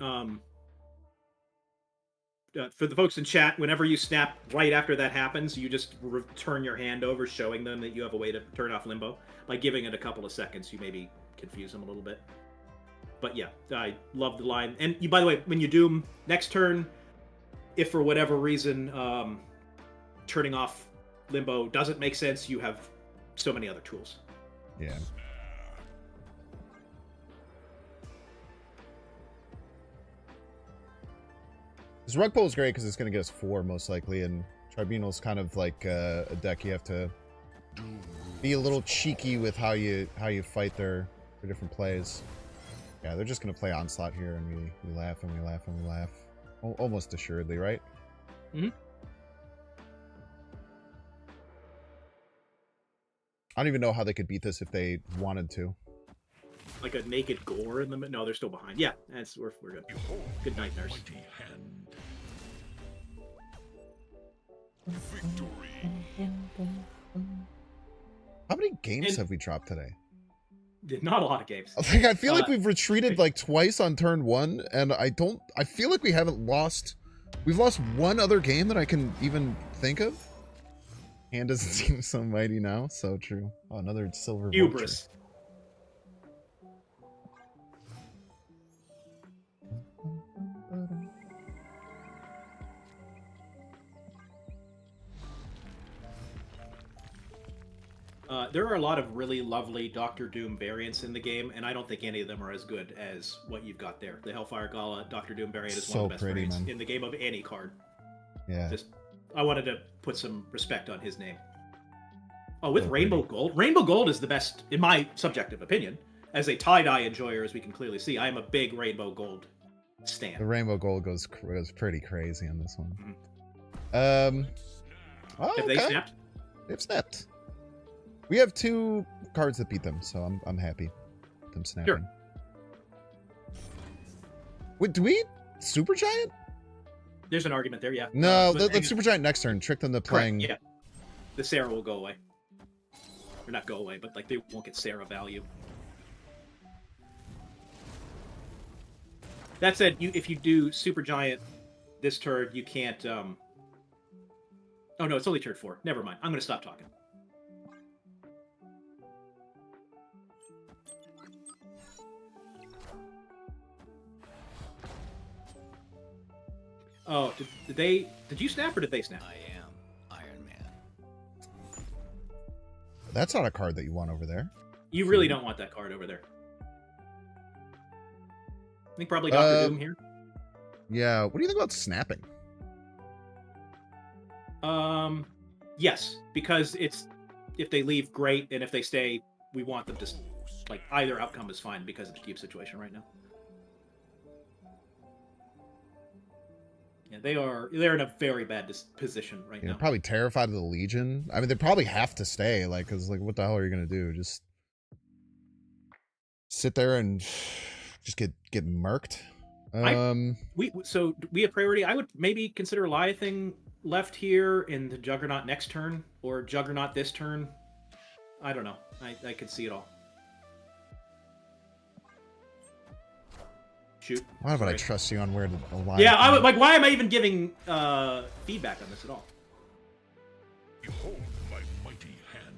[SPEAKER 3] For the folks in chat, whenever you snap right after that happens, you just turn your hand over, showing them that you have a way to turn off limbo. By giving it a couple of seconds, you maybe confuse them a little bit. But yeah, I love the line. And by the way, when you doom next turn, if for whatever reason turning off limbo doesn't make sense, you have so many other tools.
[SPEAKER 1] Yeah. This Rug Pull is great because it's going to get us 4 most likely, and Tribunal's kind of like a deck you have to be a little cheeky with how you fight their different plays. Yeah, they're just going to play Onslaught here, and we laugh and we laugh and we laugh. Almost assuredly, right?
[SPEAKER 3] Mm-hmm.
[SPEAKER 1] I don't even know how they could beat this if they wanted to.
[SPEAKER 3] Like a naked gore in the no, they're still behind. Yeah, we're good. Good night, nurse.
[SPEAKER 5] Mighty hand. Victory.
[SPEAKER 1] How many games
[SPEAKER 3] And-
[SPEAKER 1] have we dropped today?
[SPEAKER 3] Not a lot of games.
[SPEAKER 1] I feel like we've retreated like twice on turn 1, and I feel like we haven't lost. We've lost one other game that I can even think of. Hand doesn't seem so mighty now. So true. Oh, another silver
[SPEAKER 3] Hubris. There are a lot of really lovely Doctor Doom variants in the game, and I don't think any of them are as good as what you've got there. The Hellfire Gala Doctor Doom variant is
[SPEAKER 1] So
[SPEAKER 3] one of the best
[SPEAKER 1] pretty,
[SPEAKER 3] variants
[SPEAKER 1] man.
[SPEAKER 3] in the game of any card.
[SPEAKER 1] Yeah.
[SPEAKER 3] I wanted to put some respect on his name. Oh, with
[SPEAKER 1] So
[SPEAKER 3] Rainbow
[SPEAKER 1] pretty.
[SPEAKER 3] Gold? Rainbow Gold is the best, in my subjective opinion. As a tie-dye enjoyer, as we can clearly see, I am a big Rainbow Gold stan.
[SPEAKER 1] The Rainbow Gold goes pretty crazy on this one. Oh,
[SPEAKER 3] Have they
[SPEAKER 1] okay.
[SPEAKER 3] snapped?
[SPEAKER 1] They've snapped. We have 2 cards that beat them, so I'm happy with them snapping.
[SPEAKER 3] Sure.
[SPEAKER 1] Wait, do we Super Giant?
[SPEAKER 3] There's an argument there, yeah.
[SPEAKER 1] No,
[SPEAKER 3] but
[SPEAKER 1] let's Super Giant next turn. Trick them to playing.
[SPEAKER 3] Correct, yeah. The Sarah will go away. Or not go away, but like they won't get Sarah value. That said, if you do Super Giant this turn, you can't. Oh no, it's only turn 4. Never mind. I'm going to stop talking. Oh, did they? Did you snap or did they snap?
[SPEAKER 6] I am Iron Man.
[SPEAKER 1] That's not a card that you want over there.
[SPEAKER 3] You really don't want that card over there. I think probably Doctor Doom here.
[SPEAKER 1] Yeah. What do you think about snapping?
[SPEAKER 3] Yes, because it's if they leave, great, and if they stay, we want them to like either outcome is fine because of the cube situation right now. Yeah, they're in a very bad position right
[SPEAKER 1] They're
[SPEAKER 3] now.
[SPEAKER 1] probably terrified of the Legion. I mean, they probably have to stay, like, because like, what the hell are you gonna do? Just sit there and just get murked.
[SPEAKER 3] We have priority. I would maybe consider Liathing left here in the Juggernaut next turn, or Juggernaut this turn. I don't know. I could see it all. Shoot.
[SPEAKER 1] Why would I
[SPEAKER 3] Sorry.
[SPEAKER 1] trust you on where to align?
[SPEAKER 3] Yeah, I would like. Why am I even giving feedback on this at all?
[SPEAKER 5] Behold my mighty hand.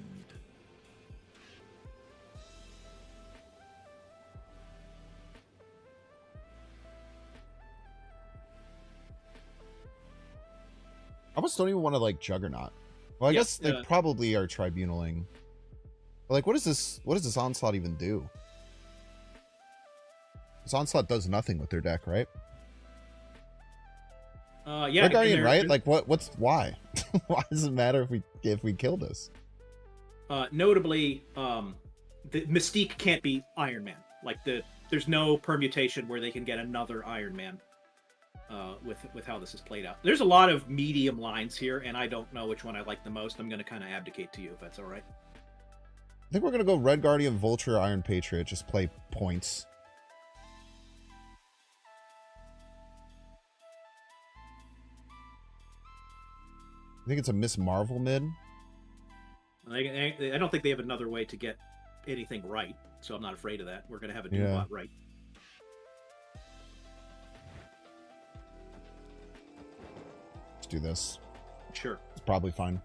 [SPEAKER 1] I almost don't even want to like Juggernaut. Well, I
[SPEAKER 3] Yeah,
[SPEAKER 1] guess they probably are tribunaling. But like, what does this onslaught even do? This onslaught does nothing with their deck, right?
[SPEAKER 3] Yeah.
[SPEAKER 1] Red Guardian,
[SPEAKER 3] and
[SPEAKER 1] right? Like, why? Why does it matter if we kill this?
[SPEAKER 3] Notably, the Mystique can't be Iron Man. Like there's no permutation where they can get another Iron Man. With how this is played out, there's a lot of medium lines here, and I don't know which one I like the most. I'm going to kind of abdicate to you if that's all right.
[SPEAKER 1] I think we're gonna go Red Guardian, Vulture, Iron Patriot. Just play points. I think it's a Miss Marvel mid.
[SPEAKER 3] I don't think they have another way to get anything right, so I'm not afraid of that. We're going to have a new
[SPEAKER 1] Yeah.
[SPEAKER 3] lot right.
[SPEAKER 1] Let's do this.
[SPEAKER 3] Sure.
[SPEAKER 1] It's probably fine.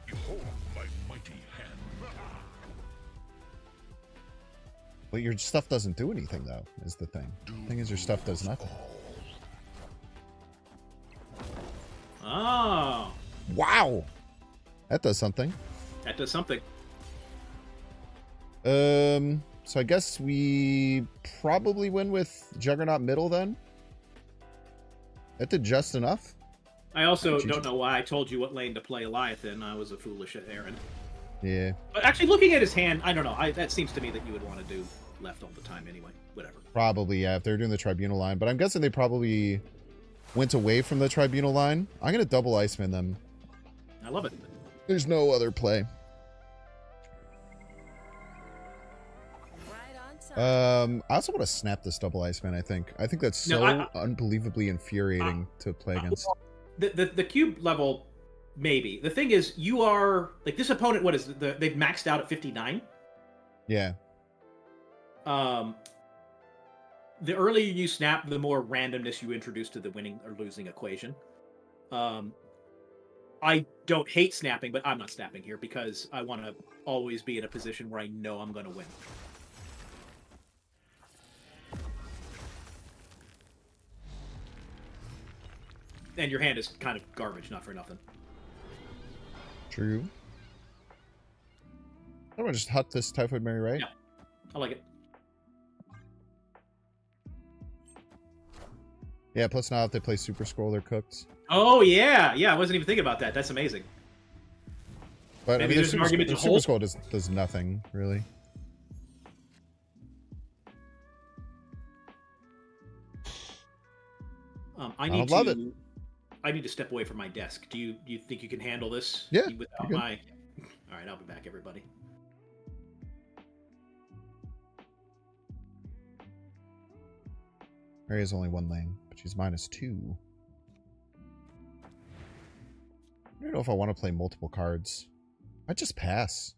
[SPEAKER 5] Behold my mighty hand.
[SPEAKER 1] But your stuff doesn't do anything, though, is the thing. The thing is, your stuff does nothing.
[SPEAKER 3] Oh,
[SPEAKER 1] Wow! That does something.
[SPEAKER 3] that does something.
[SPEAKER 1] So I guess we probably win with Juggernaut middle, then? That did just enough?
[SPEAKER 3] I also
[SPEAKER 1] GG.
[SPEAKER 3] don't know why I told you what lane to play Leviathan. I was a foolish errand.
[SPEAKER 1] Yeah.
[SPEAKER 3] But actually, looking at his hand, I don't know. That seems to me that you would want to do left all the time anyway. Whatever.
[SPEAKER 1] Probably, yeah, if they're doing the Tribunal line. But I'm guessing they probably went away from the Tribunal line. I'm going to double Iceman them.
[SPEAKER 3] I love it.
[SPEAKER 1] There's no other play.
[SPEAKER 4] Right on time.
[SPEAKER 1] I also want to snap this double Iceman, I think. I think that's
[SPEAKER 3] No,
[SPEAKER 1] so unbelievably infuriating to play against.
[SPEAKER 3] The cube level, maybe. The thing is, you are like this opponent. What is they've maxed out at 59?
[SPEAKER 1] Yeah.
[SPEAKER 3] The earlier you snap, the more randomness you introduce to the winning or losing equation. I don't hate snapping, but I'm not snapping here because I want to always be in a position where I know I'm going to win. And your hand is kind of garbage, not for nothing.
[SPEAKER 1] True. I'm going to just hut this Typhoid Mary, right?
[SPEAKER 3] Yeah. I like it.
[SPEAKER 1] Yeah, plus now if they play Super Scroll, they're cooked.
[SPEAKER 3] Oh, yeah. Yeah, I wasn't even thinking about that. That's amazing.
[SPEAKER 1] But
[SPEAKER 3] Maybe
[SPEAKER 1] I mean,
[SPEAKER 3] there's an argument to
[SPEAKER 1] Super
[SPEAKER 3] hold.
[SPEAKER 1] Scroll does nothing, really.
[SPEAKER 3] I
[SPEAKER 1] don't
[SPEAKER 3] need
[SPEAKER 1] love
[SPEAKER 3] to.
[SPEAKER 1] it.
[SPEAKER 3] I need to step away from my desk. Do you think you can handle this?
[SPEAKER 1] Yeah,
[SPEAKER 3] Without
[SPEAKER 1] you're good.
[SPEAKER 3] my. All right, I'll be back, everybody.
[SPEAKER 1] Mary has only one lane, but she's -2. I don't know if I want to play multiple cards. I just pass.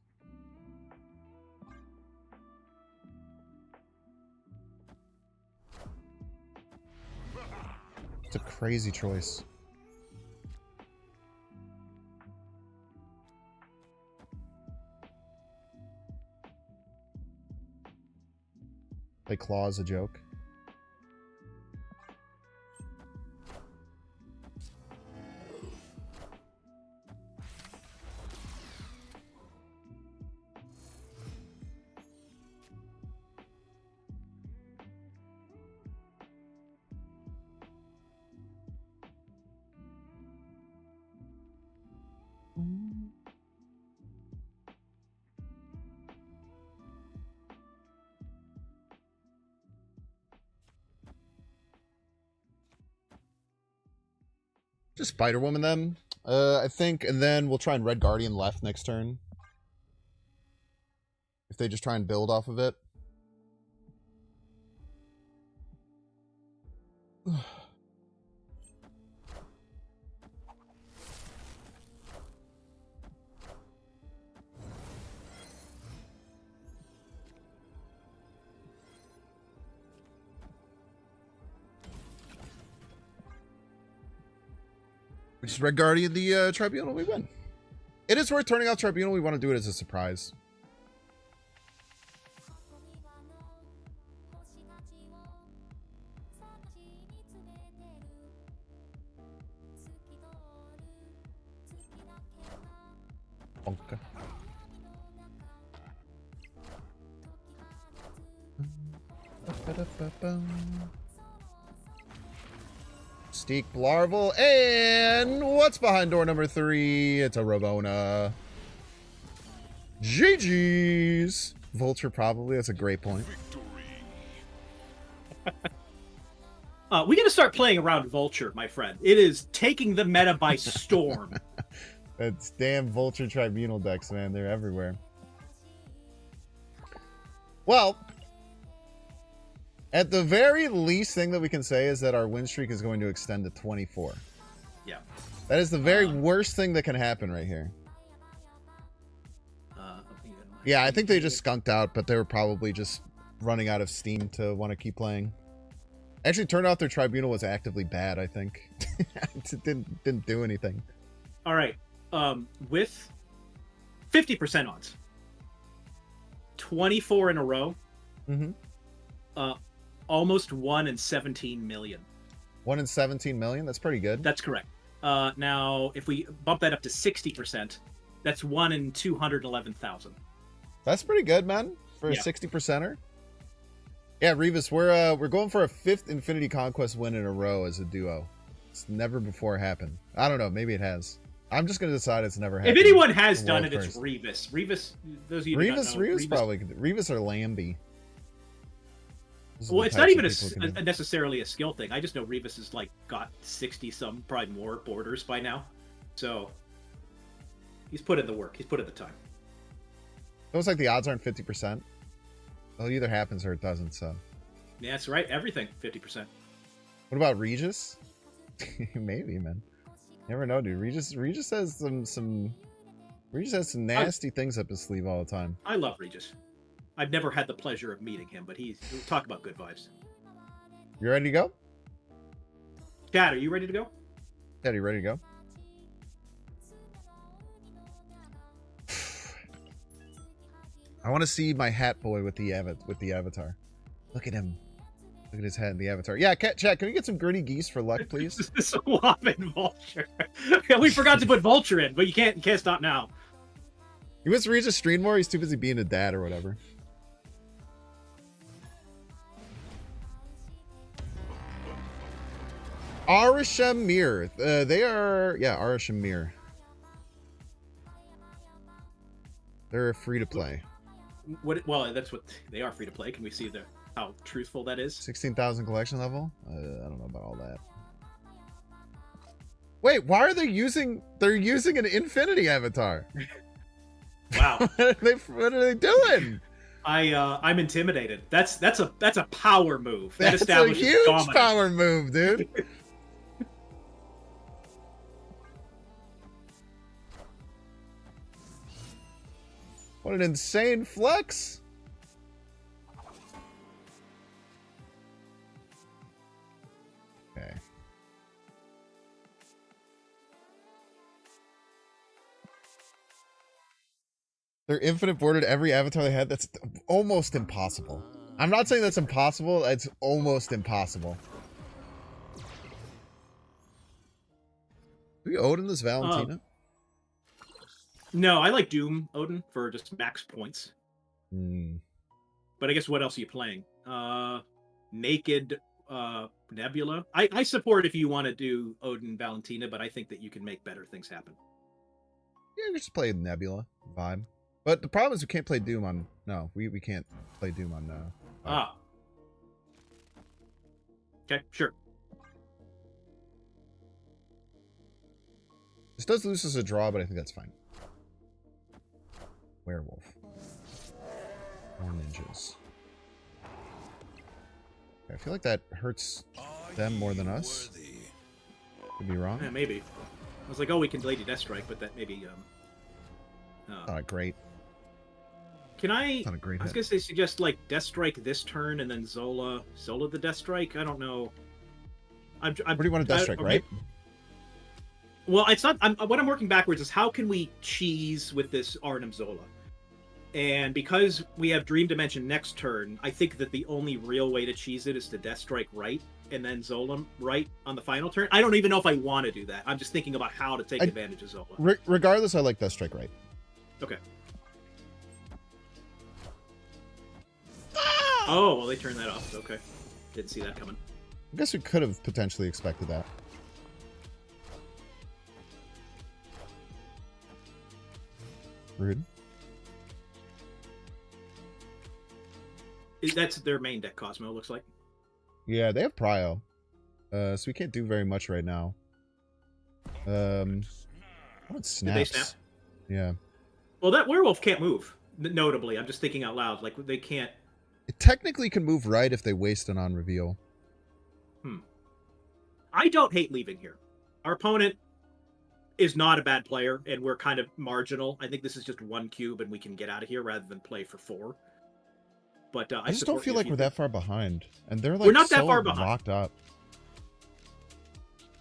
[SPEAKER 1] It's a crazy choice. Like claw's a joke. Just Spider-Woman them, I think, and then we'll try and Red Guardian left next turn. If they just try and build off of it. We just Red Guardian the Tribunal, we win. It is worth turning out Tribunal. We want to do it as a surprise. Bonka. Steak Larval, and what's behind door number 3? It's a Ravona. GG's. Vulture probably, that's a great point.
[SPEAKER 3] We got to start playing around Vulture, my friend. It is taking the meta by storm.
[SPEAKER 1] That's damn Vulture Tribunal decks, man. They're everywhere. Well, at the very least thing that we can say is that our win streak is going to extend to 24.
[SPEAKER 3] Yeah.
[SPEAKER 1] That is the very worst thing that can happen right here. Yeah, I think they just skunked out, but they were probably just running out of steam to want to keep playing. Actually, turned out their Tribunal was actively bad, I think. It didn't do anything.
[SPEAKER 3] All right. With 50% odds, 24 in a row, almost 1 in 17 million.
[SPEAKER 1] 1 in 17 million? That's pretty good.
[SPEAKER 3] That's correct. Now, if we bump that up to 60%, that's 1 in 211,000.
[SPEAKER 1] That's pretty good, man, for a 60%er. Yeah, Revis, we're going for a 5th Infinity Conquest win in a row as a duo. It's never before happened. I don't know, maybe it has. I'm just gonna decide it's never happened.
[SPEAKER 3] If anyone has done it, it's Revis. Revis, those of you who don't know,
[SPEAKER 1] Revis probably could. Revis or Lambie.
[SPEAKER 3] Well, it's not even necessarily a skill thing. I just know Revis has like got 60 some, probably more borders by now. So he's put in the work. He's put in the time.
[SPEAKER 1] It looks like the odds aren't 50%. Well, it either happens or it doesn't. So
[SPEAKER 3] yeah, that's right. Everything 50%.
[SPEAKER 1] What about Regis? Maybe, man. Never know, dude. Regis has some nasty things up his sleeve all the time.
[SPEAKER 3] I love Regis. I've never had the pleasure of meeting him, but he'll talk about good vibes.
[SPEAKER 1] You ready to go?
[SPEAKER 3] Dad, are you ready to go?
[SPEAKER 1] Dad, you ready to go? I want to see my hat boy with the avatar. Look at him. Look at his head in the avatar. Yeah, chat, can we get some gritty geese for luck, please?
[SPEAKER 3] Swap in Vulture. We forgot to put Vulture in, but you can't stop now.
[SPEAKER 1] He wants to read a stream more. He's too busy being a dad or whatever. Arishem Mir. They are, yeah, Arishem Mir. They're free to play.
[SPEAKER 3] Well, that's what they are, free to play. Can we see how truthful that is?
[SPEAKER 1] 16,000 collection level? I don't know about all that. Wait, why are they using? They're using an Infinity avatar.
[SPEAKER 3] Wow.
[SPEAKER 1] What are they doing?
[SPEAKER 3] I'm intimidated. That's a power move. That
[SPEAKER 1] That's a
[SPEAKER 3] establishes
[SPEAKER 1] huge
[SPEAKER 3] dominance.
[SPEAKER 1] power move, dude. What an insane flex. Okay. They're infinite boarded every avatar they had. That's almost impossible. I'm not saying that's impossible. It's almost impossible. Do we Odin this Valentina?
[SPEAKER 3] No, I like Doom Odin for just max points.
[SPEAKER 1] Hmm.
[SPEAKER 3] But I guess what else are you playing? Naked Nebula. I support if you want to do Odin Valentina, but I think that you can make better things happen.
[SPEAKER 1] Yeah, we just play Nebula vibe. But the problem is we can't play Doom on... No, we can't play Doom on...
[SPEAKER 3] Okay, sure.
[SPEAKER 1] This does lose us a draw, but I think that's fine. Werewolf. More ninjas. Okay, I feel like that hurts them more than us. Could be wrong.
[SPEAKER 3] Yeah, maybe. I was like, oh, we can Lady Deathstrike, but that maybe...
[SPEAKER 1] Not great.
[SPEAKER 3] Can I...
[SPEAKER 1] Not a great
[SPEAKER 3] I was
[SPEAKER 1] hit.
[SPEAKER 3] gonna say suggest like Deathstrike this turn and then Zola the Deathstrike. I don't know.
[SPEAKER 1] Where do you want a Deathstrike, right?
[SPEAKER 3] Well, it's not. What I'm working backwards is how can we cheese with this Arnim Zola? And because we have Dream Dimension next turn, I think that the only real way to cheese it is to Deathstrike right and then Zola right on the final turn. I don't even know if I want to do that. I'm just thinking about how to take advantage of Zola.
[SPEAKER 1] Regardless, I like Deathstrike right.
[SPEAKER 3] Okay. Oh, well, they turned that off. Okay. Didn't see that coming.
[SPEAKER 1] I guess we could have potentially expected that. Rude.
[SPEAKER 3] That's their main deck, Cosmo, looks like.
[SPEAKER 1] Yeah, they have Prio. So we can't do very much right now. How about snaps?
[SPEAKER 3] Did they snap?
[SPEAKER 1] Yeah.
[SPEAKER 3] Well, that werewolf can't move. Notably, I'm just thinking out loud. Like, they can't...
[SPEAKER 1] It technically can move right if they waste an on-reveal.
[SPEAKER 3] I don't hate leaving here. Our opponent is not a bad player, and we're kind of marginal. I think this is just one cube, and we can get out of here rather than play for 4. But
[SPEAKER 1] I just don't feel like we're that far behind, and they're like
[SPEAKER 3] we're not
[SPEAKER 1] so
[SPEAKER 3] that far behind.
[SPEAKER 1] Locked up.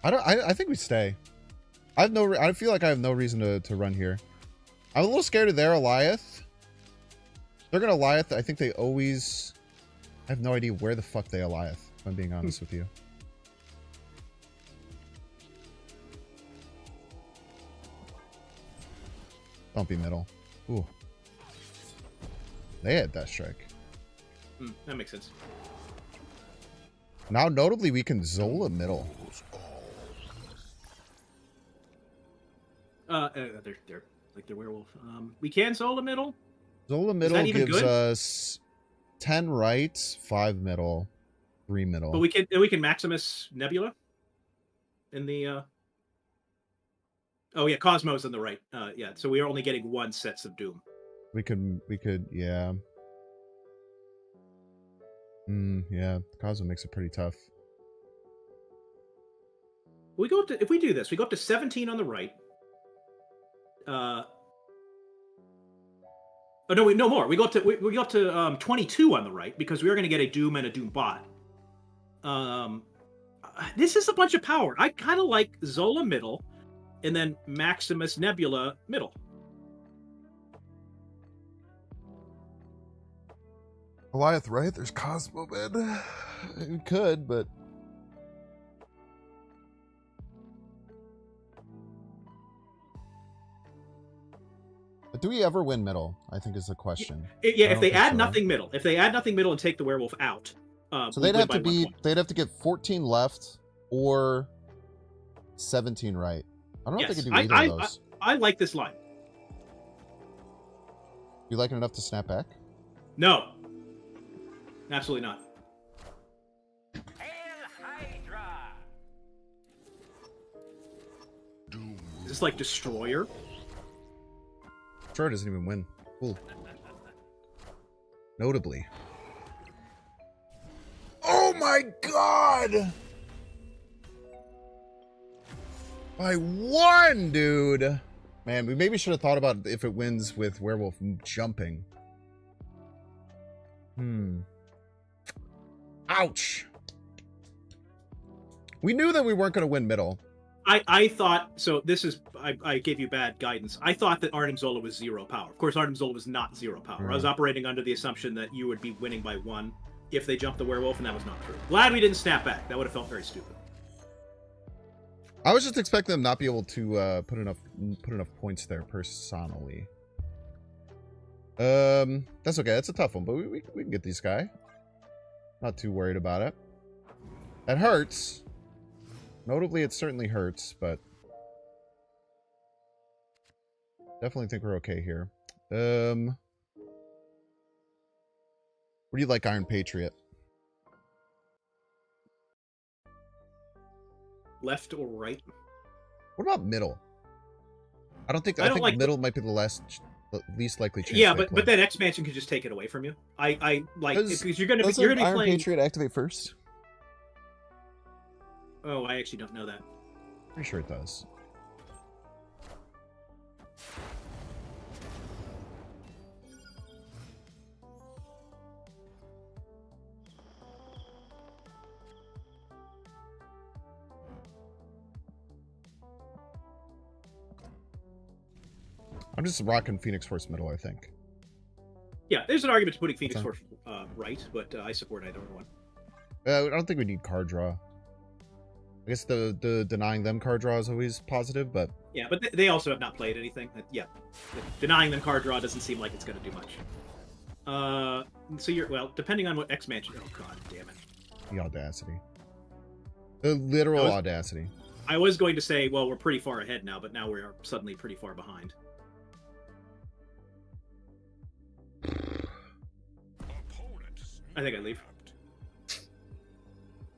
[SPEAKER 1] I think we stay. I feel like I have no reason to run here. I'm a little scared of their Eliath. They're gonna Eliath. I think they always... I have no idea where the fuck they Eliath, if I'm being honest with you. Don't be middle. Ooh. They had Deathstrike.
[SPEAKER 3] That makes sense.
[SPEAKER 1] Now, notably, we can Zola middle.
[SPEAKER 3] They're like the werewolf. We can Zola middle.
[SPEAKER 1] Zola middle
[SPEAKER 3] even
[SPEAKER 1] gives
[SPEAKER 3] good?
[SPEAKER 1] us 10 right, 5 middle, 3 middle.
[SPEAKER 3] But we can Maximus Nebula in the oh yeah, Cosmos on the right. Yeah, so we are only getting 1 sets of Doom.
[SPEAKER 1] We could, yeah. Yeah, Cosmo makes it pretty tough.
[SPEAKER 3] We go up to, if we do this, we go up to 17 on the right. Oh no, no more. We go up to 22 on the right because we are going to get a Doom and a Doom bot. This is a bunch of power. I kind of like Zola middle, and then Maximus Nebula middle.
[SPEAKER 1] Goliath, right? There's Cosmo mid. We could, but... But do we ever win middle? I think is the question.
[SPEAKER 3] Yeah, if they add nothing middle. If they add nothing middle and take the werewolf out.
[SPEAKER 1] So they'd have to be... They'd have to get 14 left or 17 right. I don't know if they can do either of those.
[SPEAKER 3] I like this line.
[SPEAKER 1] You like it enough to snap back?
[SPEAKER 3] No. Absolutely not. Is this like Destroyer?
[SPEAKER 1] Sure, doesn't even win. Cool. Notably. Oh my god! By 1, dude! Man, we maybe should have thought about if it wins with Werewolf jumping. Ouch! We knew that we weren't going to win middle.
[SPEAKER 3] I thought so. This is I gave you bad guidance. I thought that Arnim Zola was 0 power. Of course, Arnim Zola was not 0 power. I was operating under the assumption that you would be winning by 1 if they jumped the werewolf, and that was not true. Glad we didn't snap back. That would have felt very stupid.
[SPEAKER 1] I was just expecting them not be able to put enough points there personally. That's okay. That's a tough one, but we can get this guy. Not too worried about it. That hurts. Notably, it certainly hurts, but definitely think we're okay here. What do you like, Iron Patriot?
[SPEAKER 3] Left or right?
[SPEAKER 1] What about middle? I think
[SPEAKER 3] like
[SPEAKER 1] middle might be the least likely chance.
[SPEAKER 3] Yeah, but that expansion could just take it away from you. I like because you're gonna be
[SPEAKER 1] Iron
[SPEAKER 3] playing.
[SPEAKER 1] Patriot activate first?
[SPEAKER 3] Oh, I actually don't know that.
[SPEAKER 1] Pretty sure it does. I'm just rocking Phoenix Force middle, I think.
[SPEAKER 3] Yeah, there's an argument to putting Phoenix Force right, but I support either one.
[SPEAKER 1] I don't think we need card draw. I guess the denying them card draw is always positive, but
[SPEAKER 3] yeah, but they also have not played anything. Yeah, denying them card draw doesn't seem like it's going to do much. So you're depending on what expansion. Oh god, damn it!
[SPEAKER 1] The audacity, the literal audacity.
[SPEAKER 3] I was going to say, well, we're pretty far ahead now, but now we're suddenly pretty far behind. I think I leave.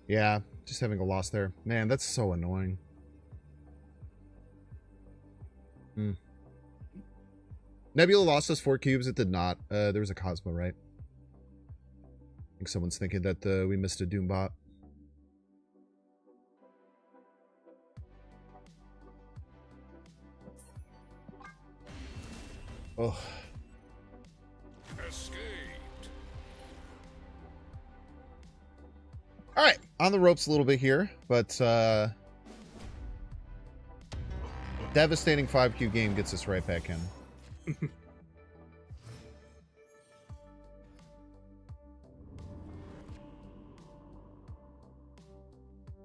[SPEAKER 1] Yeah, just having a loss there. Man, that's so annoying. Nebula lost us 4 cubes. It did not. There was a Cosmo, right? I think someone's thinking that we missed a Doombot. Oh. All right, on the ropes a little bit here, but devastating 5Q game gets us right back in.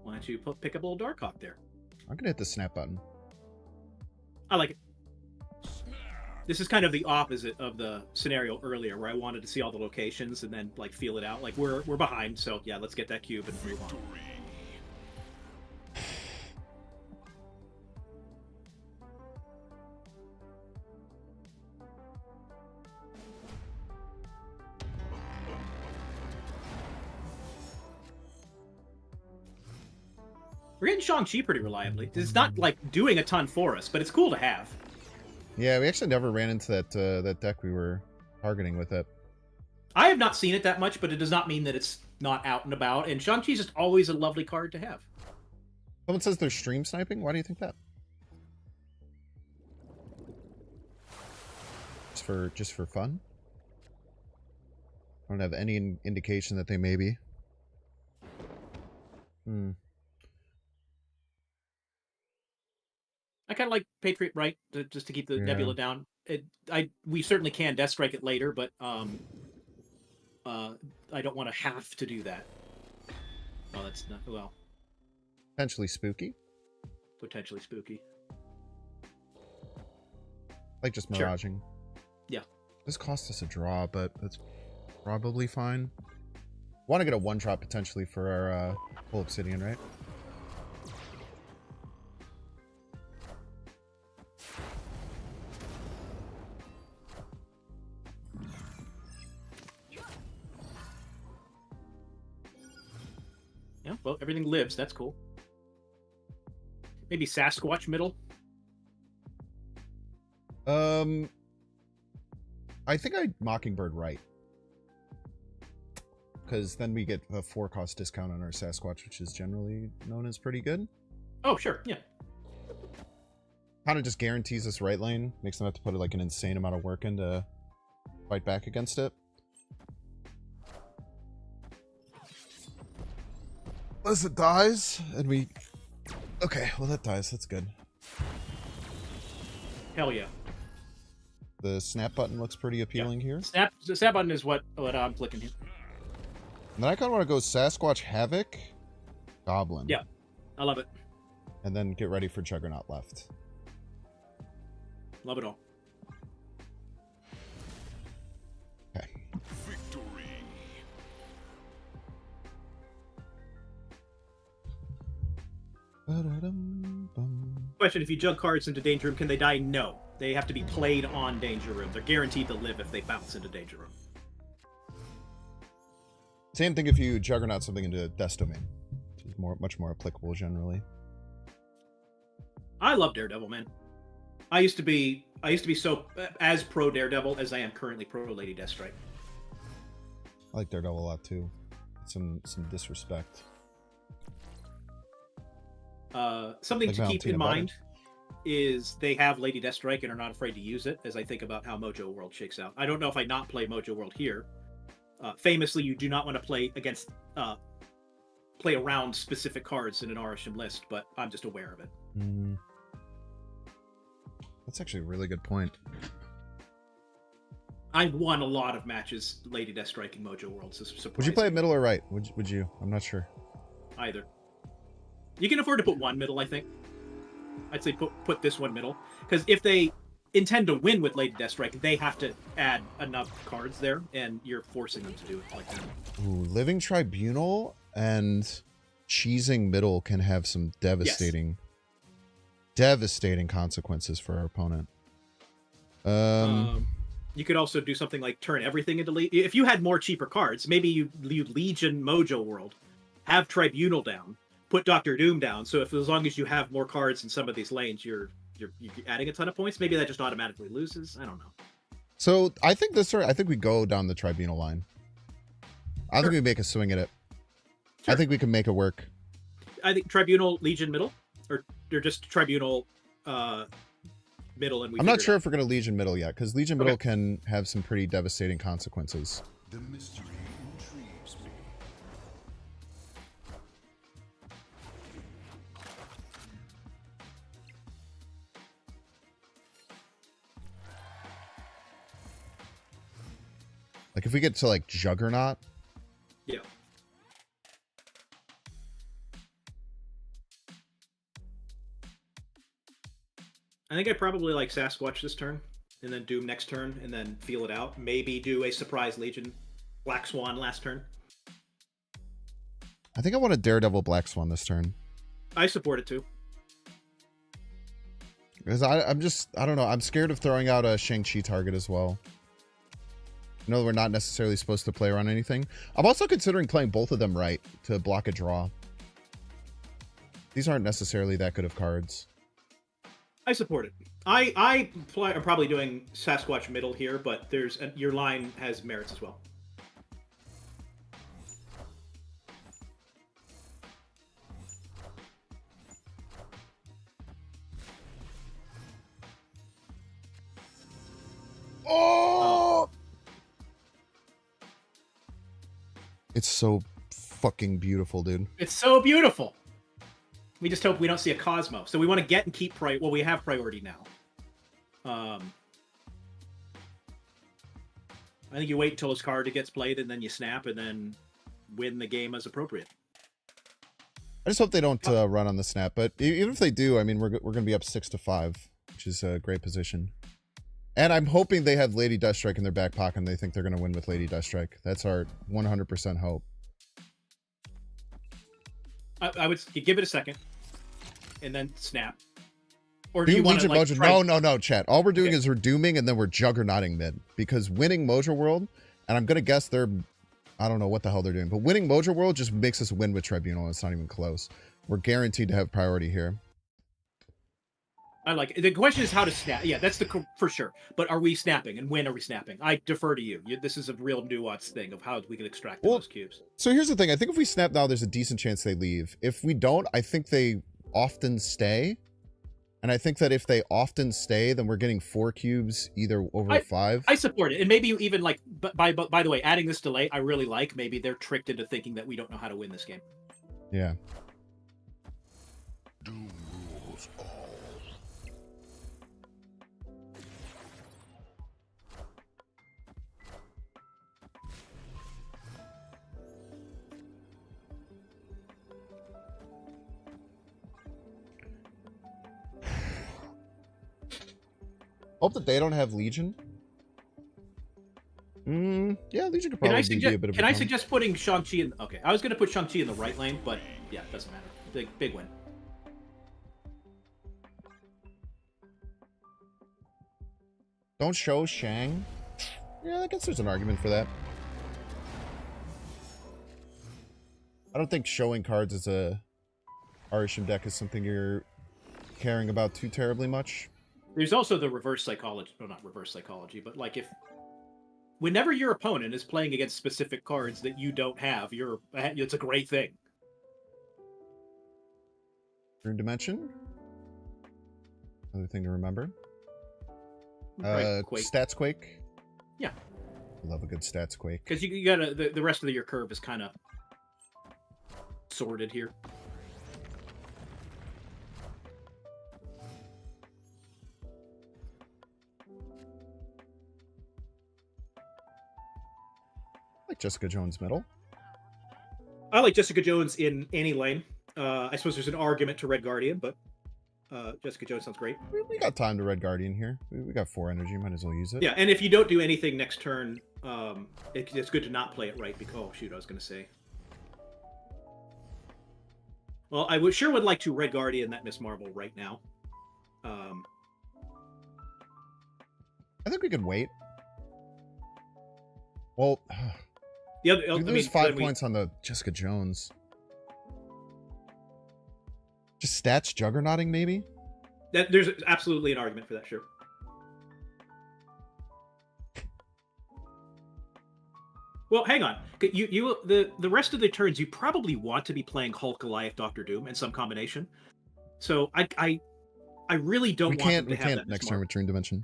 [SPEAKER 3] Why don't you pick up a little Darkhawk there?
[SPEAKER 1] I'm gonna hit the snap button.
[SPEAKER 3] I like it. This is kind of the opposite of the scenario earlier, where I wanted to see all the locations and then like feel it out. Like we're behind, so yeah, let's get that cube and move on. We're getting Shang-Chi pretty reliably. It's not like doing a ton for us, but it's cool to have.
[SPEAKER 1] Yeah, we actually never ran into that deck we were targeting with it.
[SPEAKER 3] I have not seen it that much, but it does not mean that it's not out and about. And Shang-Chi's just always a lovely card to have.
[SPEAKER 1] Someone says they're stream sniping. Why do you think that? Just for fun? I don't have any indication that they may be.
[SPEAKER 3] I kind of like Patriot Right just to keep the Nebula down. We certainly can Death Strike it later, but I don't want to have to do that. Oh, that's not well.
[SPEAKER 1] Potentially spooky.
[SPEAKER 3] Potentially spooky.
[SPEAKER 1] Like just miraging.
[SPEAKER 3] Sure. Yeah.
[SPEAKER 1] This cost us a draw, but that's probably fine. Want to get a 1-drop potentially for our full obsidian, right?
[SPEAKER 3] Yeah, well, everything lives. That's cool. Maybe Sasquatch middle.
[SPEAKER 1] I think I'd Mockingbird right. Because then we get a 4-cost discount on our Sasquatch, which is generally known as pretty good.
[SPEAKER 3] Oh, sure, yeah.
[SPEAKER 1] Kind of just guarantees us right lane. Makes them have to put like an insane amount of work in to fight back against it. Unless it dies, and we Okay, well that dies. That's good.
[SPEAKER 3] Hell yeah.
[SPEAKER 1] The snap button looks pretty appealing here.
[SPEAKER 3] The snap button is what I'm clicking here.
[SPEAKER 1] And then I kind of want to go Sasquatch Havoc, Goblin.
[SPEAKER 3] Yeah, I love it.
[SPEAKER 1] And then get ready for Juggernaut left.
[SPEAKER 3] Love it all.
[SPEAKER 1] Okay.
[SPEAKER 5] Victory.
[SPEAKER 1] Ba-da-dum-bum.
[SPEAKER 3] Question: if you jug cards into Danger Room, can they die? No. They have to be played on Danger Room. They're guaranteed to live if they bounce into Danger Room.
[SPEAKER 1] Same thing if you Juggernaut something into Death Domain, which is much more applicable generally.
[SPEAKER 3] I love Daredevil, man. I used to be so as pro Daredevil as I am currently pro Lady Deathstrike.
[SPEAKER 1] I like Daredevil a lot too. Some disrespect.
[SPEAKER 3] Something
[SPEAKER 1] Like
[SPEAKER 3] to keep
[SPEAKER 1] Valentina
[SPEAKER 3] in
[SPEAKER 1] Butter.
[SPEAKER 3] mind is they have Lady Deathstrike and are not afraid to use it, as I think about how Mojo World shakes out. I don't know if I not play Mojo World here. Famously, you do not want to play against play around specific cards in an Arishem list, but I'm just aware of it.
[SPEAKER 1] Mm. That's actually a really good point.
[SPEAKER 3] I've won a lot of matches Lady Deathstrike in Mojo World. So
[SPEAKER 1] Would you play it middle or right? Would you? I'm not sure.
[SPEAKER 3] either? You can afford to put one middle, I think. I'd say put this one middle, because if they intend to win with Lady Deathstrike, they have to add enough cards there, and you're forcing them to do it like that.
[SPEAKER 1] Ooh, Living Tribunal and cheesing middle can have some devastating consequences for our opponent.
[SPEAKER 3] You could also do something like turn everything into if you had more cheaper cards, maybe you Legion Mojo World, have Tribunal down, put Doctor Doom down. So if as long as you have more cards in some of these lanes, you're adding a ton of points. Maybe that just automatically loses. I don't know.
[SPEAKER 1] So I think I think we go down the Tribunal line. I think we make a swing at it.
[SPEAKER 3] Sure.
[SPEAKER 1] I think we can make it work.
[SPEAKER 3] I think Tribunal Legion middle, or just Tribunal middle, and we.
[SPEAKER 1] I'm not
[SPEAKER 3] figure it
[SPEAKER 1] sure
[SPEAKER 3] out.
[SPEAKER 1] if we're going to Legion middle yet, because Legion middle can have some pretty devastating consequences.
[SPEAKER 5] The mystery intrigues me.
[SPEAKER 1] Like if we get to like Juggernaut,
[SPEAKER 3] Yeah. I think I probably like Sasquatch this turn, and then Doom next turn, and then feel it out. Maybe do a surprise Legion Black Swan last turn.
[SPEAKER 1] I think I want a Daredevil Black Swan this turn.
[SPEAKER 3] I support it too.
[SPEAKER 1] Because I don't know. I'm scared of throwing out a Shang-Chi target as well. I know we're not necessarily supposed to play around anything. I'm also considering playing both of them right to block a draw. These aren't necessarily that good of cards.
[SPEAKER 3] I support it. I'm probably doing Sasquatch middle here, but your line has merits as well.
[SPEAKER 1] Oh! It's so fucking beautiful, dude.
[SPEAKER 3] It's so beautiful. We just hope we don't see a Cosmo. So we want to get and keep well, we have priority now. I think you wait until his card gets played and then you snap and then win the game as appropriate.
[SPEAKER 1] I just hope they don't run on the snap, but even if they do, I mean, we're going to be up 6-5, which is a great position. And I'm hoping they have Lady Deathstrike in their back pocket and they think they're going to win with Lady Deathstrike. That's our 100% hope.
[SPEAKER 3] I would give it a second and then snap. Or do you
[SPEAKER 1] Doom
[SPEAKER 3] want to
[SPEAKER 1] Legion
[SPEAKER 3] like,
[SPEAKER 1] Mojo? No, chat. All we're doing is we're dooming and then we're juggernauting mid. Because winning Mojo World, and I'm going to guess I don't know what the hell they're doing, but winning Mojo World just makes us win with Tribunal. It's not even close. We're guaranteed to have priority here.
[SPEAKER 3] I like it. The question is how to snap. Yeah, that's for sure. But are we snapping, and when are we snapping? I defer to you. This is a real nuanced thing of how we can extract those cubes.
[SPEAKER 1] So here's the thing. I think if we snap now, there's a decent chance they leave. If we don't, I think they often stay. And I think that if they often stay, then we're getting 4 cubes either over 5.
[SPEAKER 3] I support it. And maybe you even like, by the way, adding this delay, I really like. Maybe they're tricked into thinking that we don't know how to win this game.
[SPEAKER 1] Yeah.
[SPEAKER 5] Doom rules all.
[SPEAKER 1] Hope that they don't have Legion. Yeah, Legion could probably be a bit of a
[SPEAKER 3] Can I
[SPEAKER 1] problem.
[SPEAKER 3] suggest putting Shang-Chi in... Okay, I was going to put Shang-Chi in the right lane, but yeah, it doesn't matter. Big win.
[SPEAKER 1] Don't show Shang. Yeah, I guess there's an argument for that. I don't think showing cards as a Arishem deck is something you're caring about too terribly much.
[SPEAKER 3] There's also the reverse psychology. Well, not reverse psychology, but like whenever your opponent is playing against specific cards that you don't have, it's a great thing.
[SPEAKER 1] Rune Dimension. Another thing to remember.
[SPEAKER 3] Right, Quake.
[SPEAKER 1] Stats Quake.
[SPEAKER 3] Yeah.
[SPEAKER 1] Love a good Stats Quake.
[SPEAKER 3] Because you gotta the rest of your curve is kind of sorted here.
[SPEAKER 1] Like Jessica Jones middle.
[SPEAKER 3] I like Jessica Jones in any lane. I suppose there's an argument to Red Guardian, but Jessica Jones sounds great.
[SPEAKER 1] We got time to Red Guardian here. We got 4 energy. Might as well use it.
[SPEAKER 3] Yeah, and if you don't do anything next turn, it's good to not play it right. Because oh shoot, I was going to say. Well, I sure would like to Red Guardian that Miss Marvel right now.
[SPEAKER 1] I think we could wait. Well,
[SPEAKER 3] The other,
[SPEAKER 1] we lose 5 points on the Jessica Jones. Just stats juggernauting, maybe?
[SPEAKER 3] There's absolutely an argument for that, sure. Well, hang on. The rest of the turns, you probably want to be playing Hulk, Goliath, Doctor Doom in some combination. So I really don't want them to have that
[SPEAKER 1] next turn with Dream Dimension.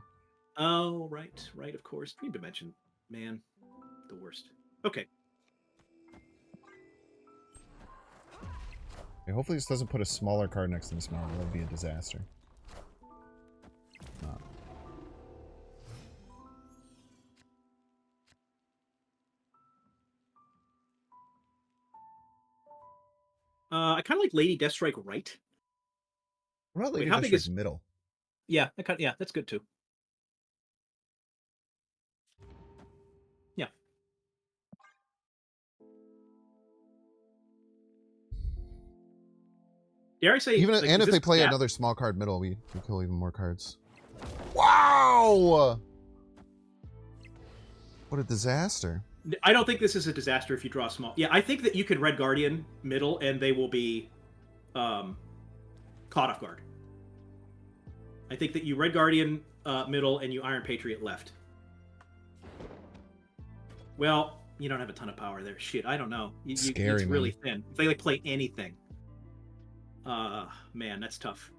[SPEAKER 3] Oh, right, of course. Dream Dimension, man, the worst. Okay.
[SPEAKER 1] Okay, hopefully this doesn't put a smaller card next to Miss Marvel. That would be a disaster.
[SPEAKER 3] I kind of like Lady Deathstrike right.
[SPEAKER 1] What about Lady
[SPEAKER 3] how big
[SPEAKER 1] Deathstrike
[SPEAKER 3] is-
[SPEAKER 1] middle?
[SPEAKER 3] Yeah, that's good too. Yeah. Dare I say?
[SPEAKER 1] Even
[SPEAKER 3] like,
[SPEAKER 1] and
[SPEAKER 3] is
[SPEAKER 1] if they
[SPEAKER 3] this
[SPEAKER 1] play
[SPEAKER 3] bad?
[SPEAKER 1] another small card middle, we kill even more cards. Wow! What a disaster.
[SPEAKER 3] I don't think this is a disaster if you draw small. Yeah, I think that you can Red Guardian middle and they will be caught off guard. I think that you Red Guardian middle and you Iron Patriot left. Well, you don't have a ton of power there. Shit, I don't know.
[SPEAKER 1] Scary,
[SPEAKER 3] it's really
[SPEAKER 1] man.
[SPEAKER 3] thin. If they like play anything, man, that's tough.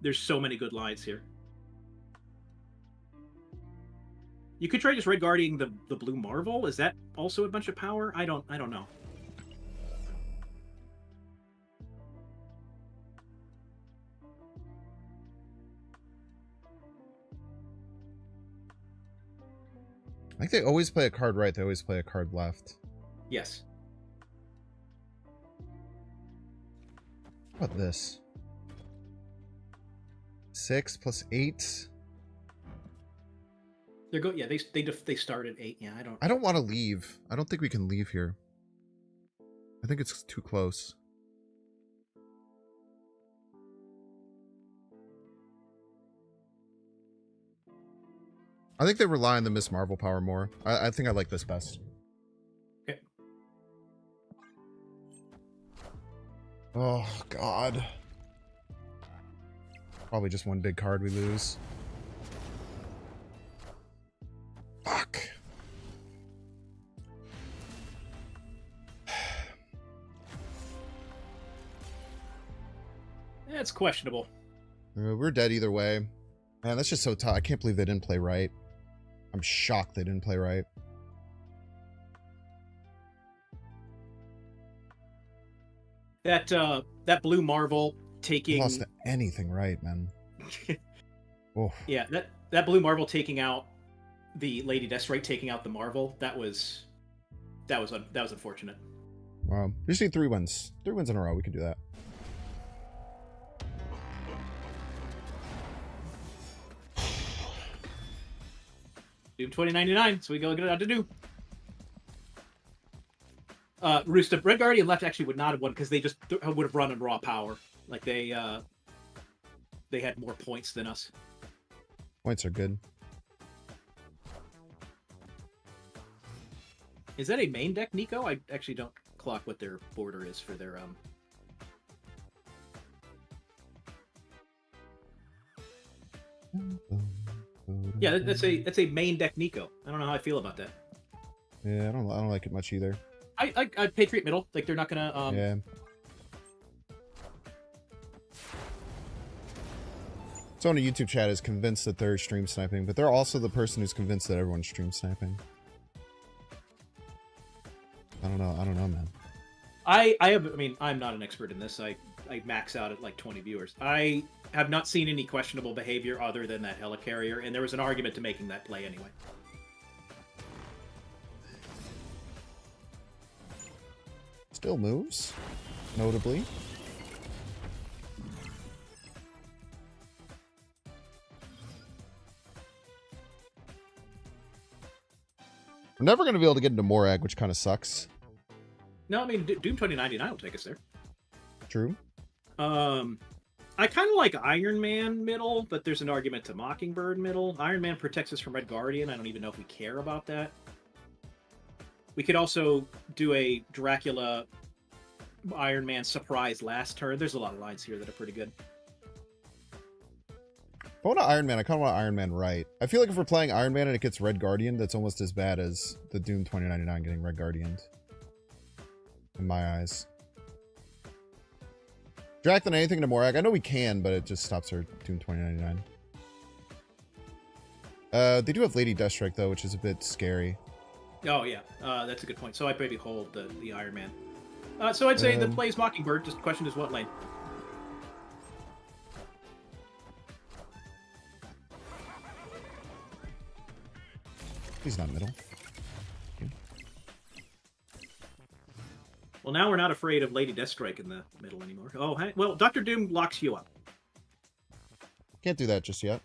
[SPEAKER 3] There's so many good lines here. You could try just Red Guarding the Blue Marvel. Is that also a bunch of power? I don't know.
[SPEAKER 1] I think they always play a card right. They always play a card left.
[SPEAKER 3] Yes.
[SPEAKER 1] How about this? 6 plus 8.
[SPEAKER 3] They're go. Yeah, they started 8. Yeah,
[SPEAKER 1] I don't want to leave. I don't think we can leave here. I think it's too close. I think they rely on the Miss Marvel power more. I think I like this best.
[SPEAKER 3] Okay.
[SPEAKER 1] Oh, God. Probably just one big card we lose. Fuck.
[SPEAKER 3] It's questionable.
[SPEAKER 1] We're dead either way. Man, that's just so tough. I can't believe they didn't play right. I'm shocked they didn't play right.
[SPEAKER 3] That blue Marvel taking
[SPEAKER 1] Lost anything right, man. Oh.
[SPEAKER 3] Yeah, that blue Marvel taking out the Lady Deathstrike, taking out the Marvel, that was unfortunate.
[SPEAKER 1] Wow. We just need 3 wins. 3 wins in a row. We can do that.
[SPEAKER 3] Doom 2099, so we go get it out to do. Rooster, Red Guardian left actually would not have won because they just would have run in raw power. Like they had more points than us.
[SPEAKER 1] Points are good.
[SPEAKER 3] Is that a main deck, Nico? I actually don't clock what their border is for their Yeah, that's a main deck Nico. I don't know how I feel about that.
[SPEAKER 1] Yeah, I don't like it much either.
[SPEAKER 3] I Patriot middle. Like they're not gonna
[SPEAKER 1] Yeah. Someone in YouTube chat is convinced that they're stream sniping, but they're also the person who's convinced that everyone's stream sniping. I don't know, man.
[SPEAKER 3] I'm not an expert in this. I max out at like 20 viewers. I have not seen any questionable behavior other than that helicarrier, and there was an argument to making that play anyway.
[SPEAKER 1] Still moves, notably. We're never going to be able to get into Morag, which kind of sucks.
[SPEAKER 3] No, I mean, Doom 2099 will take us there.
[SPEAKER 1] True.
[SPEAKER 3] I kind of like Iron Man middle, but there's an argument to Mockingbird middle. Iron Man protects us from Red Guardian. I don't even know if we care about that. We could also do a Dracula Iron Man surprise last turn. There's a lot of lines here that are pretty good.
[SPEAKER 1] If I want Iron Man, I kind of want Iron Man right. I feel like if we're playing Iron Man and it gets Red Guardian, that's almost as bad as the Doom 2099 getting Red Guardian. In my eyes. Drac than anything to Morag. I know we can, but it just stops our Doom 2099. They do have Lady Deathstrike, though, which is a bit scary.
[SPEAKER 3] Oh, yeah. That's a good point. So I'd maybe hold the Iron Man. So I'd say the play is Mockingbird. Just the question is what lane.
[SPEAKER 1] He's not middle.
[SPEAKER 3] Well, now we're not afraid of Lady Deathstrike in the middle anymore. Oh, hey, well, Dr. Doom locks you up.
[SPEAKER 1] Can't do that just yet.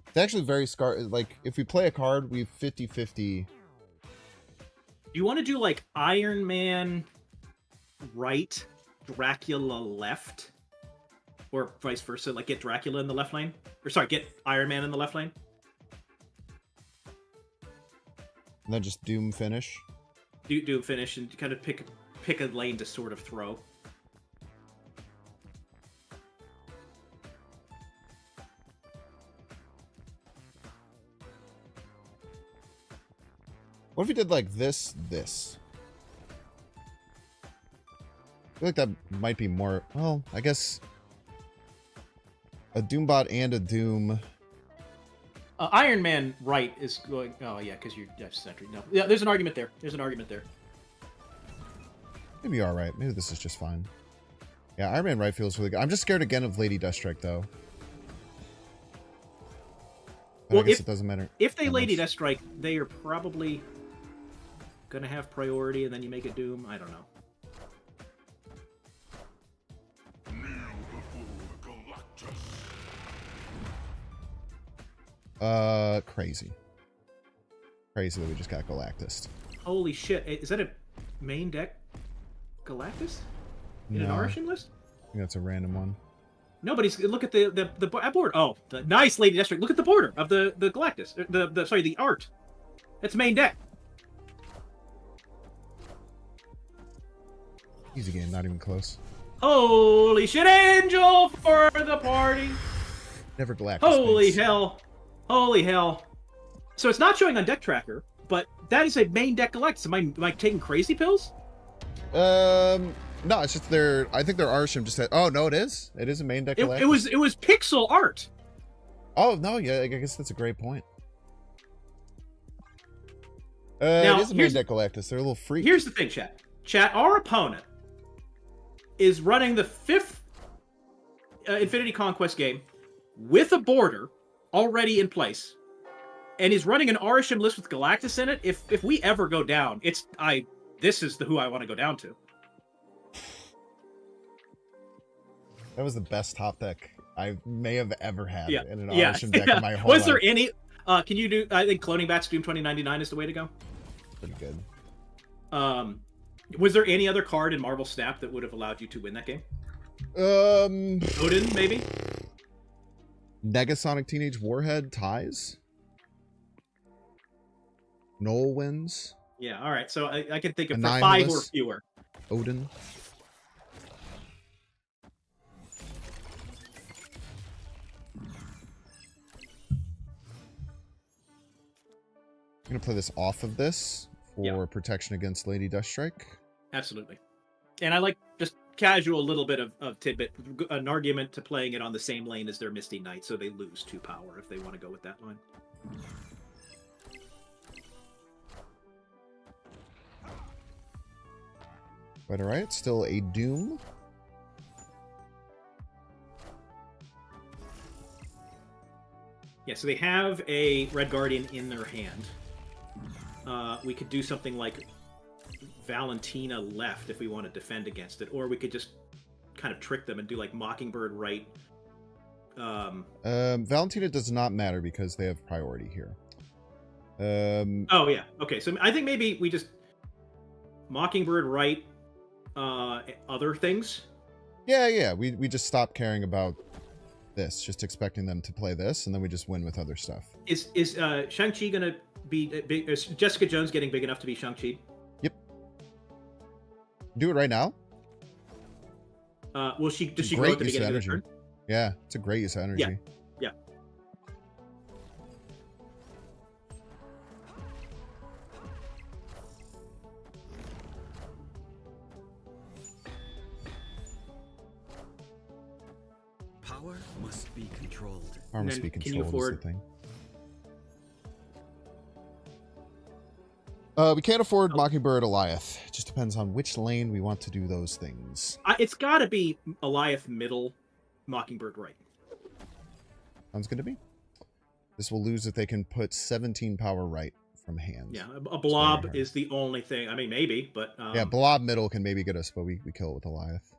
[SPEAKER 1] It's actually very like, if we play a card, we 50-50.
[SPEAKER 3] Do you want to do, like, Iron Man right, Dracula left? Or vice versa, like get Dracula in the left lane? Or, sorry, get Iron Man in the left lane?
[SPEAKER 1] And then just Doom finish.
[SPEAKER 3] Do finish and kind of pick a lane to sort of throw.
[SPEAKER 1] What if we did like this? I feel like that might be more... Well, I guess... A Doombot and a Doom...
[SPEAKER 3] Iron Man right is going... Oh, yeah, because you're Sentry. No. Yeah, there's an argument there.
[SPEAKER 1] Maybe you're alright. Maybe this is just fine. Yeah, Iron Man right feels really good. I'm just scared again of Lady Deathstrike, though. But
[SPEAKER 3] Well,
[SPEAKER 1] I guess it doesn't matter.
[SPEAKER 3] If they Lady Deathstrike, they are probably going to have priority, and then you make it Doom. I don't know.
[SPEAKER 1] Crazy. Crazy that we just got Galactus.
[SPEAKER 3] Holy shit. Is that a main deck Galactus? In an
[SPEAKER 1] No.
[SPEAKER 3] Arishem list?
[SPEAKER 1] I think that's a random one.
[SPEAKER 3] No, but look at the board. Oh, the nice Lady Deathstrike. Look at the border of the Galactus. The art. That's main deck.
[SPEAKER 1] Easy game, not even close.
[SPEAKER 3] Holy shit, Angel for the party.
[SPEAKER 1] Never Galactus.
[SPEAKER 3] Holy
[SPEAKER 1] thanks.
[SPEAKER 3] hell. Holy hell. So it's not showing on Deck Tracker, but that is a main deck Galactus. Am I taking crazy pills?
[SPEAKER 1] No, it's just I think their Arishem just had... Oh, no, it is. It is a main deck Galactus.
[SPEAKER 3] It was pixel art.
[SPEAKER 1] Oh, no, yeah, I guess that's a great point.
[SPEAKER 3] Now,
[SPEAKER 1] it is a main deck Galactus. They're a little freak.
[SPEAKER 3] Here's the thing, chat. Chat, our opponent is running the 5th Infinity Conquest game with a border already in place, and he's running an Arishem list with Galactus in it. If we ever go down, this is who I want to go down to.
[SPEAKER 1] That was the best top deck I may have ever had in an
[SPEAKER 3] Yeah.
[SPEAKER 1] Arishem deck in my whole
[SPEAKER 3] Was
[SPEAKER 1] life.
[SPEAKER 3] there any? Can you do? I think Cloning Bats Doom 2099 is the way to go.
[SPEAKER 1] Pretty good.
[SPEAKER 3] Was there any other card in Marvel Snap that would have allowed you to win that game? Odin, maybe?
[SPEAKER 1] Negasonic Teenage Warhead ties. Noel wins.
[SPEAKER 3] Yeah, all right. So I can think of for
[SPEAKER 1] Anomalous.
[SPEAKER 3] 5 or fewer.
[SPEAKER 1] Odin. I'm going to play this off of this for protection against Lady Deathstrike.
[SPEAKER 3] Absolutely. And I like just casual little bit of tidbit, an argument to playing it on the same lane as their Misty Knight, so they lose 2 power if they want to go with that line.
[SPEAKER 1] But alright, still a Doom.
[SPEAKER 3] Yeah, so they have a Red Guardian in their hand. We could do something like Valentina left if we want to defend against it, or we could just kind of trick them and do like Mockingbird right.
[SPEAKER 1] Valentina does not matter because they have priority here.
[SPEAKER 3] Oh yeah, okay. So I think maybe we just Mockingbird right other things.
[SPEAKER 1] Yeah. We just stop caring about this, just expecting them to play this, and then we just win with other stuff.
[SPEAKER 3] Is Shang-Chi gonna be big? Is Jessica Jones getting big enough to be Shang-Chi?
[SPEAKER 1] Yep. Do it right now.
[SPEAKER 3] Does she go
[SPEAKER 1] Great
[SPEAKER 3] at the
[SPEAKER 1] use of
[SPEAKER 3] beginning of the
[SPEAKER 1] energy.
[SPEAKER 3] turn?
[SPEAKER 1] Yeah, it's a great use of energy.
[SPEAKER 3] Yeah.
[SPEAKER 6] Power must be controlled.
[SPEAKER 1] Power must
[SPEAKER 3] then
[SPEAKER 1] be
[SPEAKER 3] can you
[SPEAKER 1] controlled is
[SPEAKER 3] afford-
[SPEAKER 1] the thing. We can't afford Mockingbird Eliath. It just depends on which lane we want to do those things.
[SPEAKER 3] It's got to be Eliath middle, Mockingbird right.
[SPEAKER 1] Sounds good to me. This will lose if they can put 17 power right from hand.
[SPEAKER 3] Yeah, a blob
[SPEAKER 1] hard.
[SPEAKER 3] is the only thing. I mean, maybe, but
[SPEAKER 1] Yeah, Blob middle can maybe get us, but we kill it with Eliath.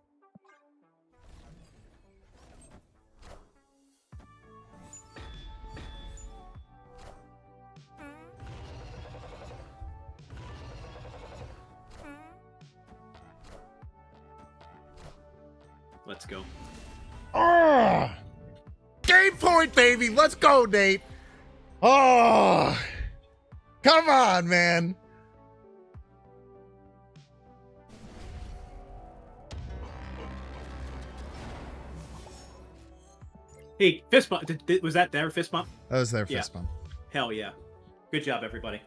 [SPEAKER 3] let's go.
[SPEAKER 1] Ah! Game point, baby! Let's go, Nate! Oh! Come on, man!
[SPEAKER 3] Hey, fist bump. Was that their fist bump?
[SPEAKER 1] That was their
[SPEAKER 3] Yeah.
[SPEAKER 1] fist bump.
[SPEAKER 3] Hell yeah. Good job, everybody.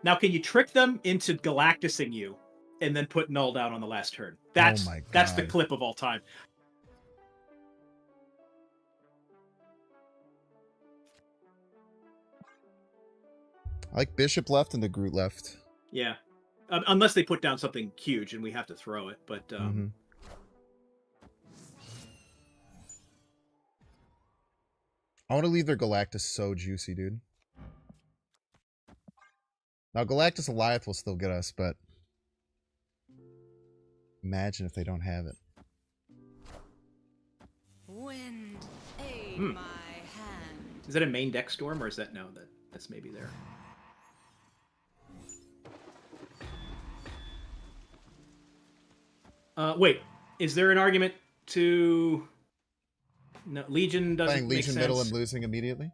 [SPEAKER 3] Now, can you trick them into Galactusing you and then put Null down on the last turn? That's
[SPEAKER 1] my
[SPEAKER 3] that's the
[SPEAKER 1] God.
[SPEAKER 3] clip of all time.
[SPEAKER 1] I like Bishop left and the Groot left.
[SPEAKER 3] Yeah. Unless they put down something huge and we have to throw it, but
[SPEAKER 1] Mhm. I want to leave their Galactus so juicy, dude. Now, Galactus Eliath will still get us, but imagine if they don't have it.
[SPEAKER 4] Wind, aid
[SPEAKER 3] Hmm.
[SPEAKER 4] my hand.
[SPEAKER 3] is that a main deck storm or is that no? That's maybe there. Wait, is there an argument to? No, Legion doesn't
[SPEAKER 1] Playing
[SPEAKER 3] make
[SPEAKER 1] Legion
[SPEAKER 3] sense.
[SPEAKER 1] middle and losing immediately?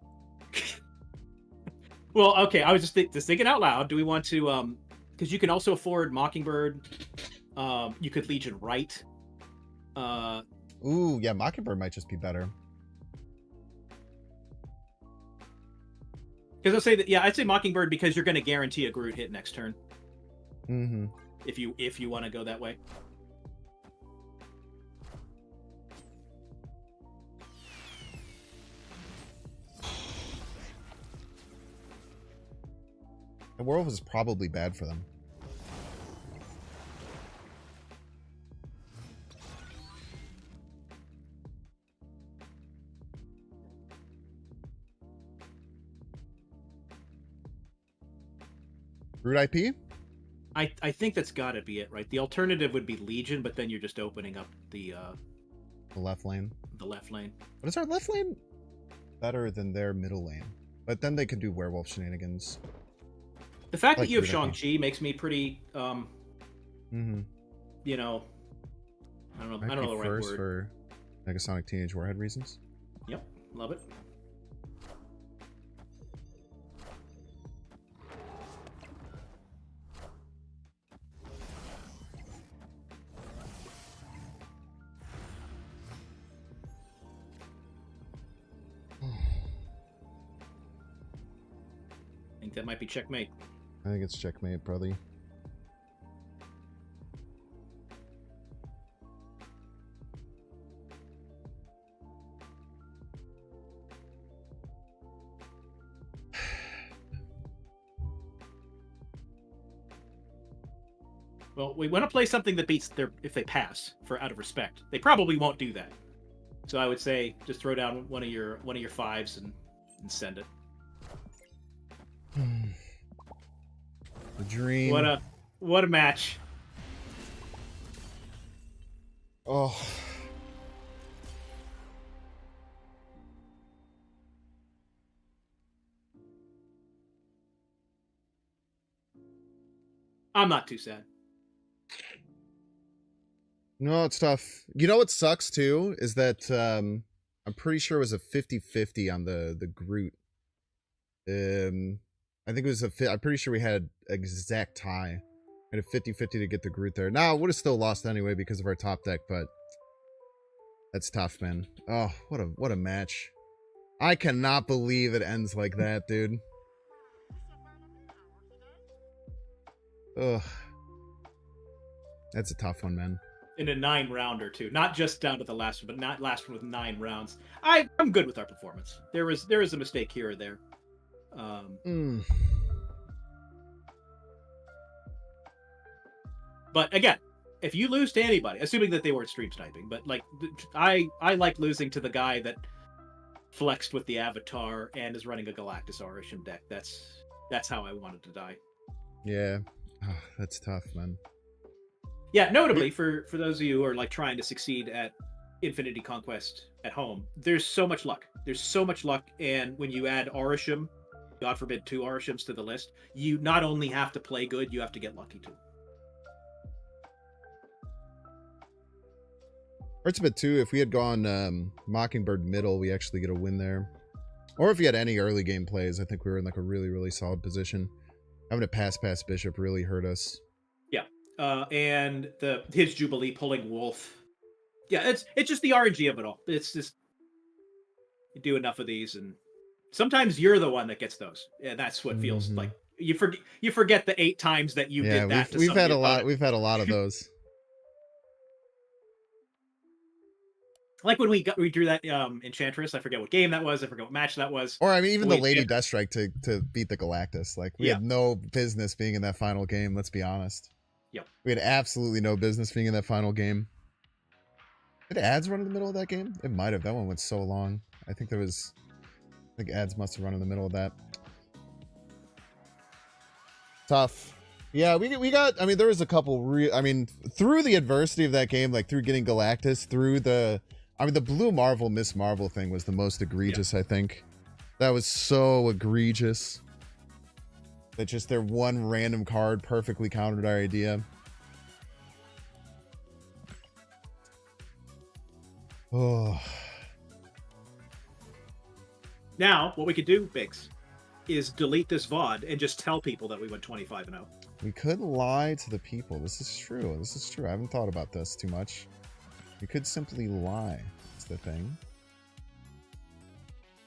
[SPEAKER 3] Well, okay, I was just thinking out loud. Do we want to? Because you can also afford Mockingbird. You could Legion right.
[SPEAKER 1] Ooh, yeah, Mockingbird might just be better.
[SPEAKER 3] Because I'll say that. Yeah, I'd say Mockingbird because you're going to guarantee a Groot hit next turn
[SPEAKER 1] Mm-hmm.
[SPEAKER 3] if you want to go that way.
[SPEAKER 1] The Werewolf is probably bad for them. Root IP?
[SPEAKER 3] I think that's got to be it, right? The alternative would be Legion, but then you're just opening up the
[SPEAKER 1] left lane.
[SPEAKER 3] The left lane.
[SPEAKER 1] But is our left lane better than their middle lane? But then they could do werewolf shenanigans.
[SPEAKER 3] The fact
[SPEAKER 1] Like
[SPEAKER 3] that you have
[SPEAKER 1] Root IP.
[SPEAKER 3] Shang-Chi makes me pretty,
[SPEAKER 1] Mm-hmm.
[SPEAKER 3] you know, I don't know
[SPEAKER 1] Might
[SPEAKER 3] the
[SPEAKER 1] be
[SPEAKER 3] right
[SPEAKER 1] first
[SPEAKER 3] word.
[SPEAKER 1] for Negasonic Teenage Warhead reasons.
[SPEAKER 3] Yep, love it. I think that might be checkmate.
[SPEAKER 1] I think it's checkmate, probably.
[SPEAKER 3] Well, we want to play something that beats their if they pass for out of respect. They probably won't do that. So I would say just throw down one of your fives and send it.
[SPEAKER 1] The dream.
[SPEAKER 3] What a match.
[SPEAKER 1] Oh.
[SPEAKER 3] I'm not too sad.
[SPEAKER 1] No, it's tough. You know what sucks too is that I'm pretty sure it was a 50-50 on the Groot. I think it was I'm pretty sure we had exact tie. We had a 50-50 to get the Groot there. Now, would have still lost anyway because of our top deck, but that's tough, man. Oh, what a match. I cannot believe it ends like that, dude. Ugh. That's a tough one, man.
[SPEAKER 3] In a 9-rounder too, not just down to the last one, but not last one with 9 rounds. I'm good with our performance. There was a mistake here or there. But again, if you lose to anybody, assuming that they weren't stream sniping, but like I like losing to the guy that flexed with the Avatar and is running a Galactus Arishem deck. That's how I wanted to die.
[SPEAKER 1] Yeah. Oh, that's tough, man.
[SPEAKER 3] Yeah, notably for those of you who are like trying to succeed at Infinity Conquest at home, there's so much luck. There's so much luck, and when you add Arishem, God forbid 2 Arishems to the list, you not only have to play good, you have to get lucky too.
[SPEAKER 1] Hurts a bit too. If we had gone Mockingbird middle, we actually get a win there. Or if we had any early game plays, I think we were in like a really, really solid position. Having a pass Bishop really hurt us.
[SPEAKER 3] Yeah, and his Jubilee pulling Wolf. Yeah, it's just the RNG of it all. It's just you do enough of these, and sometimes you're the one that gets those, and that's what feels like. You forget the 8 times that you did that.
[SPEAKER 1] We've had a lot. We've had a lot of those.
[SPEAKER 3] Like when we drew that Enchantress, I forget what game that was, I forget what match that was.
[SPEAKER 1] Or I mean, even the Lady Deathstrike to beat the Galactus. Like we had no business being in that final game. Let's be honest.
[SPEAKER 3] Yep.
[SPEAKER 1] We had absolutely no business being in that final game. Did ads run in the middle of that game? It might have. That one went so long. I think ads must have run in the middle of that. Tough. Yeah, we got. I mean, there was a couple. Through the adversity of that game, like through getting Galactus, through the Blue Marvel, Miss Marvel thing was the most egregious, I think. That was so egregious. That just their one random card perfectly countered our idea. Oh.
[SPEAKER 3] Now, what we could do, Biggs, is delete this VOD and just tell people that we went 25-0.
[SPEAKER 1] We could lie to the people. This is true. I haven't thought about this too much. We could simply lie. That's the thing.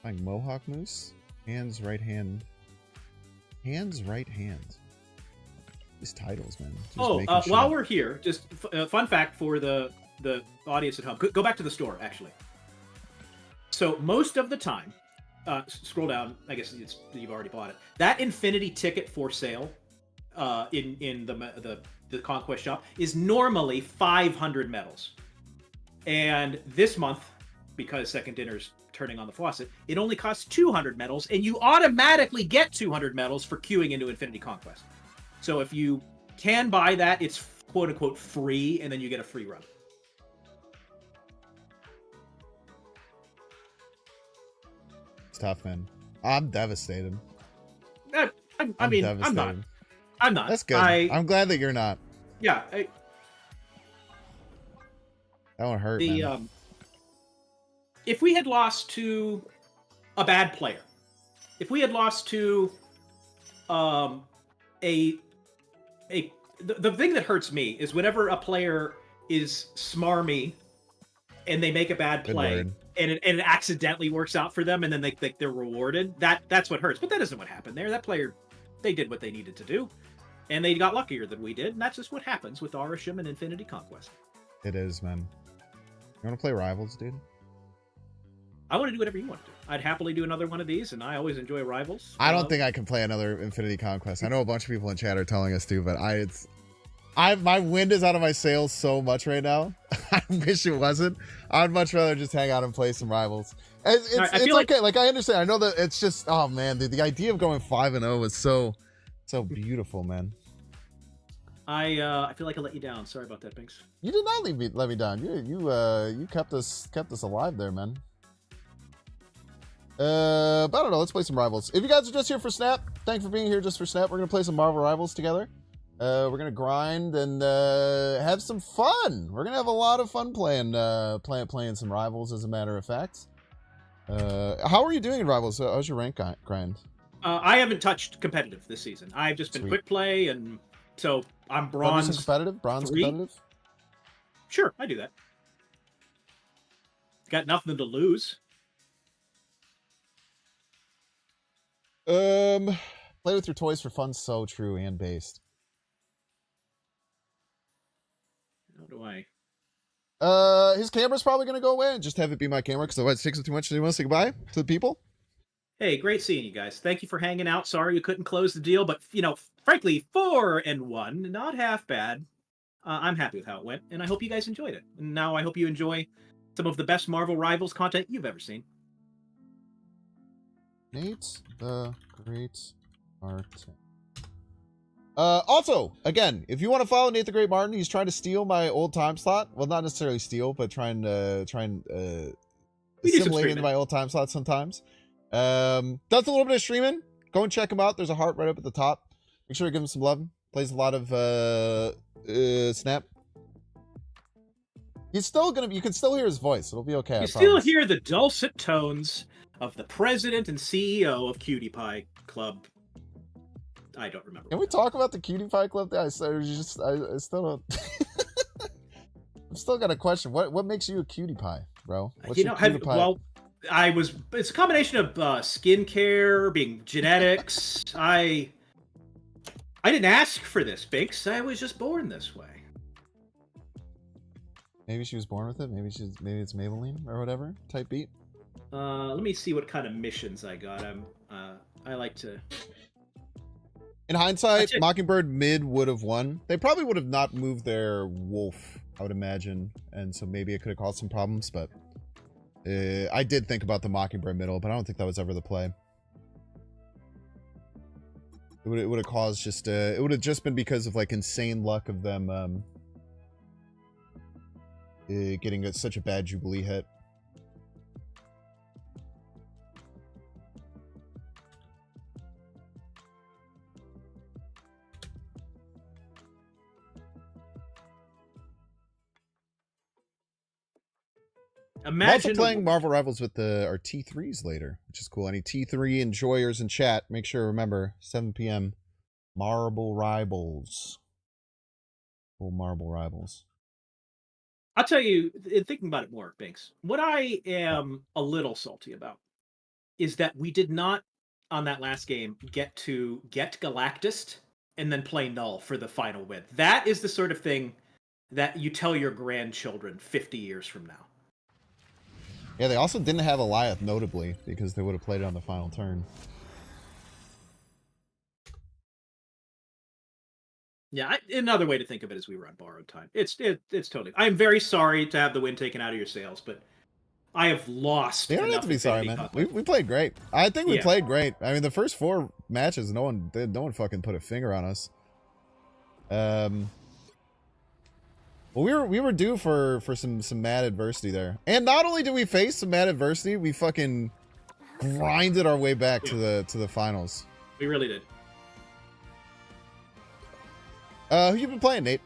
[SPEAKER 1] Like Mohawk Moose. Hands, right hand. Hands, right hand. These titles, man.
[SPEAKER 3] While we're here, just fun fact for the audience at home. Go back to the store, actually. So most of the time, scroll down. I guess you've already bought it. That Infinity ticket for sale in the Conquest shop is normally 500 medals. And this month, because Second Dinner's turning on the faucet, it only costs 200 medals, and you automatically get 200 medals for queuing into Infinity Conquest. So if you can buy that, it's quote unquote free, and then you get a free run.
[SPEAKER 1] It's tough, man. I'm devastated.
[SPEAKER 3] I mean, I'm not. I'm not.
[SPEAKER 1] That's good. I'm glad that you're not.
[SPEAKER 3] Yeah.
[SPEAKER 1] That one hurt, man.
[SPEAKER 3] If we had lost to a bad player, if we had lost to the thing that hurts me is whenever a player is smarmy and they make a bad play and it accidentally works out for them and then they're rewarded. That's what hurts. But that isn't what happened there. That player, they did what they needed to do, and they got luckier than we did. And that's just what happens with Arishem and Infinity Conquest.
[SPEAKER 1] It is, man. You want to play Rivals, dude?
[SPEAKER 3] I want to do whatever you want to do. I'd happily do another one of these, and I always enjoy Rivals.
[SPEAKER 1] I don't think I can play another Infinity Conquest. I know a bunch of people in chat are telling us to, but my wind is out of my sails so much right now. I wish it wasn't. I'd much rather just hang out and play some Rivals. It's okay. Like, I understand. I know that it's just, oh man, dude, the idea of going 5-0 is so beautiful, man.
[SPEAKER 3] I feel like I let you down. Sorry about that, Binks.
[SPEAKER 1] You did not let me down. You kept us alive there, man. But I don't know. Let's play some Rivals. If you guys are just here for Snap, thanks for being here just for Snap. We're gonna play some Marvel Rivals together. We're gonna grind and have some fun. We're gonna have a lot of fun playing some Rivals. As a matter of fact, how are you doing in Rivals? How's your rank grind?
[SPEAKER 3] I haven't touched competitive this season. I've just been quick play, and so I'm bronze.
[SPEAKER 1] Competitive, bronze 3? Competitive.
[SPEAKER 3] Sure, I do that. Got nothing to lose.
[SPEAKER 1] Play with your toys for fun. So true and based.
[SPEAKER 3] How do I?
[SPEAKER 1] His camera's probably gonna go away and just have it be my camera because otherwise it takes up too much. Do you want to say goodbye to the people?
[SPEAKER 3] Hey, great seeing you guys. Thank you for hanging out. Sorry you couldn't close the deal, but frankly, 4-1, not half bad. I'm happy with how it went, and I hope you guys enjoyed it. And now I hope you enjoy some of the best Marvel Rivals content you've ever seen.
[SPEAKER 1] Nate the Great Martin. Also, again, if you want to follow Nate the Great Martin, he's trying to steal my old time slot. Well, not necessarily steal, but try and assimilate into my old time slot sometimes. Does a little bit of streaming. Go and check him out. There's a heart right up at the top. Make sure to give him some love. Plays a lot of Snap. He's still gonna. You can still hear his voice. It'll be okay.
[SPEAKER 3] You still hear the dulcet tones of the president and CEO of Cutie Pie Club. I don't remember.
[SPEAKER 1] Can we talk about the Cutie Pie Club? I still don't. I've still got a question. What makes you a cutie pie, bro? What's your cutie pie?
[SPEAKER 3] Well, it's a combination of skincare, being genetics. I didn't ask for this, Binks. I was just born this way.
[SPEAKER 1] Maybe she was born with it. Maybe it's Maybelline or whatever type beat.
[SPEAKER 3] Let me see what kind of missions I got. I like to.
[SPEAKER 1] In hindsight, Mockingbird mid would have won. They probably would have not moved their wolf, I would imagine, and so maybe it could have caused some problems. But I did think about the Mockingbird middle, but I don't think that was ever the play. It would have caused just it would have just been because of like insane luck of them getting such a bad Jubilee hit. I'm also playing Marvel Rivals with our T3s later, which is cool. Any T3 enjoyers in chat, make sure to remember 7 p.m. Marvel Rivals. Full Marvel Rivals.
[SPEAKER 3] I'll tell you, in thinking about it more, Binks, what I am a little salty about is that we did not, on that last game, get Galactus and then play Null for the final win. That is the sort of thing that you tell your grandchildren 50 years from now.
[SPEAKER 1] Yeah, they also didn't have Eliath, notably, because they would have played it on the final turn.
[SPEAKER 3] Yeah, another way to think of it is we were on borrowed time. It's totally. I am very sorry to have the wind taken out of your sails, but I have lost.
[SPEAKER 1] You don't have to be sorry, man. We played great. I think we played great. I mean, the first 4 matches, no one fucking put a finger on us. Well, we were due for some mad adversity there, and not only did we face some mad adversity, we fucking grinded our way back to the finals.
[SPEAKER 3] We really did.
[SPEAKER 1] Who you been playing, Nate?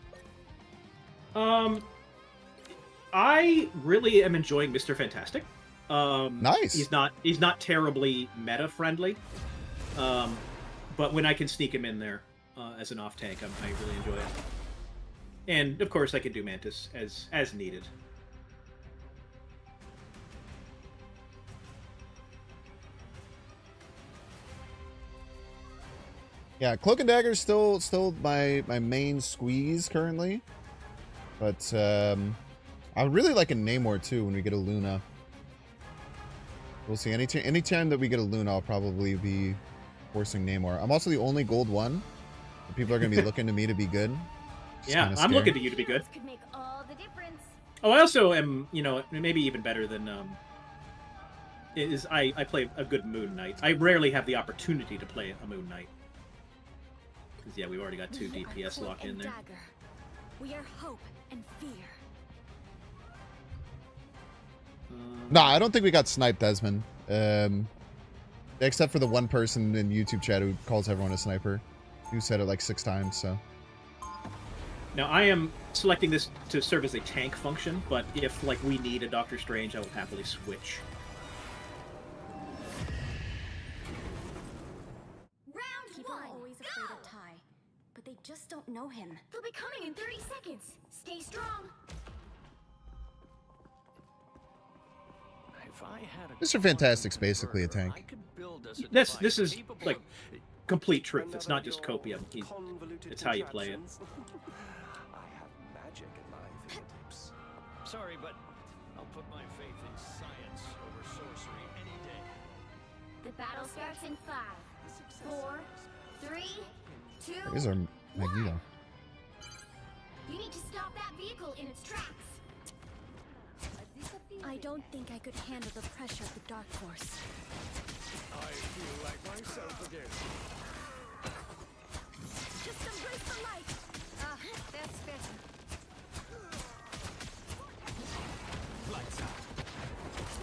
[SPEAKER 3] I really am enjoying Mr. Fantastic.
[SPEAKER 1] Nice.
[SPEAKER 3] He's not terribly meta friendly. But when I can sneak him in there as an off tank, I really enjoy it. And of course, I can do Mantis as needed.
[SPEAKER 1] Yeah, Cloak and Dagger is still my main squeeze currently, but I would really like a Namor too when we get a Luna. We'll see. Anytime that we get a Luna, I'll probably be forcing Namor. I'm also the only gold one. People are going to be looking to me to be good.
[SPEAKER 3] Yeah, I'm looking to you to be good.
[SPEAKER 4] Could make all the difference.
[SPEAKER 3] Oh, I also am, maybe even better than I play a good Moon Knight. I rarely have the opportunity to play a Moon Knight. Because, yeah, we've already got 2 DPS locked in there.
[SPEAKER 4] Dagger. We are hope and fear.
[SPEAKER 1] No, I don't think we got sniped, Desmond. Except for the one person in YouTube chat who calls everyone a sniper. Who said it like 6 times, so.
[SPEAKER 3] Now, I am selecting this to serve as a tank function, but if, like, we need a Doctor Strange, I will happily switch.
[SPEAKER 4] Round People one. Are always afraid of Ty, but they just don't know him. They'll be coming in 30 seconds. Stay strong.
[SPEAKER 1] Mr. Fantastic's basically a tank.
[SPEAKER 3] This is, like, complete truth. It's not just copium. It's how you play it.
[SPEAKER 7] I have magic at my fingertips. Sorry, but I'll put my faith in science over sorcery any day.
[SPEAKER 4] The battle starts in 5, 4, 3, 2.
[SPEAKER 1] These are Magneto.
[SPEAKER 4] You need to stop that vehicle in its tracks. I don't think I could handle the pressure of the Dark Force.
[SPEAKER 7] I feel like myself again.
[SPEAKER 4] Just embrace the light. That's better.
[SPEAKER 7] Lights out.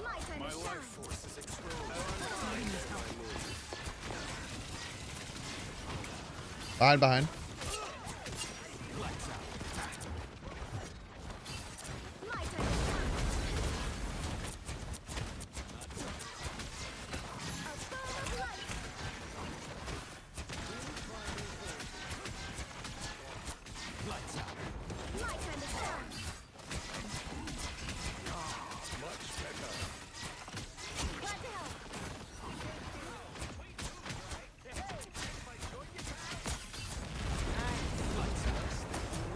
[SPEAKER 4] My time
[SPEAKER 7] My
[SPEAKER 4] to
[SPEAKER 7] life
[SPEAKER 4] shine.
[SPEAKER 7] force is exposed.
[SPEAKER 1] Behind.
[SPEAKER 7] Lights out.
[SPEAKER 4] My time to shine. A ball of light.
[SPEAKER 7] Lights out.
[SPEAKER 4] My time to shine.
[SPEAKER 7] Much better.
[SPEAKER 4] Glad to help.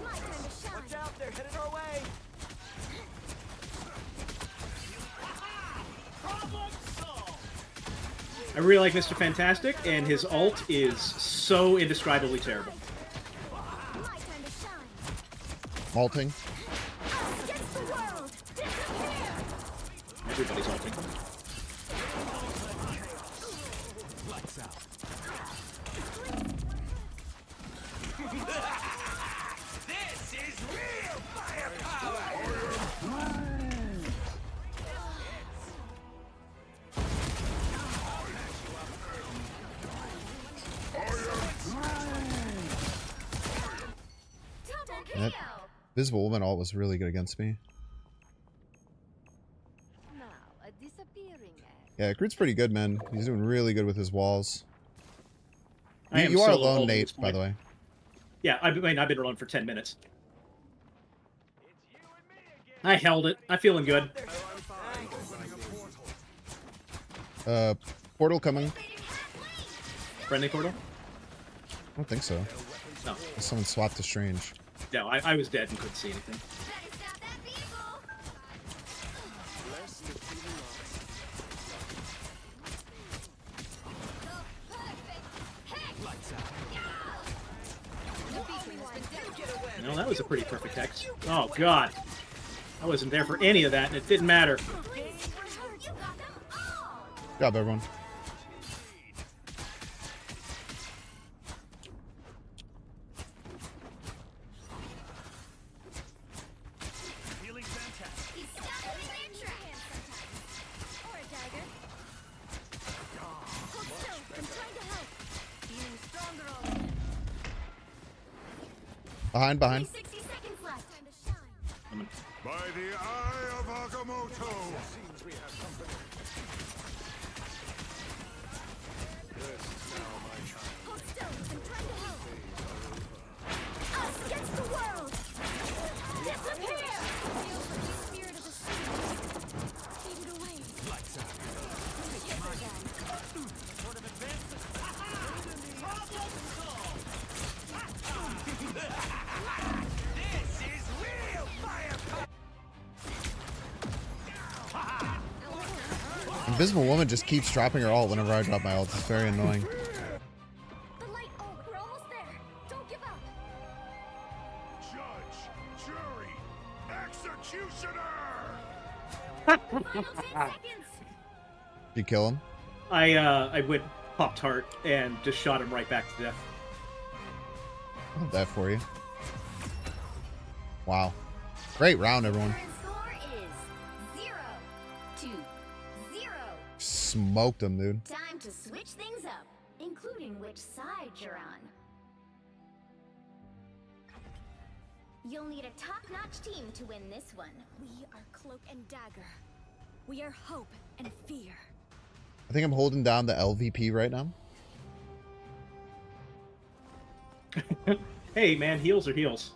[SPEAKER 4] My time to shine.
[SPEAKER 7] Watch out, they're headed our way. Problem solved.
[SPEAKER 3] I really like Mr. Fantastic, and his ult is so indescribably terrible.
[SPEAKER 4] My time to shine.
[SPEAKER 1] Malting.
[SPEAKER 4] Us against the world. Disappear.
[SPEAKER 3] Everybody's ulting.
[SPEAKER 7] Lights out. This is real firepower.
[SPEAKER 4] Double
[SPEAKER 1] That
[SPEAKER 4] kill.
[SPEAKER 1] Visible Woman ult was really good against me.
[SPEAKER 4] Now, a disappearing act.
[SPEAKER 1] Yeah, Groot's pretty good, man. He's doing really good with his walls.
[SPEAKER 3] I am
[SPEAKER 1] You are
[SPEAKER 3] solo
[SPEAKER 1] alone,
[SPEAKER 3] ulting
[SPEAKER 1] Nate,
[SPEAKER 3] this
[SPEAKER 1] by the
[SPEAKER 3] point.
[SPEAKER 1] way.
[SPEAKER 3] Yeah, I've been alone for 10 minutes. I held it. I'm feeling good.
[SPEAKER 1] Portal coming.
[SPEAKER 3] Friendly portal?
[SPEAKER 1] I don't think so.
[SPEAKER 3] No.
[SPEAKER 1] Someone swapped to Strange.
[SPEAKER 3] No, I was dead and couldn't see anything.
[SPEAKER 4] Better stop that vehicle.
[SPEAKER 3] No, that was a pretty perfect hex. Oh, God. I wasn't there for any of that, and it didn't matter.
[SPEAKER 4] You got them all.
[SPEAKER 1] Good job, everyone. Behind.
[SPEAKER 4] Only 60 seconds left.
[SPEAKER 5] By the eye of Agamotto.
[SPEAKER 4] Hold still. I'm trying to help. Us against the world. Disappear. Feels like the spirit of the sea faded away.
[SPEAKER 7] Lights out. Sort of advances. Problem solved. This is real fire.
[SPEAKER 1] Invisible Woman just keeps dropping her ult whenever I drop my ult. It's very annoying.
[SPEAKER 4] The light. Oh, we're almost there. Don't give up.
[SPEAKER 5] Judge, jury, executioner.
[SPEAKER 4] Final 10 seconds.
[SPEAKER 1] Did you kill him?
[SPEAKER 3] I went popped heart and just shot him right back to death.
[SPEAKER 1] I love that for you. Wow. Great round, everyone.
[SPEAKER 4] Current score is 0-0.
[SPEAKER 1] Smoked him, dude.
[SPEAKER 4] Time to switch things up, including which side you're on. You'll need a top-notch team to win this one. We are Cloak and Dagger. We are hope and fear.
[SPEAKER 1] I think I'm holding down the LVP right now.
[SPEAKER 3] Hey man, heals are heals.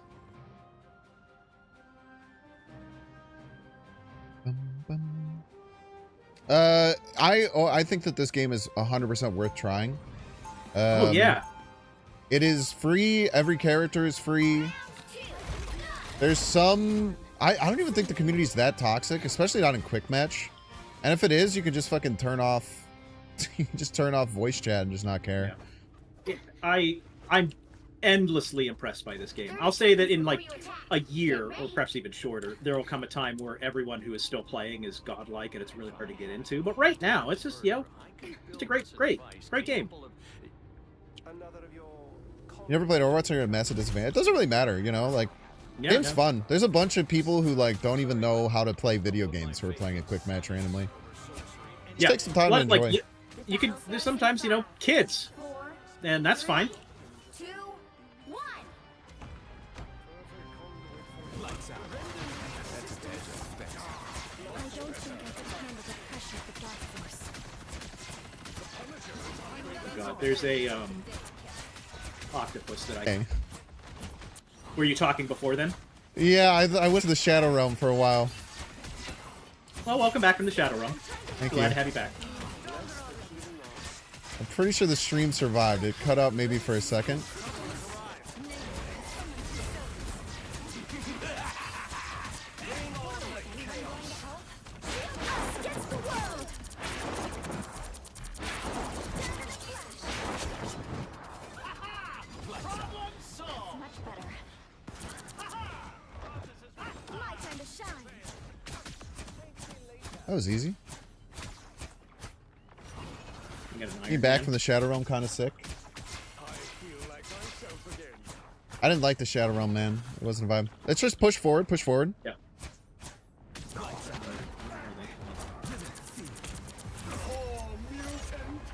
[SPEAKER 1] I think that this game is 100% worth trying.
[SPEAKER 3] Oh yeah.
[SPEAKER 1] It is free. Every character is free. There's some... I don't even think the community is that toxic, especially not in quick match. And if it is, you can just fucking turn off... you can just turn off voice chat and just not care.
[SPEAKER 3] Yeah. I'm endlessly impressed by this game. I'll say that in like a year, or perhaps even shorter, there will come a time where everyone who is still playing is godlike and it's really hard to get into. But right now, it's just, it's a great game.
[SPEAKER 1] You ever played Overwatch or you're at a massive disadvantage? It doesn't really matter, you know? Like, game's fun. There's a bunch of people who, like, don't even know how to play video games who are playing a quick match randomly. Just take some time to enjoy.
[SPEAKER 3] Like, you can, there's sometimes, kids. And that's fine.
[SPEAKER 4] 2, 1. I don't think I can handle the pressure of the dark force.
[SPEAKER 3] Oh god, there's a octopus that I...
[SPEAKER 1] Okay.
[SPEAKER 3] Were you talking before then?
[SPEAKER 1] Yeah, I went to the Shadow Realm for a while.
[SPEAKER 3] Well, welcome back from the Shadow Realm.
[SPEAKER 1] Thank
[SPEAKER 3] Glad
[SPEAKER 1] you.
[SPEAKER 3] to have you back.
[SPEAKER 1] I'm pretty sure the stream survived. It cut out maybe for a second.
[SPEAKER 4] Much better. My time to shine.
[SPEAKER 1] That was easy.
[SPEAKER 3] You got an
[SPEAKER 1] Being
[SPEAKER 3] Iron
[SPEAKER 1] back
[SPEAKER 3] Man.
[SPEAKER 1] from the Shadow Realm kind of sick. I didn't like the Shadow Realm, man. It wasn't a vibe. Let's just push forward, push forward.
[SPEAKER 3] Yeah.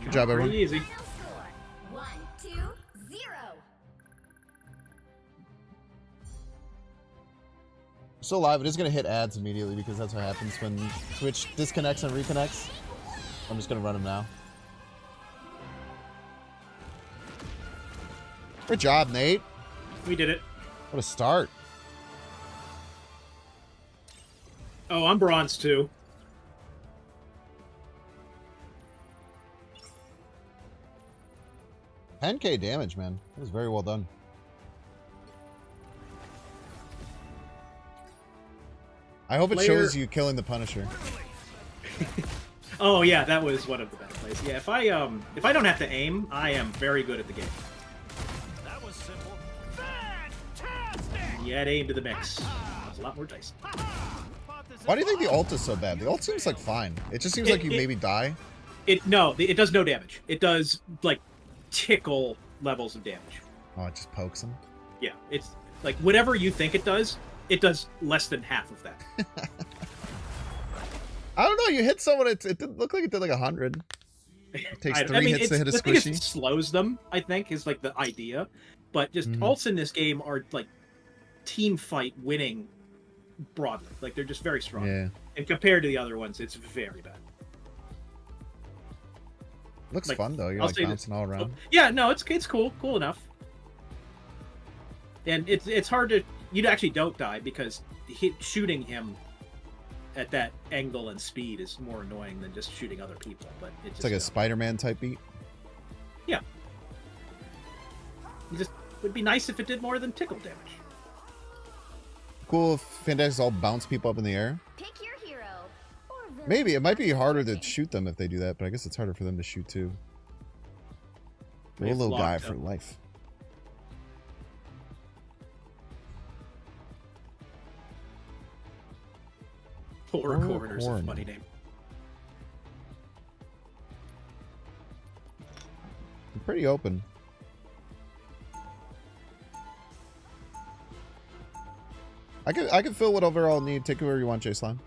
[SPEAKER 1] Good job, everyone.
[SPEAKER 3] Pretty easy.
[SPEAKER 4] Final score 1, 2, 0.
[SPEAKER 1] Still live. It is going to hit ads immediately because that's what happens when Twitch disconnects and reconnects. I'm just going to run them now. Good job, Nate.
[SPEAKER 3] We did it.
[SPEAKER 1] What a start.
[SPEAKER 3] Oh, I'm bronze too.
[SPEAKER 1] $10K damage, man. That was very well done. I hope it shows you killing the Punisher.
[SPEAKER 3] Oh yeah, that was one of the better plays. Yeah, if I don't have to aim, I am very good at the game.
[SPEAKER 7] That was simple. Fantastic!
[SPEAKER 3] You add aim to the mix. It's a lot more dice.
[SPEAKER 1] Why do you think the ult is so bad? The ult seems like fine. It just seems like you maybe die.
[SPEAKER 3] It does no damage. It does like tickle levels of damage.
[SPEAKER 1] Oh, it just pokes him.
[SPEAKER 3] Yeah, it's like whatever you think it does less than half of that.
[SPEAKER 1] I don't know. You hit someone. It didn't look like it did like 100. It takes three hits to hit a
[SPEAKER 3] the thing is,
[SPEAKER 1] squishy.
[SPEAKER 3] it slows them, I think, is like the idea. But just ults in this game are like team fight winning broadly. Like they're just very strong.
[SPEAKER 1] Yeah.
[SPEAKER 3] And compared to the other ones, it's very bad.
[SPEAKER 1] Looks
[SPEAKER 3] Like,
[SPEAKER 1] fun though. You're
[SPEAKER 3] I'll
[SPEAKER 1] like
[SPEAKER 3] say
[SPEAKER 1] bouncing all around.
[SPEAKER 3] Yeah, no, it's cool enough. And it's hard to you actually don't die because shooting him at that angle and speed is more annoying than just shooting other people. But
[SPEAKER 1] It's like a Spider-Man type beat.
[SPEAKER 3] Yeah. It just would be nice if it did more than tickle damage.
[SPEAKER 1] Cool if Fantastic's all bounce people up in the air.
[SPEAKER 4] Pick your hero. Or villain.
[SPEAKER 1] Maybe. It might be harder to shoot them if they do that, but I guess it's harder for them to shoot too.
[SPEAKER 3] They've
[SPEAKER 1] Little guy
[SPEAKER 3] locked
[SPEAKER 1] for
[SPEAKER 3] up.
[SPEAKER 1] life.
[SPEAKER 3] Horror
[SPEAKER 1] Horror
[SPEAKER 3] Corridor's a
[SPEAKER 1] Corridor.
[SPEAKER 3] funny name.
[SPEAKER 1] I'm pretty open. I could fill whatever I'll need. Take whoever you want, J Slime.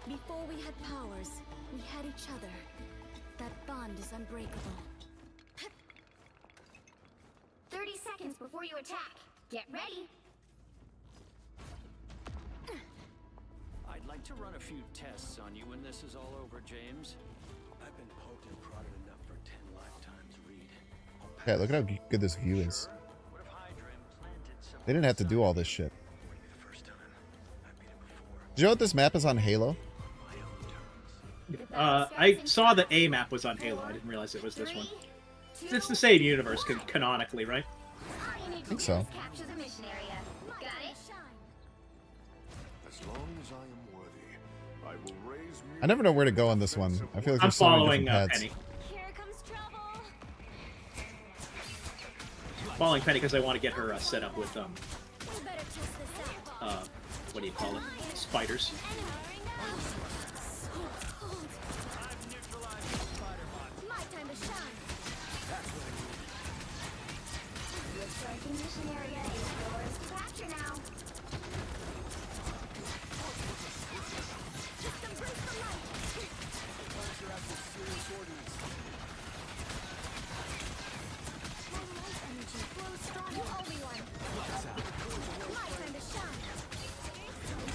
[SPEAKER 4] Before we had powers, we had each other. That bond is unbreakable.
[SPEAKER 8] 30 seconds before you attack. Get ready.
[SPEAKER 7] I'd like to run a few tests on you when this is all over, James. I've been poked and prodded enough for 10 lifetimes, Reed.
[SPEAKER 1] Okay, look at how good this view is.
[SPEAKER 7] What if Hydra implanted some
[SPEAKER 1] They didn't have to do all this shit.
[SPEAKER 7] Wouldn't be the first time. I've beat him before.
[SPEAKER 1] Do you know what this map is on Halo?
[SPEAKER 7] My own terms.
[SPEAKER 3] I saw that A map was on Halo. I didn't realize it was this one. It's the same universe canonically, right?
[SPEAKER 1] I think so.
[SPEAKER 8] Capture the mission area. Got it?
[SPEAKER 5] As long as I am worthy, I will raise
[SPEAKER 1] I never know where to go on this one. I feel like
[SPEAKER 3] I'm
[SPEAKER 1] there's so many
[SPEAKER 3] following
[SPEAKER 1] different paths.
[SPEAKER 3] Penny.
[SPEAKER 4] Here comes trouble.
[SPEAKER 3] Following Penny because I want to get her set up with
[SPEAKER 4] We better test this out.
[SPEAKER 3] what do you call it? Spiders.
[SPEAKER 4] My time to shine.
[SPEAKER 8] The striking mission area is yours to capture now.
[SPEAKER 4] Just embrace the light. My light energy flows strong to Obi-Wan. My time to shine.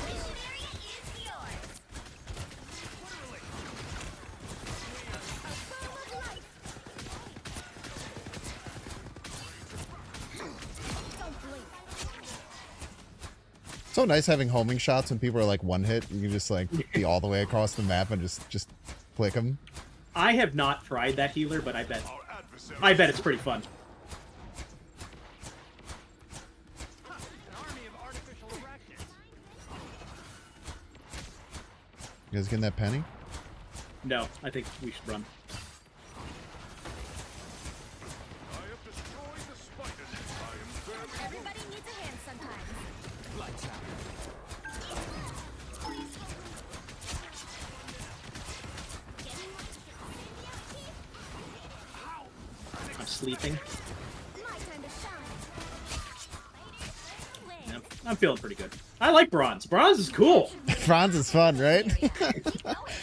[SPEAKER 8] Mission area is yours.
[SPEAKER 4] A form of light. Don't blink.
[SPEAKER 1] So nice having homing shots when people are like one hit. You can just like be all the way across the map and just click them.
[SPEAKER 3] I have not tried that healer, but I bet
[SPEAKER 5] our adversary.
[SPEAKER 3] it's pretty fun.
[SPEAKER 7] An army of artificial arachnids.
[SPEAKER 1] You guys getting that penny?
[SPEAKER 3] No, I think we should run.
[SPEAKER 5] I have destroyed the spiders. I am very
[SPEAKER 4] Everybody needs a hand sometimes.
[SPEAKER 3] I'm sleeping.
[SPEAKER 4] My time to shine.
[SPEAKER 3] Yeah, I'm feeling pretty good. I like bronze. Bronze is cool.
[SPEAKER 1] Bronze is fun, right?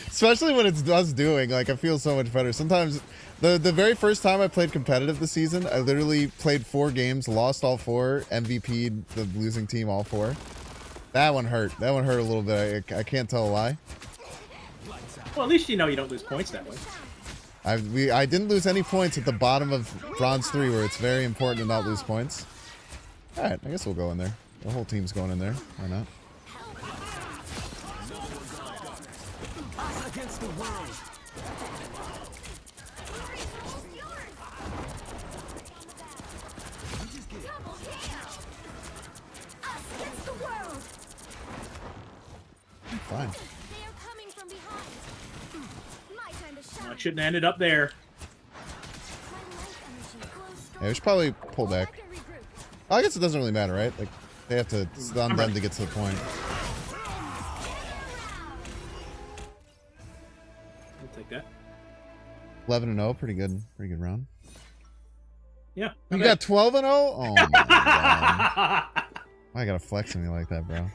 [SPEAKER 1] Especially when it's us doing. Like, I feel so much better. Sometimes, the very first time I played competitive this season, I literally played 4 games, lost all 4, MVP'd the losing team all 4. That one hurt. That one hurt a little bit. I can't tell a lie.
[SPEAKER 3] Well, at least you know you don't lose points that way.
[SPEAKER 1] I didn't lose any points at the bottom of Bronze 3, where it's very important to not lose points. Alright, I guess we'll go in there. The whole team's going in there. Why not?
[SPEAKER 6] Us against the world.
[SPEAKER 4] Double kill. Us against the world.
[SPEAKER 1] I'm fine.
[SPEAKER 4] They are coming from behind. My time to shine.
[SPEAKER 3] I shouldn't have ended up there.
[SPEAKER 4] My light energy glows strong.
[SPEAKER 1] Yeah, we should probably pull
[SPEAKER 4] I
[SPEAKER 1] back.
[SPEAKER 4] can regroup.
[SPEAKER 1] I guess it doesn't really matter, right? Like, they have to stun them to get to the point.
[SPEAKER 3] I'll take that.
[SPEAKER 1] 11-0, pretty good round.
[SPEAKER 3] Yeah.
[SPEAKER 1] You
[SPEAKER 3] okay.
[SPEAKER 1] got 12-0? Oh my god. Why you gotta flex on me like that, bro?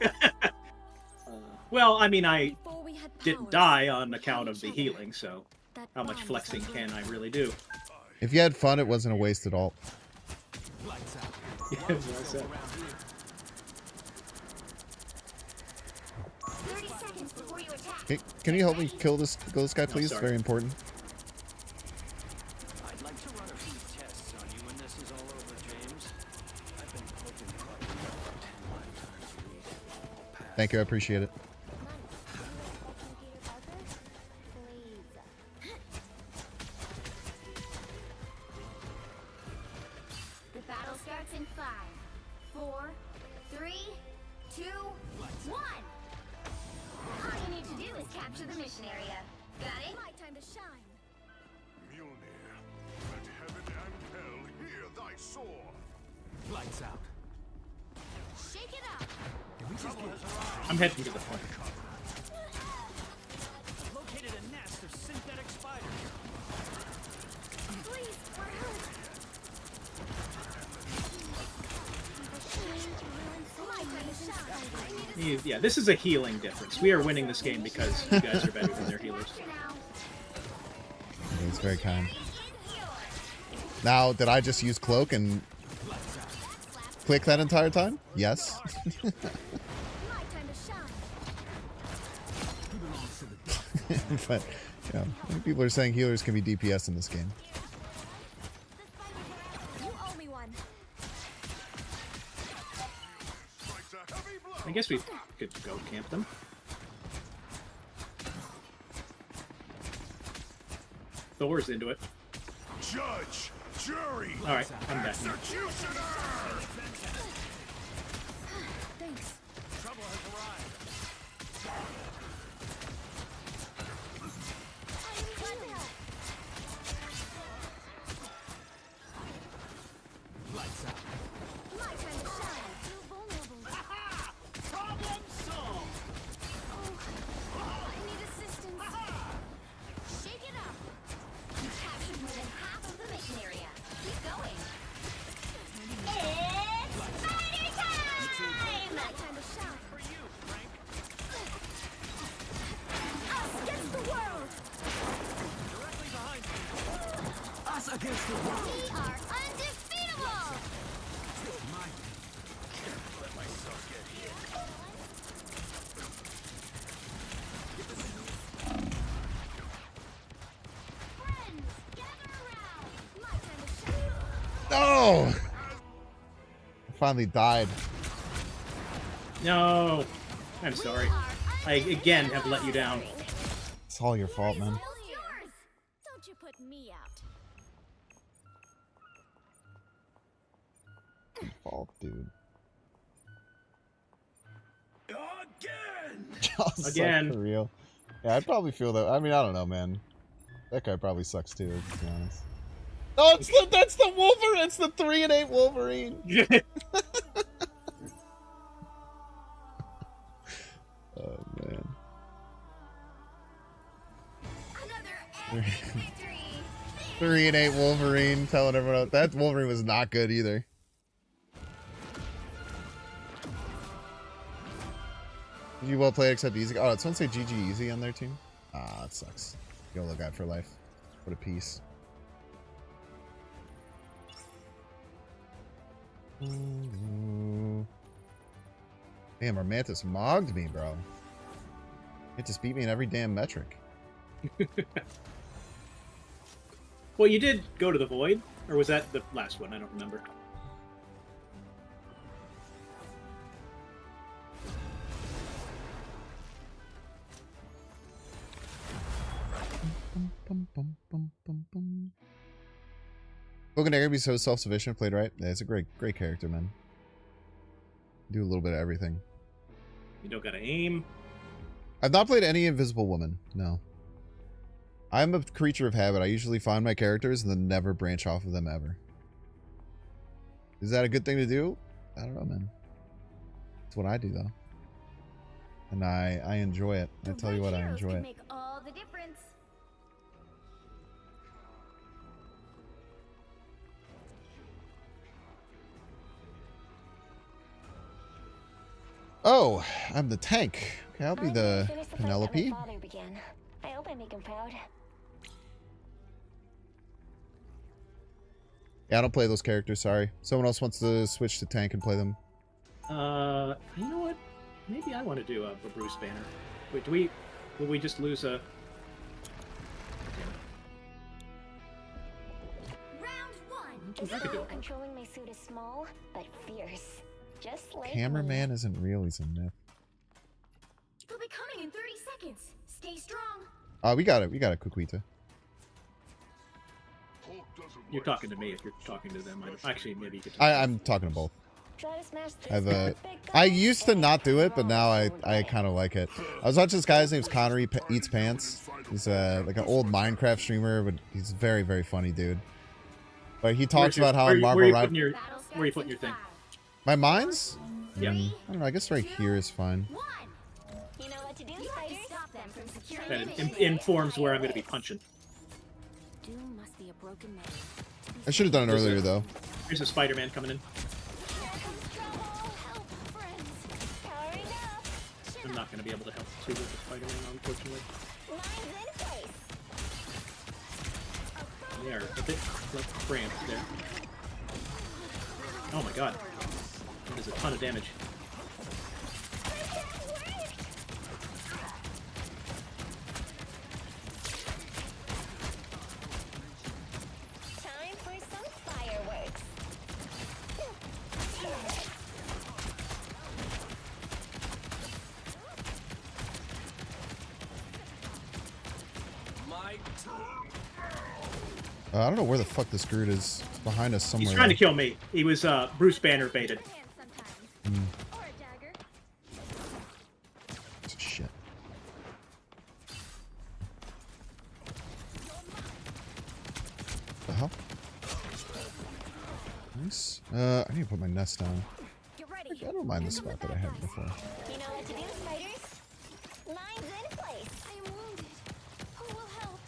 [SPEAKER 3] Well, I mean, I
[SPEAKER 4] Before we had
[SPEAKER 3] didn't
[SPEAKER 4] powers,
[SPEAKER 3] die on
[SPEAKER 4] we
[SPEAKER 3] account
[SPEAKER 4] had
[SPEAKER 3] of the
[SPEAKER 4] each other.
[SPEAKER 3] healing, so
[SPEAKER 4] That
[SPEAKER 3] how much
[SPEAKER 4] bond is
[SPEAKER 3] flexing can I
[SPEAKER 4] unbreakable.
[SPEAKER 3] really do?
[SPEAKER 5] I
[SPEAKER 1] If you had fun, it wasn't a wasted ult.
[SPEAKER 6] Lights out.
[SPEAKER 3] Yeah, that's what I said.
[SPEAKER 8] 30 seconds before you attack.
[SPEAKER 1] Hey, can you help me kill this guy, please?
[SPEAKER 3] sorry.
[SPEAKER 1] Very important.
[SPEAKER 7] I'd like to run a few tests on you when this is all over, James. I've been poking fun at lifetimes read. I'll pass.
[SPEAKER 1] Thank you, I appreciate it.
[SPEAKER 8] The battle starts in 5, 4, 3, 2, 1. All you need to do is capture the mission area. Got it?
[SPEAKER 4] My time to shine.
[SPEAKER 5] Mjolnir, let heaven and hell hear thy soar.
[SPEAKER 6] Lights out.
[SPEAKER 4] Shake it up.
[SPEAKER 3] I'm heading to the front.
[SPEAKER 7] Located a nest of synthetic spiders.
[SPEAKER 4] Please, we're hurt. My time to shine. I need a
[SPEAKER 3] Yeah, this is a healing difference. We are winning this game because you guys are better than their healers.
[SPEAKER 1] It's very kind. Now, did I just use cloak and click that entire time? Yes.
[SPEAKER 4] my time to shine.
[SPEAKER 1] But yeah, I think people are saying healers can be DPS in this game.
[SPEAKER 4] You owe me one.
[SPEAKER 5] Strikes a heavy blow.
[SPEAKER 3] I guess we could go camp them. Thor's into it.
[SPEAKER 5] Judge, jury,
[SPEAKER 3] Alright, I'm back.
[SPEAKER 5] executioner.
[SPEAKER 4] Thanks.
[SPEAKER 7] Trouble has arrived.
[SPEAKER 6] Lights out.
[SPEAKER 4] My time to shine. You're vulnerable.
[SPEAKER 7] Problem solved.
[SPEAKER 4] I need assistance. Shake it up.
[SPEAKER 8] You captured more than half of the mission area. Keep going. It's spider time!
[SPEAKER 4] My time to shine.
[SPEAKER 7] For you, Frank.
[SPEAKER 4] Us against the world.
[SPEAKER 7] Directly behind you.
[SPEAKER 6] Us against the world.
[SPEAKER 4] We are undefeatable.
[SPEAKER 6] My
[SPEAKER 7] Let myself get hit.
[SPEAKER 4] Friends, gather around. My time to shine.
[SPEAKER 1] Oh! I finally died.
[SPEAKER 3] No! I'm sorry. I again have let you down.
[SPEAKER 1] It's all your fault, man.
[SPEAKER 4] Still yours. Don't you put me out.
[SPEAKER 1] Fault, dude.
[SPEAKER 7] Again!
[SPEAKER 1] Y'all suck
[SPEAKER 3] Again.
[SPEAKER 1] for real. Yeah, I'd probably feel that. I mean, I don't know, man. That guy probably sucks too, to be honest. Oh, that's the Wolverine. It's the 3 and 8 Wolverine. Oh man.
[SPEAKER 8] Another epic victory!
[SPEAKER 1] 3 and 8 Wolverine. Telling everyone else. That Wolverine was not good either. You well played except easy. Oh, it's someone say GG easy on their team. Ah, it sucks. YOLO guy for life. What a piece. Damn, our Mantis mogged me, bro. It just beat me in every damn metric.
[SPEAKER 3] Well, you did go to the Void, or was that the last one? I don't remember.
[SPEAKER 1] Spoken to be so self-sufficient, played right. Yeah, it's a great character, man. Do a little bit of everything.
[SPEAKER 3] You don't gotta aim.
[SPEAKER 1] I've not played any Invisible Woman. No. I'm a creature of habit. I usually find my characters and then never branch off of them ever. Is that a good thing to do? I don't know, man. It's what I do, though. And I enjoy it. I tell you what, I enjoy it.
[SPEAKER 8] Make all the difference.
[SPEAKER 1] Oh, I'm the tank. Okay, I'll be the
[SPEAKER 8] Finish the fight that
[SPEAKER 1] Penelope.
[SPEAKER 8] my father began. I hope I make him proud.
[SPEAKER 1] Yeah, I don't play those characters, sorry. Someone else wants to switch to tank and play them.
[SPEAKER 3] You know what? Maybe I want to do a Bruce Banner. Wait, will we just lose a...
[SPEAKER 8] Round one.
[SPEAKER 3] I could do it.
[SPEAKER 8] Controlling my suit is small, but fierce. Just like
[SPEAKER 1] Cameraman isn't real, he's a myth.
[SPEAKER 8] They'll be coming in 30 seconds. Stay strong.
[SPEAKER 1] We got it, Kukwita.
[SPEAKER 3] You're talking to me if you're talking to them. Actually, maybe you could...
[SPEAKER 1] I'm talking to both. I used to not do it, but now I kind of like it. I was watching this guy, his name's Connor, he eats pants. He's like an old Minecraft streamer, but he's a very, very funny dude. But he talks about how in Marvel Rivals...
[SPEAKER 3] Where are you putting your thing?
[SPEAKER 1] My mines?
[SPEAKER 3] Yeah.
[SPEAKER 1] I don't know, I guess right here is fine.
[SPEAKER 8] You know what to do, spiders? Stop them from securing
[SPEAKER 3] That informs where I'm going to be punching.
[SPEAKER 4] Doom must be a broken man.
[SPEAKER 1] I should have done it earlier, though.
[SPEAKER 3] There's a Spider-Man coming in. I'm not going to be able to help too with the Spider-Man, unfortunately. They are a bit cramped there. Oh my god. That is a ton of damage.
[SPEAKER 8] Time for some fireworks.
[SPEAKER 1] I don't know where the fuck this Groot is. It's behind us somewhere.
[SPEAKER 3] He's trying to kill me. He was Bruce Banner baited.
[SPEAKER 8] Or a dagger.
[SPEAKER 1] Shit. The hell? Nice. I need to put my nest down.
[SPEAKER 8] Get ready.
[SPEAKER 1] I don't mind the spot that I had before.
[SPEAKER 8] You know what to do, spiders? Mine's in place. I am wounded. Who will help?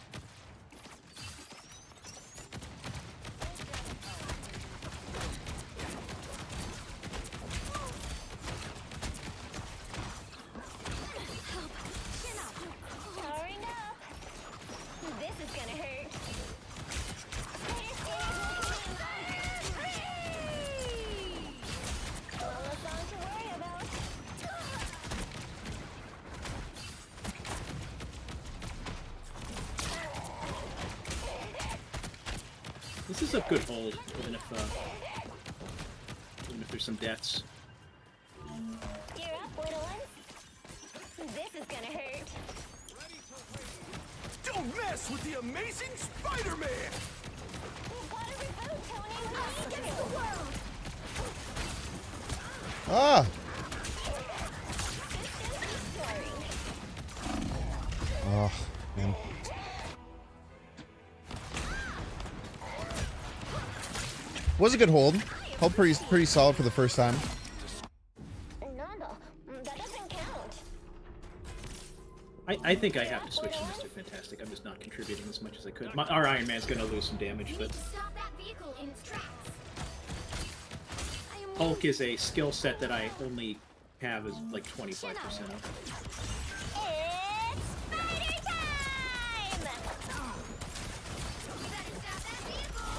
[SPEAKER 8] Powering up. This is gonna hurt. Well, that's all to worry about.
[SPEAKER 3] This is a good hold, even if there's some deaths.
[SPEAKER 8] You're up, little one. This is gonna hurt.
[SPEAKER 6] Don't mess with the amazing Spider-Man!
[SPEAKER 8] You've got to reboot, Tony. Us against the world.
[SPEAKER 1] Ah! Oh, man. Was a good hold. Held pretty solid for the first time.
[SPEAKER 8] Nando, that doesn't count.
[SPEAKER 3] I think I have to switch to Mr. Fantastic. I'm just not contributing as much as I could. Our Iron Man's going to lose some damage, but
[SPEAKER 8] Stop that vehicle in its tracks. I am
[SPEAKER 3] Hulk is a skill set that I only have is like 25% of.
[SPEAKER 8] It's spider time! Better stop that vehicle.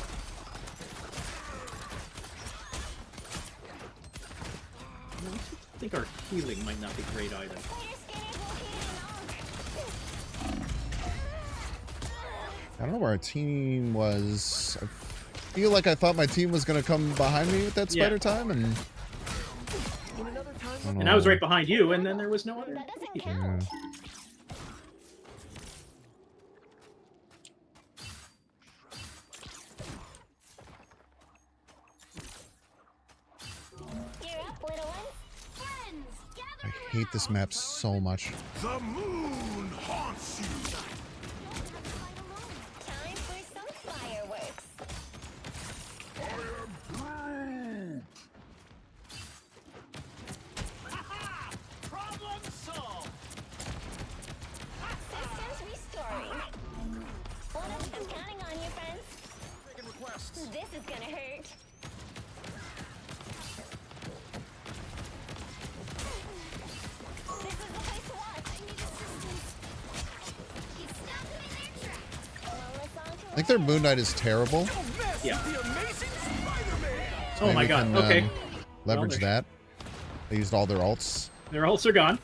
[SPEAKER 3] I think our healing might not be great either.
[SPEAKER 1] I don't know where our team was. I feel like I thought my team was gonna come behind me with that spider time, and
[SPEAKER 3] And I was right behind you, and then there was no other.
[SPEAKER 8] That doesn't
[SPEAKER 1] Yeah.
[SPEAKER 8] count. You're up, little one. Friends,
[SPEAKER 1] I
[SPEAKER 8] gather
[SPEAKER 1] hate this map so much.
[SPEAKER 5] The moon haunts you.
[SPEAKER 8] Time for some fireworks.
[SPEAKER 5] I am Groot.
[SPEAKER 7] Problem solved!
[SPEAKER 8] Systems restoring. I'm counting on you, friends.
[SPEAKER 5] Making requests.
[SPEAKER 8] This is gonna hurt. This is the place to watch. I need assistance. He's snapped them in their tracks. Well, let's on to
[SPEAKER 1] I think their Moon Knight is terrible.
[SPEAKER 6] Don't mess
[SPEAKER 3] Yeah.
[SPEAKER 6] with the amazing
[SPEAKER 3] Oh
[SPEAKER 1] Maybe
[SPEAKER 3] my
[SPEAKER 1] we
[SPEAKER 3] god.
[SPEAKER 1] can,
[SPEAKER 3] Okay.
[SPEAKER 1] leverage
[SPEAKER 3] Well,
[SPEAKER 1] that. They used all their alts.
[SPEAKER 3] Their ults are gone.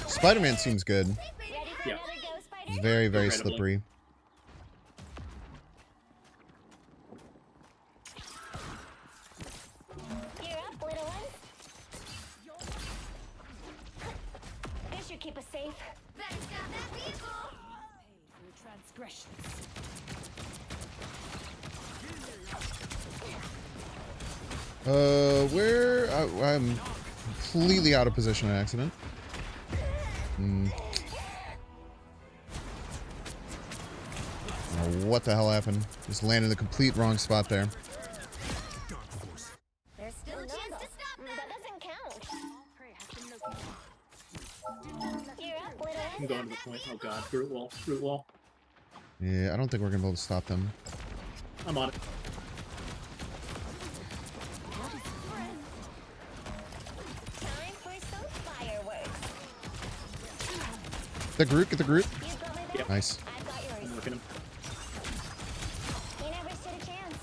[SPEAKER 1] Spider-Man seems good.
[SPEAKER 8] Ready for
[SPEAKER 3] Yeah.
[SPEAKER 8] another go, Spider?
[SPEAKER 1] He's very, very
[SPEAKER 3] Incredibly.
[SPEAKER 1] slippery.
[SPEAKER 8] Gear up, little one. This should keep us safe. Better stop that vehicle.
[SPEAKER 1] Where I'm completely out of position on accident. Hmm. I don't know what the hell happened? Just landed in the complete wrong spot there.
[SPEAKER 8] There's still a chance to stop them. That doesn't count. Gear up, little one.
[SPEAKER 3] I'm going to the point. Oh god. Root wall. Root wall.
[SPEAKER 1] Yeah, I don't think we're gonna be able to stop them.
[SPEAKER 3] I'm on it.
[SPEAKER 8] Time for some fireworks.
[SPEAKER 1] The Groot, get the Groot.
[SPEAKER 8] You got my back.
[SPEAKER 3] Yep.
[SPEAKER 1] Nice.
[SPEAKER 8] I've got
[SPEAKER 3] I'm
[SPEAKER 8] yours.
[SPEAKER 3] working him.
[SPEAKER 8] You never stood a chance.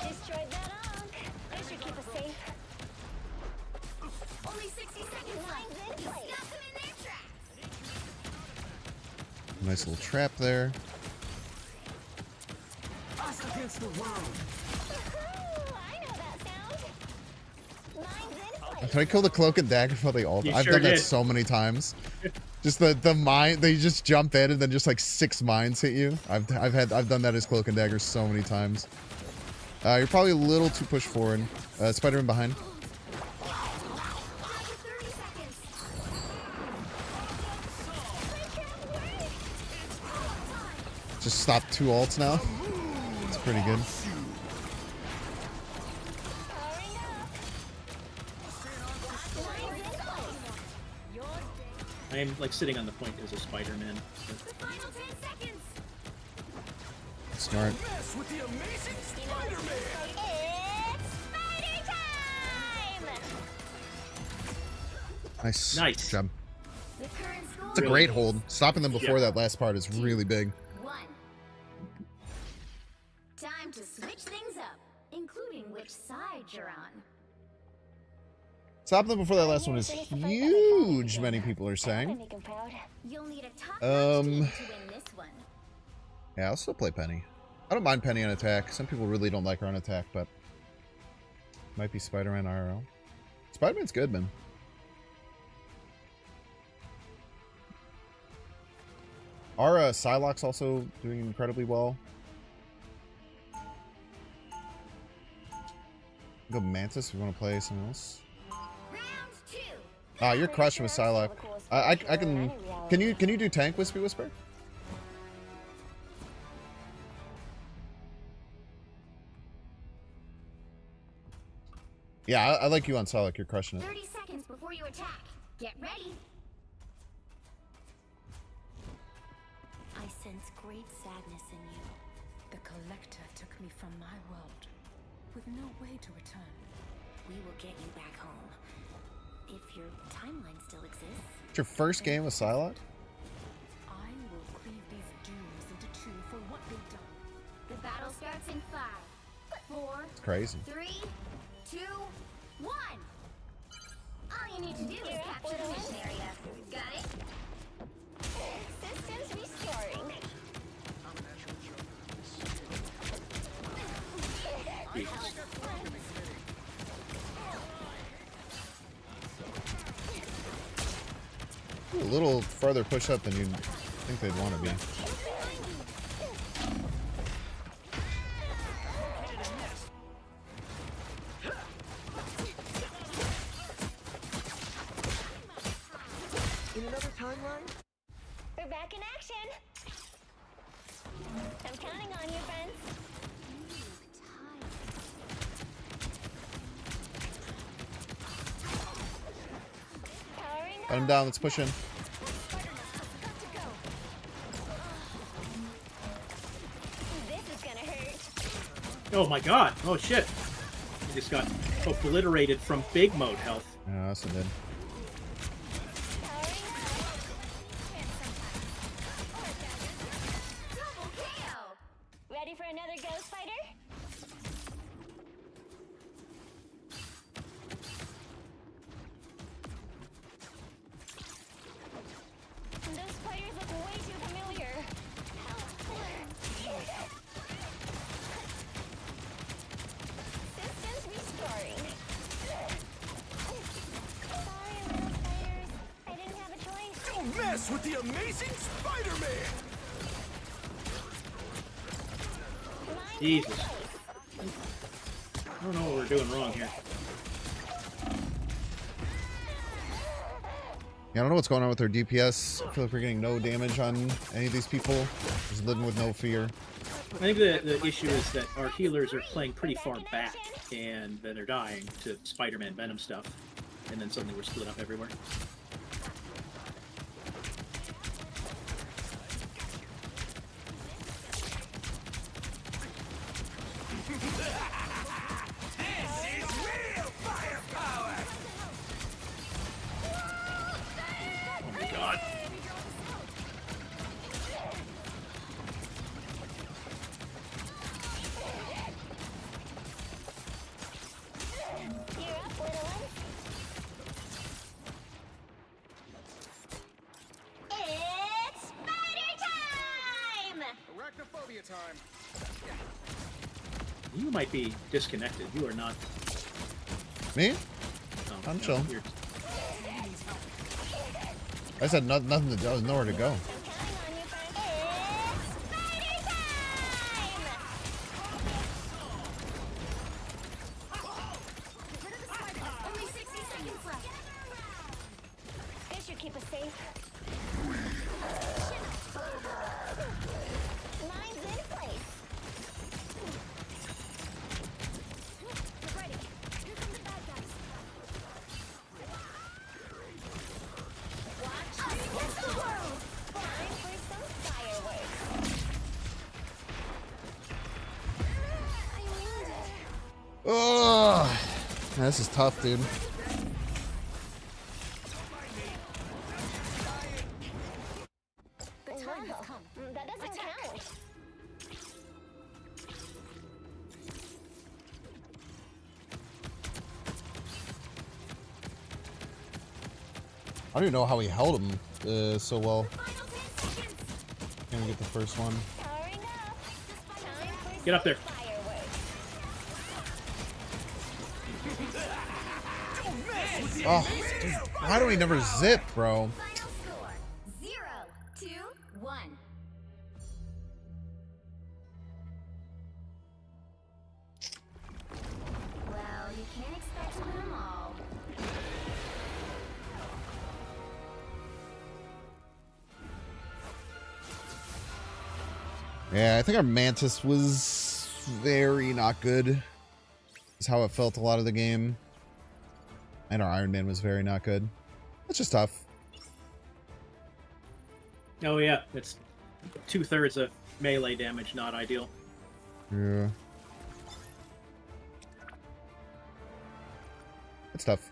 [SPEAKER 8] Destroyed that Ankh. This should keep us safe. Only 60 seconds left. Stop them in their tracks.
[SPEAKER 1] Nice little trap there.
[SPEAKER 6] Us against the world.
[SPEAKER 8] Ooh, I know that sound. Mine's in place.
[SPEAKER 1] Did I kill the cloak and dagger for the ult?
[SPEAKER 3] You
[SPEAKER 1] I've
[SPEAKER 3] sure
[SPEAKER 1] done that
[SPEAKER 3] did.
[SPEAKER 1] so many times. Just the mine, they just jump in and then just like 6 mines hit you. I've done that as cloak and dagger so many times. You're probably a little too pushed forward. Spider-Man behind.
[SPEAKER 8] 30 seconds.
[SPEAKER 1] Just stop 2 ults now. It's pretty good.
[SPEAKER 8] Powering up. Mine's in place.
[SPEAKER 3] I am like sitting on the point as a Spider-Man.
[SPEAKER 8] The final 10 seconds.
[SPEAKER 1] Smart.
[SPEAKER 6] Mess with the amazing
[SPEAKER 8] You know,
[SPEAKER 6] Spider-Man.
[SPEAKER 8] it's Spider time!
[SPEAKER 1] Nice.
[SPEAKER 3] Nice.
[SPEAKER 1] Good job.
[SPEAKER 8] The current score
[SPEAKER 1] It's a great hold. Stopping them before
[SPEAKER 3] Yeah.
[SPEAKER 1] that last part is really big.
[SPEAKER 8] 1. Time to switch things up, including which side you're on.
[SPEAKER 1] Stopping them before that last one is huge, many people are saying.
[SPEAKER 8] Make him proud. You'll need a top
[SPEAKER 1] Um,
[SPEAKER 8] team to win this one.
[SPEAKER 1] Yeah, I'll still play Penny. I don't mind Penny on attack. Some people really don't like her on attack, but might be Spider-Man IRL. Spider-Man's good, man. Our Psylocke's also doing incredibly well. Go Mantis if you want to play something else.
[SPEAKER 8] Round 2.
[SPEAKER 1] Ah, you're crushing with Psylocke. I can. Can you do tank Wispy Whisper? Yeah, I like you on Psylocke. You're crushing it.
[SPEAKER 8] 30 seconds before you attack. Get ready.
[SPEAKER 4] I sense great sadness in you.
[SPEAKER 9] The Collector took me from my world, with no way to return.
[SPEAKER 4] We will get you back home. If your timeline still exists.
[SPEAKER 1] It's your first game with Psylocke?
[SPEAKER 9] I will cleave these dooms into 2 for what they've done.
[SPEAKER 8] The battle starts in 5, 4,
[SPEAKER 1] It's crazy.
[SPEAKER 8] 3, 2, 1. All you need to do is capture the mission area. Got it? Systems restoring.
[SPEAKER 1] A little further push up than you'd think they'd want to be.
[SPEAKER 6] In another timeline?
[SPEAKER 8] We're back in action. I'm counting on you, friends. Powering
[SPEAKER 1] Got him down. Let's push in.
[SPEAKER 8] This is gonna hurt.
[SPEAKER 3] Oh my god. Oh shit. I just got obliterated from big mode health.
[SPEAKER 1] Yeah, that's what I did.
[SPEAKER 8] Double KO. Ready for another ghost
[SPEAKER 6] mess with the amazing Spider-Man!
[SPEAKER 3] Jesus. I don't know what we're doing wrong here.
[SPEAKER 1] Yeah, I don't know what's going on with their DPS. I feel like we're getting no damage on any of these people. Just living with no fear.
[SPEAKER 3] I think the issue is that our healers are playing pretty far back, and then they're dying to Spider-Man Venom stuff, and then suddenly we're split up everywhere. Oh my god.
[SPEAKER 8] You're up, little one. It's spider time!
[SPEAKER 5] Arachnophobia time.
[SPEAKER 3] You might be disconnected. You are not.
[SPEAKER 1] Me?
[SPEAKER 3] Oh,
[SPEAKER 1] I'm
[SPEAKER 3] no,
[SPEAKER 1] chill.
[SPEAKER 3] you're-
[SPEAKER 1] I said nothing to do. There's nowhere to go.
[SPEAKER 8] I'm counting on you, friend. It's spider time! Only 60 seconds left. This should keep us safe. Mine's in place. Get ready. Here come the bad guys. Watch us against the world! Time for some fireworks. I need it.
[SPEAKER 1] Oh, this is tough, dude.
[SPEAKER 9] The time has come.
[SPEAKER 8] That doesn't count.
[SPEAKER 1] I don't even know how he held him so well.
[SPEAKER 8] Final 10 seconds.
[SPEAKER 1] Gonna get the first one.
[SPEAKER 8] Powering up. Time for
[SPEAKER 3] Get up there.
[SPEAKER 8] some fireworks.
[SPEAKER 1] Oh, dude, why do we never zip, bro?
[SPEAKER 8] Final score 0-2-1. Well, you can't expect to win them all.
[SPEAKER 1] Yeah, I think our Mantis was very not good. Is how it felt a lot of the game. And our Iron Man was very not good. It's just tough.
[SPEAKER 3] Oh yeah, it's 2/3 of melee damage, not ideal.
[SPEAKER 1] Yeah. It's tough.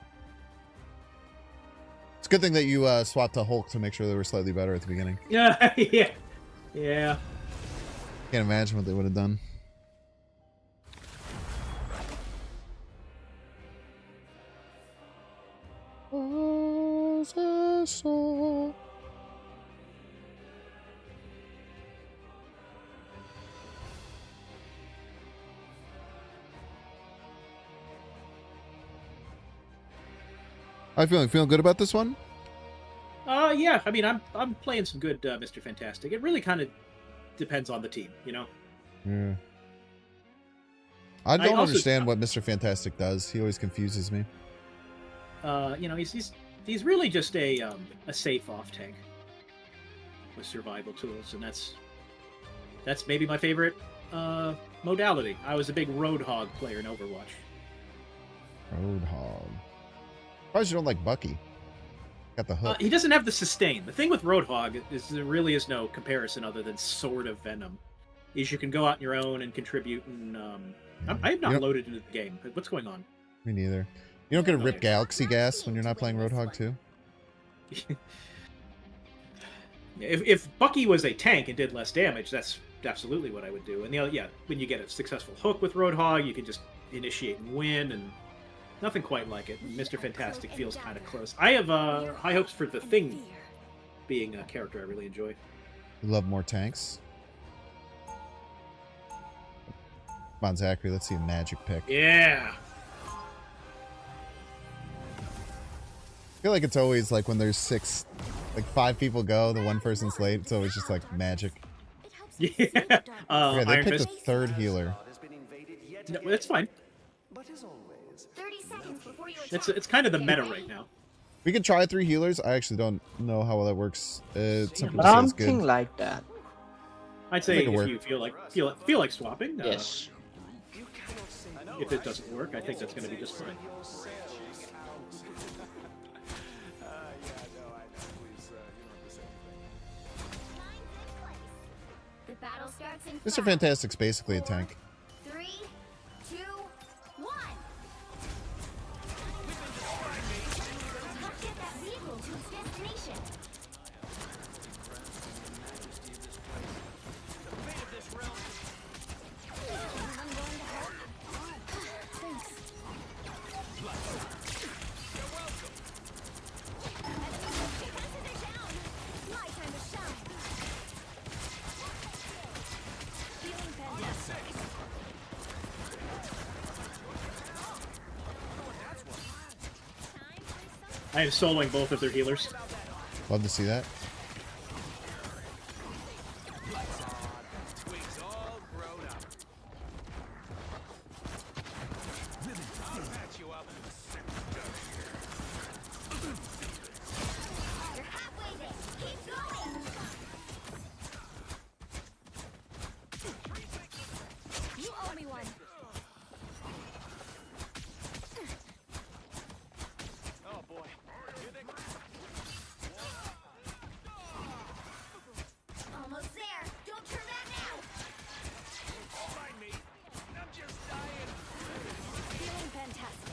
[SPEAKER 1] It's a good thing that you swapped to Hulk to make sure they were slightly better at the beginning.
[SPEAKER 3] Yeah, yeah, yeah.
[SPEAKER 1] Can't imagine what they would have done. How you feeling? Feeling good about this one?
[SPEAKER 3] Yeah. I mean, I'm playing some good Mr. Fantastic. It really kind of depends on the team, you know.
[SPEAKER 1] Yeah. I don't
[SPEAKER 3] also-
[SPEAKER 1] understand what Mr. Fantastic does. He always confuses me.
[SPEAKER 3] You know, he's really just a safe off tank with survival tools, and that's maybe my favorite modality. I was a big Roadhog player in Overwatch.
[SPEAKER 1] Roadhog. Surprised you don't like Bucky. Got the hook.
[SPEAKER 3] He doesn't have the sustain. The thing with Roadhog is there really is no comparison other than Sword of Venom. Is you can go out on your own and contribute, and I have not
[SPEAKER 1] You know-
[SPEAKER 3] loaded into the game. What's going on?
[SPEAKER 1] Me neither. You don't get a rip
[SPEAKER 3] Okay.
[SPEAKER 1] Galaxy gas when you're not playing Roadhog too?
[SPEAKER 3] If Bucky was a tank and did less damage, that's absolutely what I would do. And yeah, when you get a successful hook with Roadhog, you can just initiate and win, and nothing quite like it. Mr. Fantastic feels kind of close. I have high hopes for the Thing being a character I really enjoy.
[SPEAKER 1] You love more tanks? Come on, Zachary, let's see a magic pick.
[SPEAKER 3] Yeah.
[SPEAKER 1] I feel like it's always like when there's 6 Like 5 people go, the one person's late, so it's just like magic.
[SPEAKER 4] It helps
[SPEAKER 3] Yeah.
[SPEAKER 4] me see the dark.
[SPEAKER 1] Okay, they
[SPEAKER 3] Iron
[SPEAKER 1] picked a
[SPEAKER 3] Fist.
[SPEAKER 1] 3rd healer.
[SPEAKER 7] Has been invaded yet
[SPEAKER 3] No,
[SPEAKER 7] again.
[SPEAKER 3] that's fine.
[SPEAKER 7] But as always,
[SPEAKER 8] 30 seconds before you attack.
[SPEAKER 3] It's kind of the
[SPEAKER 8] Get
[SPEAKER 3] meta
[SPEAKER 8] ready.
[SPEAKER 3] right now.
[SPEAKER 1] We could try 3 healers. I actually don't know how well that works. Some people say it's
[SPEAKER 10] Something
[SPEAKER 1] good.
[SPEAKER 10] like that.
[SPEAKER 3] I'd say
[SPEAKER 1] Make it
[SPEAKER 3] if
[SPEAKER 1] work.
[SPEAKER 3] you feel like swapping.
[SPEAKER 10] Yes.
[SPEAKER 7] you cannot say no.
[SPEAKER 3] If it doesn't work, I think that's going to be just fine.
[SPEAKER 8] The battle starts in
[SPEAKER 1] Mr.
[SPEAKER 8] 5,
[SPEAKER 1] Fantastic's basically a tank.
[SPEAKER 8] 3, 2, 1. Help get that vehicle to its destination. I'm going to help. Thanks. Defenses are down. My time to shine. Feeling fantastic.
[SPEAKER 3] I am soloing both of their healers.
[SPEAKER 1] Love to see that.
[SPEAKER 8] You're halfway there. Keep going. You owe me one.
[SPEAKER 7] Oh boy.
[SPEAKER 8] Almost there. Don't turn back now.
[SPEAKER 7] Find me. I'm just dying.
[SPEAKER 8] Feeling fantastic.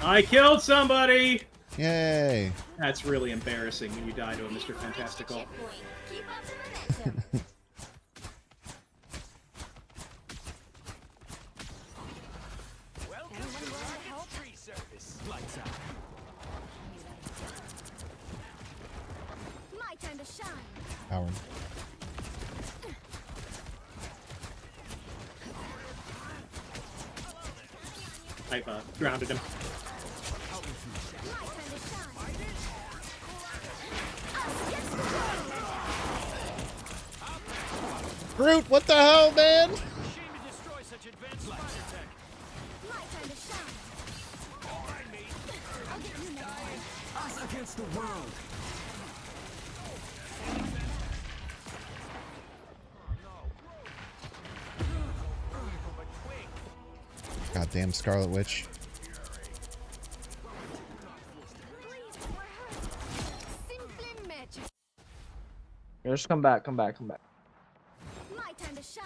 [SPEAKER 3] I killed somebody!
[SPEAKER 1] Yay!
[SPEAKER 3] That's really embarrassing when you die to a Mr. Fantastical.
[SPEAKER 8] Checkpoint. Keep up the momentum.
[SPEAKER 7] Welcome to Rocket Tree Service. Lights out.
[SPEAKER 8] My time to shine.
[SPEAKER 1] Howard.
[SPEAKER 3] I've grounded him.
[SPEAKER 8] My time to shine. Us against the world.
[SPEAKER 1] Groot, what the hell, man?
[SPEAKER 7] Shame to destroy such advanced spider tech.
[SPEAKER 8] My time to shine.
[SPEAKER 7] Find me.
[SPEAKER 8] I'll get you next time.
[SPEAKER 7] Us against the world.
[SPEAKER 1] Goddamn Scarlet Witch.
[SPEAKER 8] Please, we're hurt. Simply magic.
[SPEAKER 10] Just come back, come back, come back.
[SPEAKER 8] My time to shine.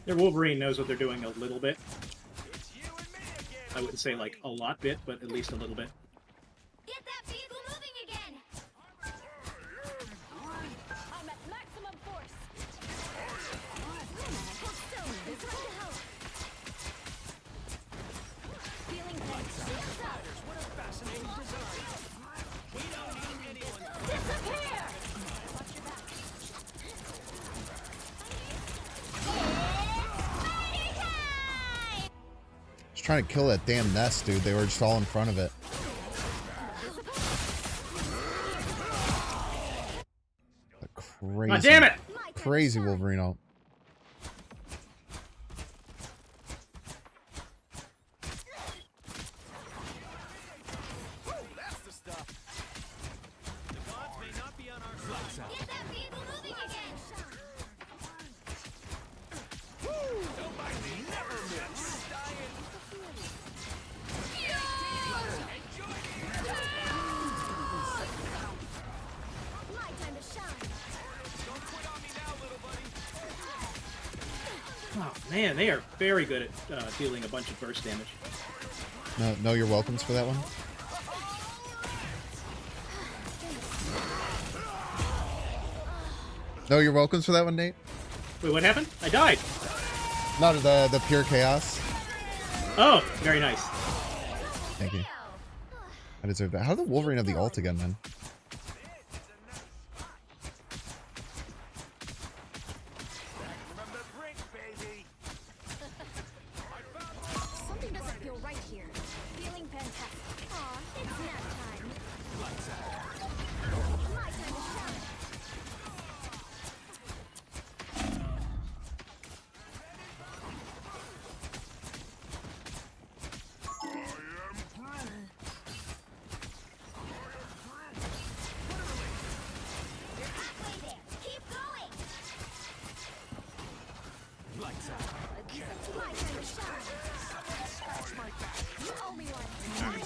[SPEAKER 3] Their Wolverine knows what they're doing a little bit.
[SPEAKER 7] It's you and me again.
[SPEAKER 3] I wouldn't say like a lot bit, but at least a little bit.
[SPEAKER 8] Get that vehicle moving again. I'm at maximum force. Hold still. It's right to help. Feeling fantastic.
[SPEAKER 7] What a fascinating design. We don't need anyone.
[SPEAKER 8] Disappear. Watch your back.
[SPEAKER 1] Just trying to kill that damn nest, dude. They were just all in front of it. The crazy,
[SPEAKER 3] God damn it!
[SPEAKER 1] crazy Wolverine ult.
[SPEAKER 7] That's the stuff. The gods may not be on our side.
[SPEAKER 8] Get that vehicle moving again.
[SPEAKER 7] Don't mind me. Never miss. Dying.
[SPEAKER 8] My time to shine.
[SPEAKER 7] Don't quit on me now, little buddy.
[SPEAKER 3] Oh man, they are very good at dealing a bunch of burst damage.
[SPEAKER 1] No, know your welcomes for that one. Know your welcomes for that one, Nate.
[SPEAKER 3] Wait, what happened? I died!
[SPEAKER 1] Not the pure chaos.
[SPEAKER 3] Oh, very nice.
[SPEAKER 1] Thank you. I deserve that. How did the Wolverine have the ult again, man?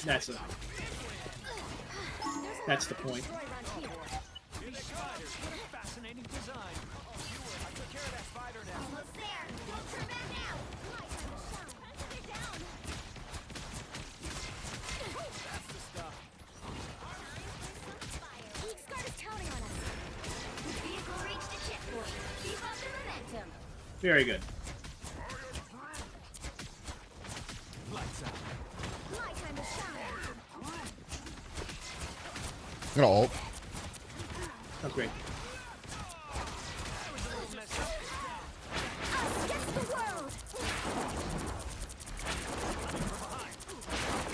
[SPEAKER 3] That's the point.
[SPEAKER 7] Fascinating design. I took care of that spider now.
[SPEAKER 8] Almost there. Don't turn back now. They're down.
[SPEAKER 7] That's the stuff.
[SPEAKER 8] Each guard is counting on us. The vehicle reached the checkpoint. Keep up the momentum.
[SPEAKER 3] Very good.
[SPEAKER 7] Lights out.
[SPEAKER 8] My time to shine.
[SPEAKER 1] I'm gonna ult.
[SPEAKER 3] That's great.
[SPEAKER 8] Us against the world.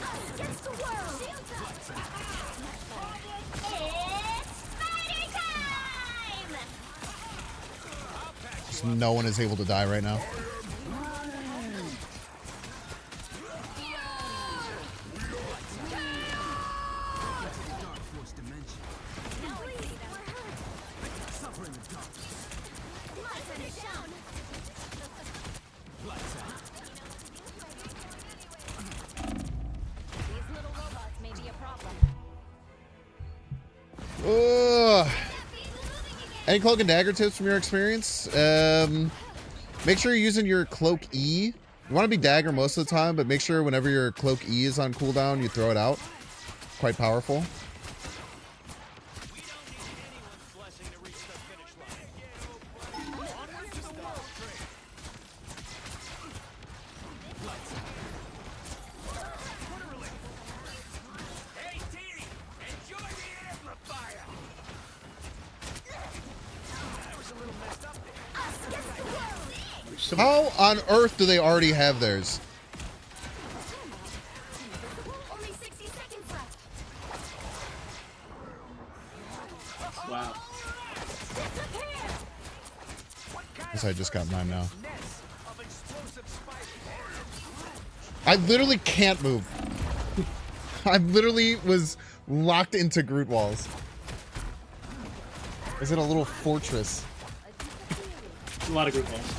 [SPEAKER 8] Us against the world. Shields up. It's spider time.
[SPEAKER 1] Just no one is able to die right now. Ugh. Any cloak and dagger tips from your experience? Make sure you're using your cloak E. You want to be dagger most of the time, but make sure whenever your cloak E is on cooldown, you throw it out. Quite powerful. How on earth do they already have theirs?
[SPEAKER 8] Only 60 seconds left.
[SPEAKER 3] Wow.
[SPEAKER 1] Guess I just got mine now. I literally can't move. I literally was locked into Groot walls. Is it a little fortress?
[SPEAKER 3] A lot of Groot walls.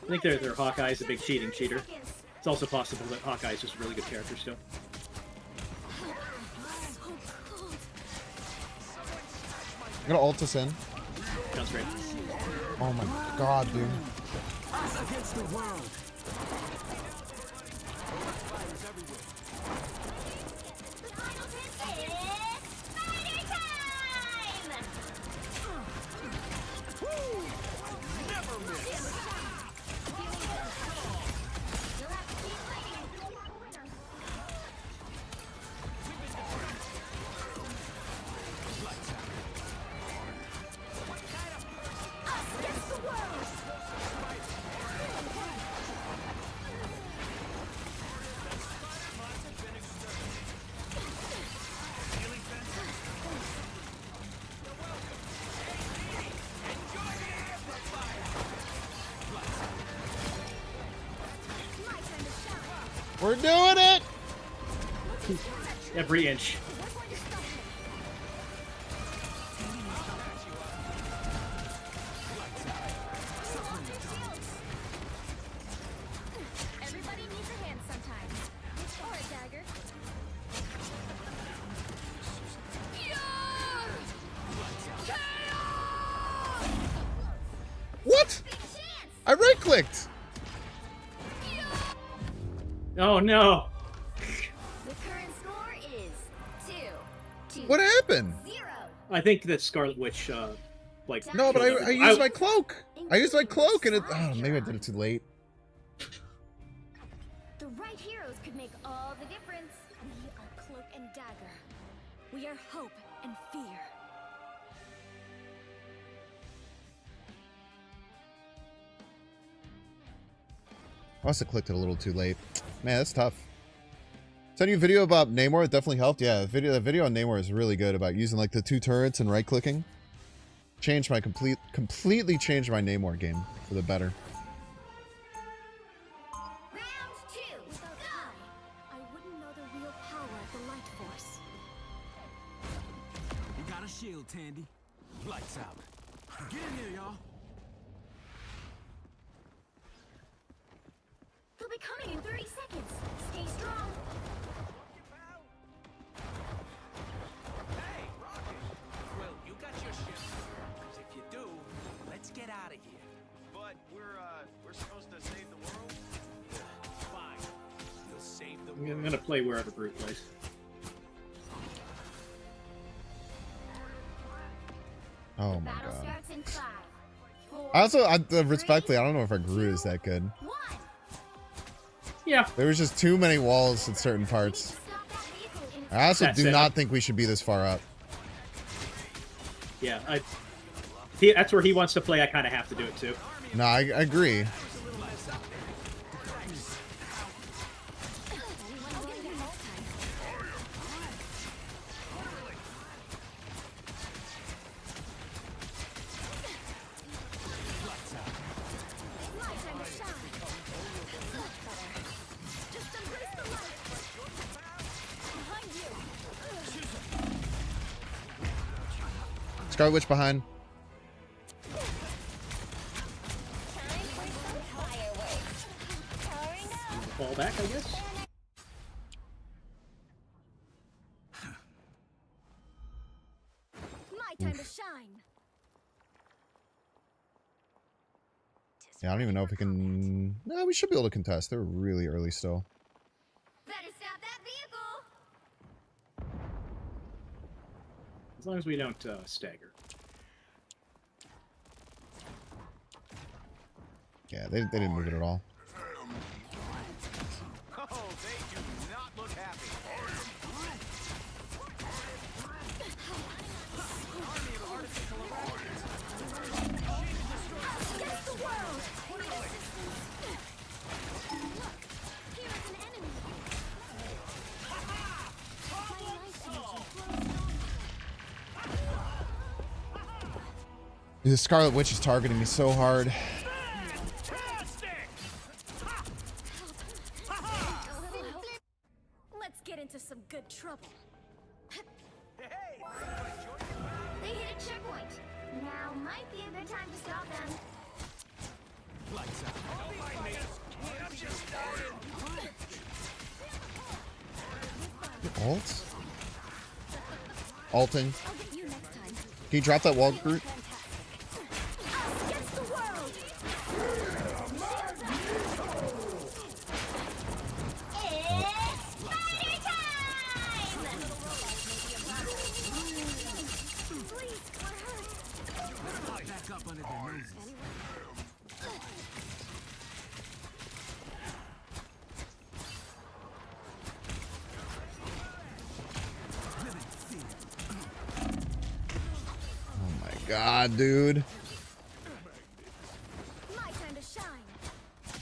[SPEAKER 3] I think their Hawkeye's a big cheating cheater. It's also possible that Hawkeye's just a really good character still.
[SPEAKER 1] I'm gonna ult us in.
[SPEAKER 3] Sounds great.
[SPEAKER 1] Oh my god, dude.
[SPEAKER 7] Us against the world.
[SPEAKER 1] We're doing it!
[SPEAKER 3] Every inch.
[SPEAKER 8] Everybody needs a hand sometimes. Or a dagger.
[SPEAKER 1] What? I right-clicked!
[SPEAKER 3] Oh no!
[SPEAKER 8] The current score is 2-0.
[SPEAKER 1] What happened?
[SPEAKER 3] I think that Scarlet Witch, like...
[SPEAKER 1] No, but I used my cloak! I used my cloak and it... Oh, maybe I did it too late.
[SPEAKER 8] The right heroes could make all the difference. We are Cloak and Dagger. We are hope and fear.
[SPEAKER 1] I must have clicked it a little too late. Man, that's tough. Send you a video about Namor. It definitely helped. Yeah, the video on Namor is really good about using like the 2 turrets and right clicking. Changed my completely changed my Namor game for the better.
[SPEAKER 8] Round 2. Without I wouldn't know the real power of the light force.
[SPEAKER 7] You got a shield, Tandy. Lights out. Get in there, y'all.
[SPEAKER 3] I'm gonna play wherever Groot plays.
[SPEAKER 1] Oh my
[SPEAKER 8] Battle
[SPEAKER 1] god.
[SPEAKER 8] starts in 5, 4,
[SPEAKER 1] Respectfully, I don't know if our Groot is that good.
[SPEAKER 8] 1.
[SPEAKER 3] Yeah.
[SPEAKER 1] There was just too many walls in certain parts. I also
[SPEAKER 3] That's
[SPEAKER 1] do
[SPEAKER 3] it.
[SPEAKER 1] not think we should be this far up.
[SPEAKER 3] Yeah, that's where he wants to play. I kind of have to do it too.
[SPEAKER 1] No, I agree. Scarlet Witch behind.
[SPEAKER 3] Fall back, I guess.
[SPEAKER 4] My time to shine.
[SPEAKER 1] Yeah, I don't even know if we can... No, we should be able to contest. They're really early still.
[SPEAKER 8] Better stop that vehicle.
[SPEAKER 3] As long as we don't stagger.
[SPEAKER 1] Yeah, they didn't move it at all.
[SPEAKER 6] Oh, they do not look happy.
[SPEAKER 4] Against the world. Look, here is an enemy. My life energy flows.
[SPEAKER 1] The Scarlet Witch is targeting me so hard.
[SPEAKER 4] Let's get into some good trouble.
[SPEAKER 8] They hit a checkpoint. Now might be a good time to stop them.
[SPEAKER 1] Alt? Alting.
[SPEAKER 4] I'll get you next time.
[SPEAKER 1] Can you drop that wall, Groot?
[SPEAKER 4] Us against the world.
[SPEAKER 8] It's party time!
[SPEAKER 4] Please, we're hurt.
[SPEAKER 7] Back up under their noses.
[SPEAKER 1] Oh my god, dude.
[SPEAKER 4] My time to shine.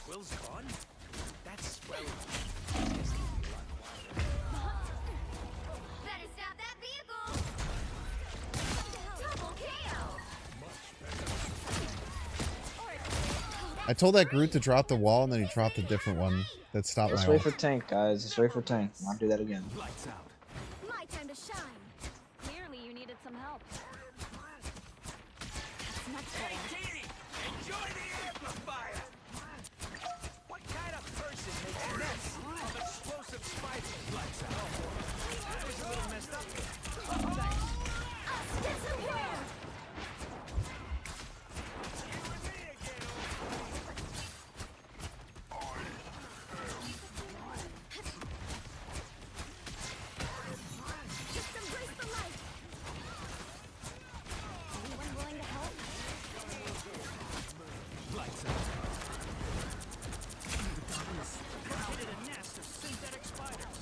[SPEAKER 7] Will's gone? That's well.
[SPEAKER 8] Better stop that vehicle. Double KO.
[SPEAKER 1] I told that Groot to drop the wall, and then he dropped a different one that stopped
[SPEAKER 10] Let's
[SPEAKER 1] my
[SPEAKER 10] wait
[SPEAKER 1] ult.
[SPEAKER 10] for tank, guys. Let's wait for tank. Not do that again.
[SPEAKER 7] Lights out.
[SPEAKER 4] My time to shine.
[SPEAKER 8] Clearly you needed some help.
[SPEAKER 4] That's much better.
[SPEAKER 6] Katie, enjoy the amplifier. What kind of person makes a mess of explosive spiders? Lights out. That was a little messed up.
[SPEAKER 4] Us against the world. Just embrace the light. Anyone willing to help?
[SPEAKER 7] Lights out. Created a nest of synthetic spiders.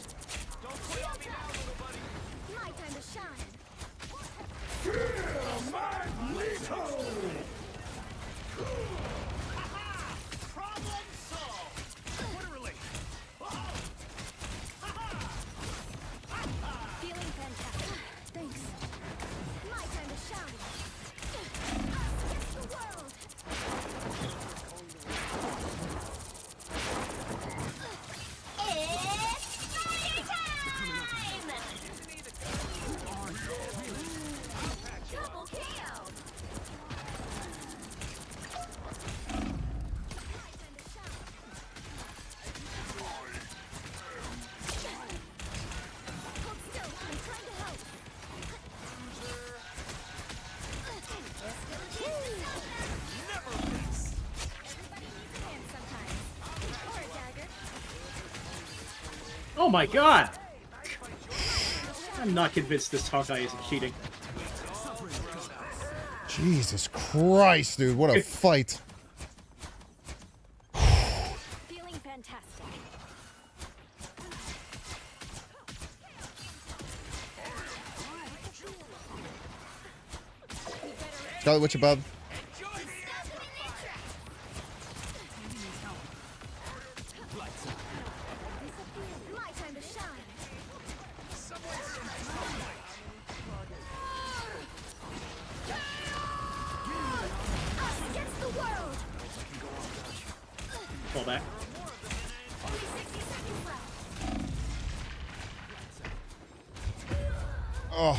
[SPEAKER 3] Oh my god! I'm not convinced this Hawkeye isn't cheating.
[SPEAKER 1] Jesus Christ, dude. What a fight.
[SPEAKER 4] Feeling fantastic.
[SPEAKER 1] Scarlet Witch above.
[SPEAKER 4] My time to shine. Us against the world.
[SPEAKER 3] Fall back.
[SPEAKER 4] Only 60 seconds left.
[SPEAKER 1] Oh.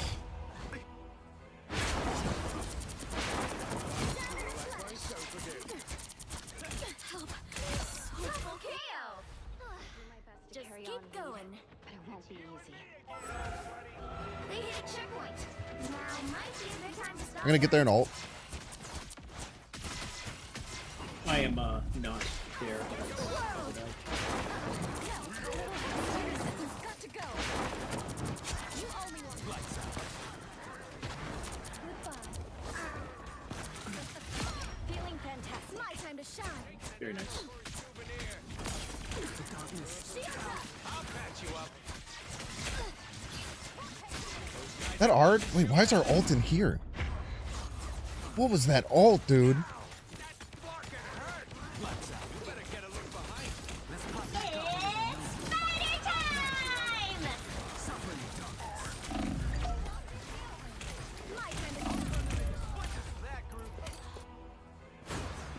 [SPEAKER 4] Help. Triple KO. Just keep going.
[SPEAKER 8] But it won't be easy.
[SPEAKER 4] They hit a checkpoint.
[SPEAKER 8] Now might be a good time to stop.
[SPEAKER 1] I'm gonna get there and ult.
[SPEAKER 3] I am not there.
[SPEAKER 4] Got to go. You only want lights out. Goodbye. Feeling fantastic. My time to shine.
[SPEAKER 3] Very nice.
[SPEAKER 6] I'll patch you up.
[SPEAKER 1] That art? Wait, why is our ult in here? What was that ult, dude?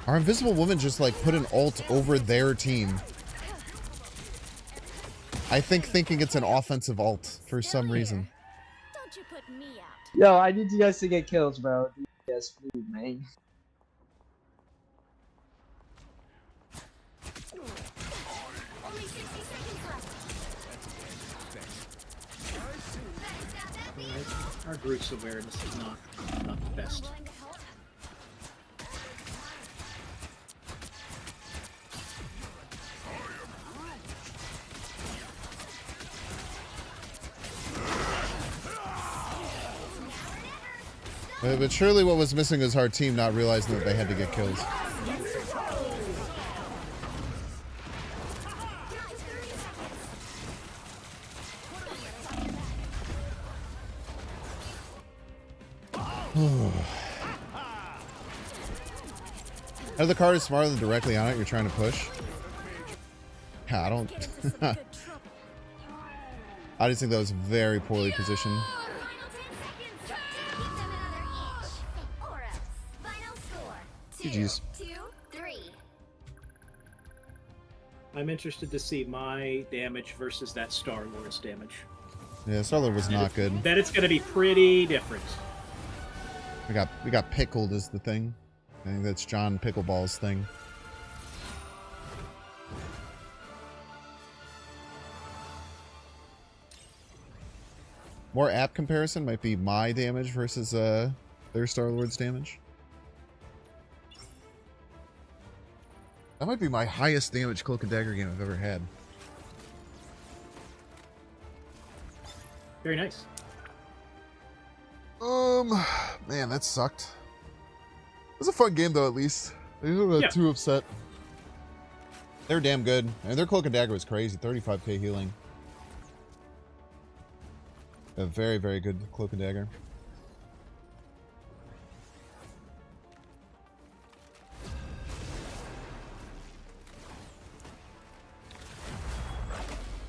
[SPEAKER 1] Our invisible woman just like put an ult over their team. I think thinking it's an offensive ult for some reason.
[SPEAKER 4] Don't you put me out.
[SPEAKER 10] Yo, I need you guys to get kills, bro. Yes, food, man.
[SPEAKER 4] Only 60 seconds left.
[SPEAKER 3] Our group's awareness is not the best.
[SPEAKER 4] Willing to help?
[SPEAKER 1] But surely what was missing is our team not realizing that they had to get kills. If the card is smarter than directly on it, you're trying to push. Yeah, I don't. I just think that was very poorly positioned. GG's.
[SPEAKER 4] 2, 3.
[SPEAKER 3] I'm interested to see my damage versus that Star-Lord's damage.
[SPEAKER 1] Yeah, Starlord was not good.
[SPEAKER 3] Then it's going to be pretty different.
[SPEAKER 1] We got pickled is the thing. I think that's John Pickleball's thing. More apt comparison might be my damage versus their Star-Lord's damage. That might be my highest damage Cloak and Dagger game I've ever had.
[SPEAKER 3] Very nice.
[SPEAKER 1] Man, that sucked. It was a fun game though, at least. They weren't too upset. They were damn good. I mean, their Cloak and Dagger was crazy. 35k healing. A very, very good Cloak and Dagger.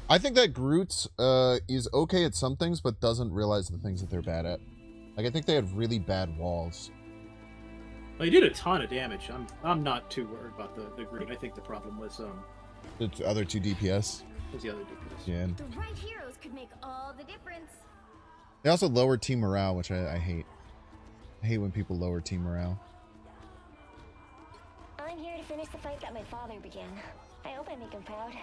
[SPEAKER 1] I think that Groot is okay at some things, but doesn't realize the things that they're bad at. Like, I think they had really bad walls.
[SPEAKER 3] Well, he did a ton of damage. I'm not too worried about the Groot. I think the problem was
[SPEAKER 1] The other two DPS.
[SPEAKER 3] was the other DPS.
[SPEAKER 1] Yeah.
[SPEAKER 4] The right heroes could make all the difference.
[SPEAKER 1] They also lowered team morale, which I hate. I hate when people lower team morale.
[SPEAKER 8] I'm here to finish the fight that my father began. I hope I make him proud.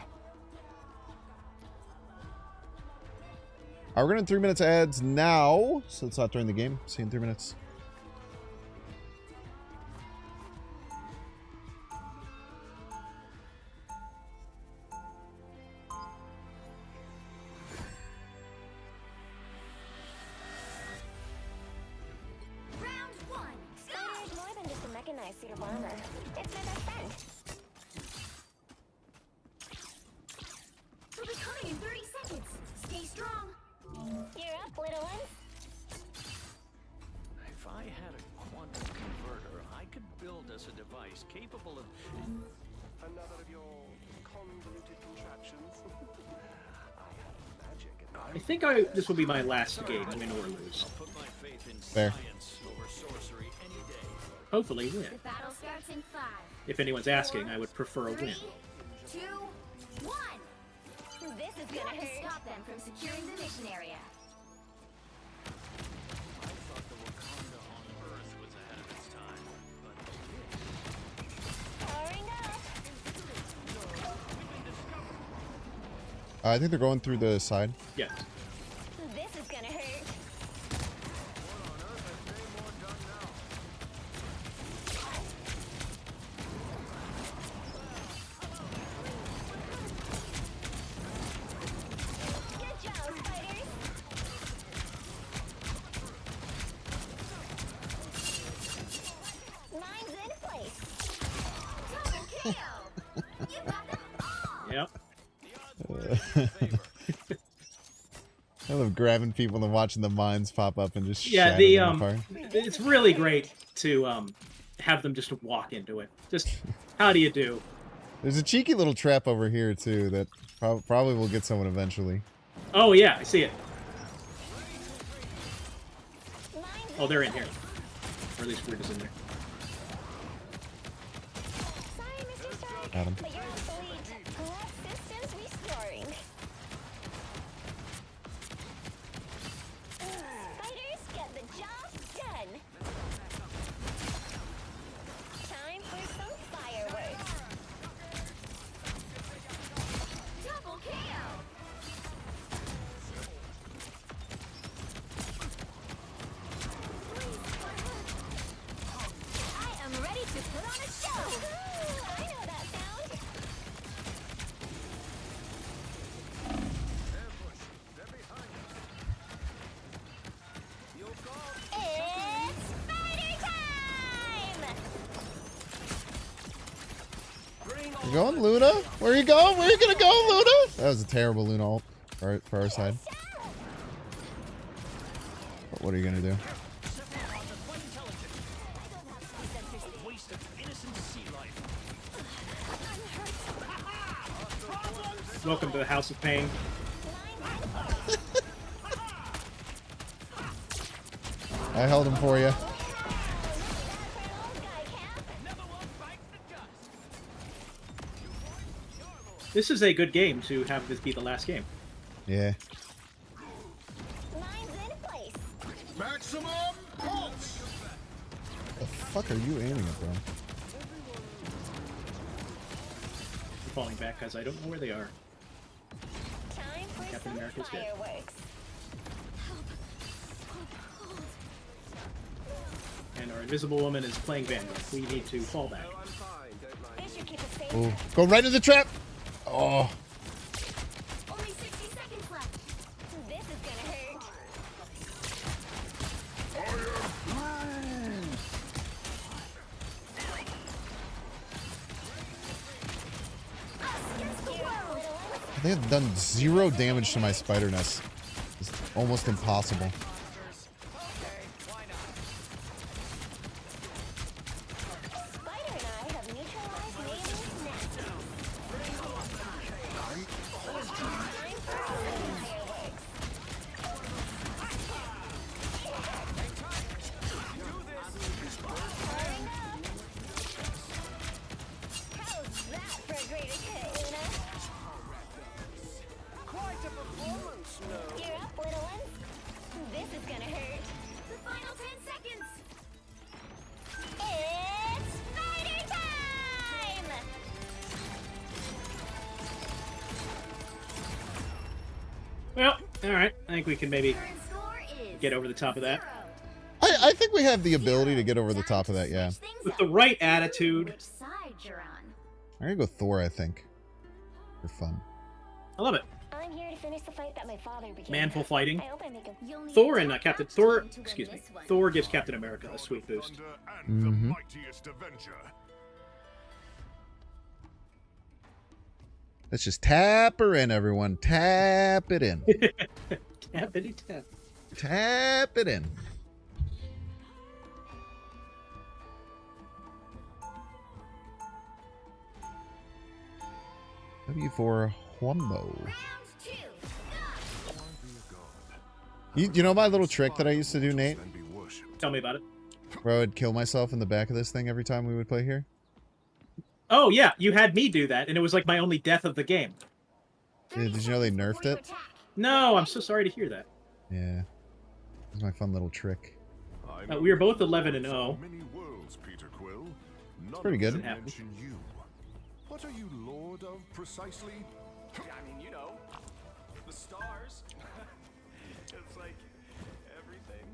[SPEAKER 1] We're going to 3 minutes ads now, so it's not during the game. See you in 3 minutes.
[SPEAKER 8] my suit of armor. It's my best friend.
[SPEAKER 4] They'll be coming in 30 seconds. Stay strong.
[SPEAKER 8] You're up, little one.
[SPEAKER 7] If I had a quantum converter, I could build us a device capable of...
[SPEAKER 5] Another of your convoluted contraptions.
[SPEAKER 7] I have magic in
[SPEAKER 3] I think this will be my last game, win or lose.
[SPEAKER 7] I'll put my faith in
[SPEAKER 1] Fair.
[SPEAKER 7] science over sorcery any day.
[SPEAKER 3] Hopefully win.
[SPEAKER 4] The battle starts in 5.
[SPEAKER 3] If anyone's asking, I would prefer a
[SPEAKER 4] 3,
[SPEAKER 3] win.
[SPEAKER 4] 2, 1.
[SPEAKER 8] This is
[SPEAKER 4] You
[SPEAKER 8] gonna
[SPEAKER 4] have to
[SPEAKER 8] hurt.
[SPEAKER 4] stop them from securing the mission area.
[SPEAKER 7] I thought the Wakanda on Earth was ahead of its time, but
[SPEAKER 8] Powering up.
[SPEAKER 1] I think they're going through the side.
[SPEAKER 3] Yes.
[SPEAKER 8] This is gonna hurt. Good job, spiders. Mine's in place.
[SPEAKER 4] Double kill! You got them all!
[SPEAKER 3] Yep.
[SPEAKER 1] I love grabbing people and watching the mines pop up and just
[SPEAKER 3] Yeah,
[SPEAKER 1] shatter
[SPEAKER 3] the
[SPEAKER 1] them apart.
[SPEAKER 3] it's really great to have them just walk into it. Just how do you do?
[SPEAKER 1] There's a cheeky little trap over here too that probably will get someone eventually.
[SPEAKER 3] Oh yeah, I see it.
[SPEAKER 8] Mine's
[SPEAKER 3] Oh, they're in here. Or at least Weird is in there.
[SPEAKER 8] Sorry, Mr. Stark,
[SPEAKER 1] Got him.
[SPEAKER 8] but you're obsolete. What systems restoring? Spiders, get the job done. Time for some fireworks.
[SPEAKER 4] Double kill! I am ready to put on a show!
[SPEAKER 8] I know that sound. It's spider time!
[SPEAKER 1] You going, Luna? Where you going? Where you gonna go, Luna? That was a terrible Luna ult for our side. But what are you gonna do?
[SPEAKER 7] waste of innocent sea life.
[SPEAKER 3] Welcome to the House of Pain.
[SPEAKER 1] I held him for you.
[SPEAKER 3] This is a good game to have this be the last game.
[SPEAKER 1] Yeah.
[SPEAKER 8] Mine's in place.
[SPEAKER 5] Maximum pulse!
[SPEAKER 1] The fuck are you aiming at, bro?
[SPEAKER 3] I'm falling back because I don't know where they are.
[SPEAKER 8] Time for
[SPEAKER 3] Captain
[SPEAKER 8] some
[SPEAKER 3] America's dead.
[SPEAKER 8] fireworks.
[SPEAKER 3] And our invisible woman is playing Vanguard. We need to fall back.
[SPEAKER 8] They should keep us safe.
[SPEAKER 1] Ooh. Go right in the trap! Oh.
[SPEAKER 4] Only 60 seconds left.
[SPEAKER 8] This is gonna hurt.
[SPEAKER 4] Us against the world!
[SPEAKER 1] They have done 0 damage to my spider nest. It's almost impossible.
[SPEAKER 8] Spider and I have neutralized Navy's nest. Time for some fireworks. Firing up. How's that for a greater good, Luna?
[SPEAKER 6] Quite a performance, no?
[SPEAKER 8] You're up, little one. This is gonna hurt.
[SPEAKER 4] The final 10 seconds!
[SPEAKER 8] It's spider time!
[SPEAKER 3] Well, alright. I think we can maybe
[SPEAKER 4] Current score is
[SPEAKER 3] get over the top of that.
[SPEAKER 4] 0.
[SPEAKER 1] I think we have the ability to get over the top of that, yeah.
[SPEAKER 4] Switch things
[SPEAKER 3] With
[SPEAKER 4] up.
[SPEAKER 3] the right attitude.
[SPEAKER 4] Which side you're on?
[SPEAKER 1] I'm gonna go Thor, I think. For fun.
[SPEAKER 3] I love it.
[SPEAKER 4] I'm here to finish the fight that my father began.
[SPEAKER 3] Manful fighting.
[SPEAKER 4] I hope I make a... You'll need
[SPEAKER 3] Thor
[SPEAKER 4] a
[SPEAKER 3] and
[SPEAKER 4] top
[SPEAKER 3] Captain
[SPEAKER 4] notch
[SPEAKER 3] Thor.
[SPEAKER 4] team to win
[SPEAKER 3] Excuse me.
[SPEAKER 4] this one.
[SPEAKER 3] Thor gives Captain America a sweet boost.
[SPEAKER 5] Thunder and the mightiest Avenger.
[SPEAKER 1] Let's just tap her in, everyone. Tap it in.
[SPEAKER 3] Tappity tap.
[SPEAKER 1] Tap it in. W4 Wumbo.
[SPEAKER 8] Round 2, go!
[SPEAKER 1] You know my little trick that I used to do, Nate?
[SPEAKER 5] Then be worshipped.
[SPEAKER 3] Tell me about it.
[SPEAKER 1] Where I would kill myself in the back of this thing every time we would play here?
[SPEAKER 3] Oh yeah, you had me do that, and it was like my only death of the game.
[SPEAKER 1] Yeah, did you know they nerfed it?
[SPEAKER 3] No, I'm so sorry to hear that.
[SPEAKER 1] Yeah. It was my fun little trick.
[SPEAKER 3] We were both 11 and 0.
[SPEAKER 5] Many worlds, Peter Quill. None
[SPEAKER 1] pretty
[SPEAKER 5] of
[SPEAKER 1] good.
[SPEAKER 5] them mention you. What are you lord of precisely?
[SPEAKER 6] I mean, you know, the stars. It's like everything.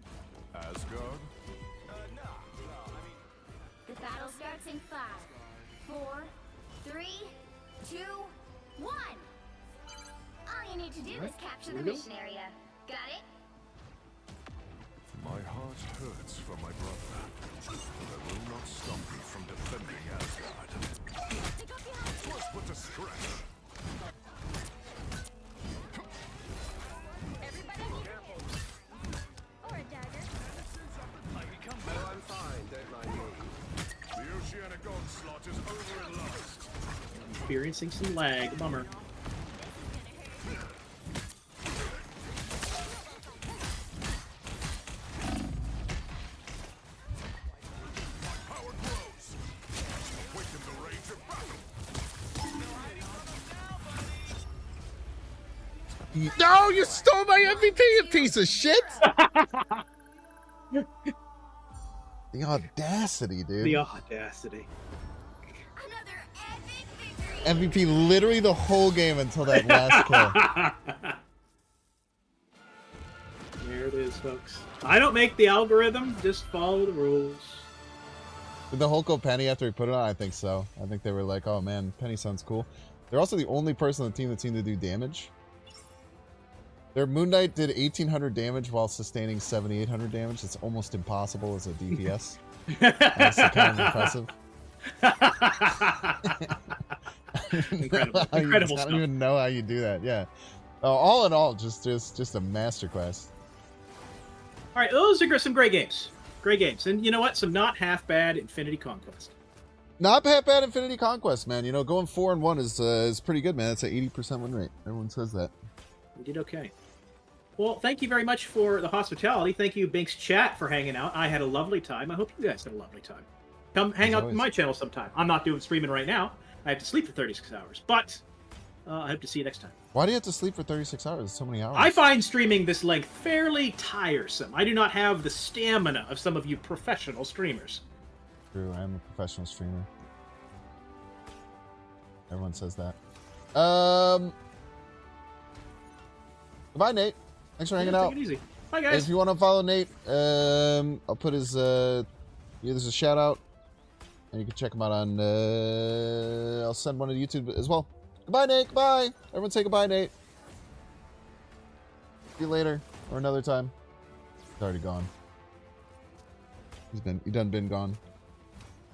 [SPEAKER 5] Asgard?
[SPEAKER 6] No, I mean,
[SPEAKER 8] The battle starts in 5, 4, 3, 2, 1. All you need to do is capture the mission area. Got it?
[SPEAKER 5] My heart hurts for my brother. But I will not stop me from defending Asgard. Twas but a scratch.
[SPEAKER 4] Everybody need a or a dagger.
[SPEAKER 7] Oh, I'm fine. Don't mind me.
[SPEAKER 5] The oceanic onslaught is over at last.
[SPEAKER 3] Experiencing some lag. Bummer.
[SPEAKER 5] Power grows. Awaken the rage of battle.
[SPEAKER 1] No, you stole my MVP, you piece of shit! The audacity, dude.
[SPEAKER 3] The audacity.
[SPEAKER 8] Another epic victory!
[SPEAKER 1] MVP literally the whole game until that last kill.
[SPEAKER 3] There it is, folks. I don't make the algorithm, just follow the rules.
[SPEAKER 1] Did the Hulk go Penny after he put it on? I think so. I think they were like, oh man, Penny sounds cool. They're also the only person on the team that seemed to do damage. Their Moon Knight did 1,800 damage while sustaining 7,800 damage. It's almost impossible as a DPS. That's kind of impressive.
[SPEAKER 3] Incredible.
[SPEAKER 1] I
[SPEAKER 3] Incredible
[SPEAKER 1] don't
[SPEAKER 3] stuff.
[SPEAKER 1] even know how you do that. Yeah. All in all, just a masterclass.
[SPEAKER 3] All right, those are some great games. Great games. And you know what? Some not half bad Infinity Conquest.
[SPEAKER 1] Not bad Infinity Conquest, man. You know, going 4-1 is pretty good, man. It's an 80% win rate. Everyone says that.
[SPEAKER 3] We did okay. Well, thank you very much for the hospitality. Thank you, Binks Chat, for hanging out. I had a lovely time. I hope you guys had a lovely time. Come hang out on my channel sometime. I'm not doing streaming right now. I have to sleep for 36 hours. But I hope to see you next time.
[SPEAKER 1] Why do you have to sleep for 36 hours? So many hours.
[SPEAKER 3] I find streaming this length fairly tiresome. I do not have the stamina of some of you professional streamers.
[SPEAKER 1] True, I am a professional streamer. Everyone says that. Goodbye, Nate. Thanks for hanging out.
[SPEAKER 3] Take it easy. Bye, guys.
[SPEAKER 1] If you want to follow Nate, I'll put his there's a shout out, and you can check him out on. I'll send one to YouTube as well. Goodbye, Nate. Goodbye. Everyone say goodbye, Nate. See you later or another time. He's already gone. He done been gone.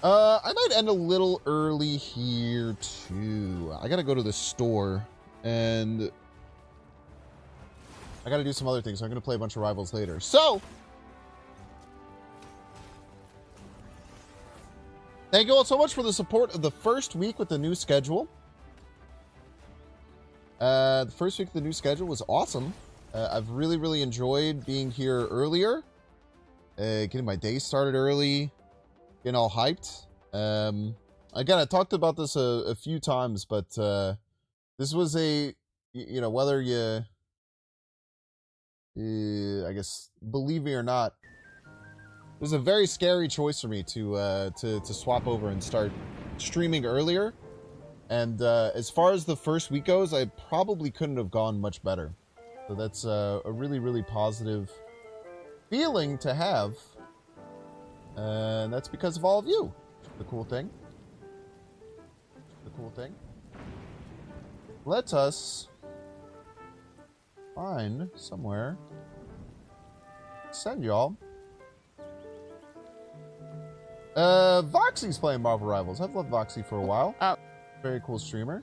[SPEAKER 1] I might end a little early here too. I gotta go to the store and I gotta do some other things. I'm gonna play a bunch of Rivals later. So thank you all so much for the support of the first week with the new schedule. The first week of the new schedule was awesome. I've really enjoyed being here earlier. Getting my day started early. Getting all hyped. Again, I talked about this a few times, but this was a, you know, whether you, I guess, believe me or not, it was a very scary choice for me to swap over and start streaming earlier. And as far as the first week goes, I probably couldn't have gone much better. So that's a really positive feeling to have. And that's because of all of you. The cool thing. The cool thing. Let us find somewhere. Send y'all. Voxy's playing Marvel Rivals. I've loved Voxy for a while.
[SPEAKER 11] Oh.
[SPEAKER 1] Very cool streamer.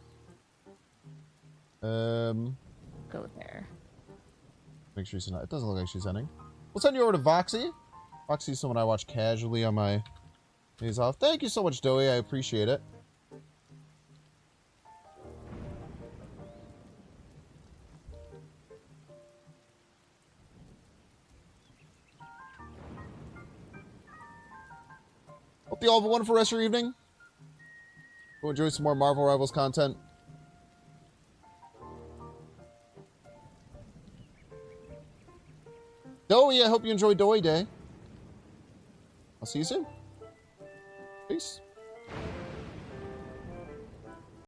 [SPEAKER 11] Go there.
[SPEAKER 1] Make sure she's not. It doesn't look like she's sending. We'll send you over to Voxy. Voxy's someone I watch casually on my days off. Thank you so much, Doey. I appreciate it. Hope you all have a wonderful rest of your evening. Go enjoy some more Marvel Rivals content. Doey, I hope you enjoyed Doey Day. I'll see you soon. Peace.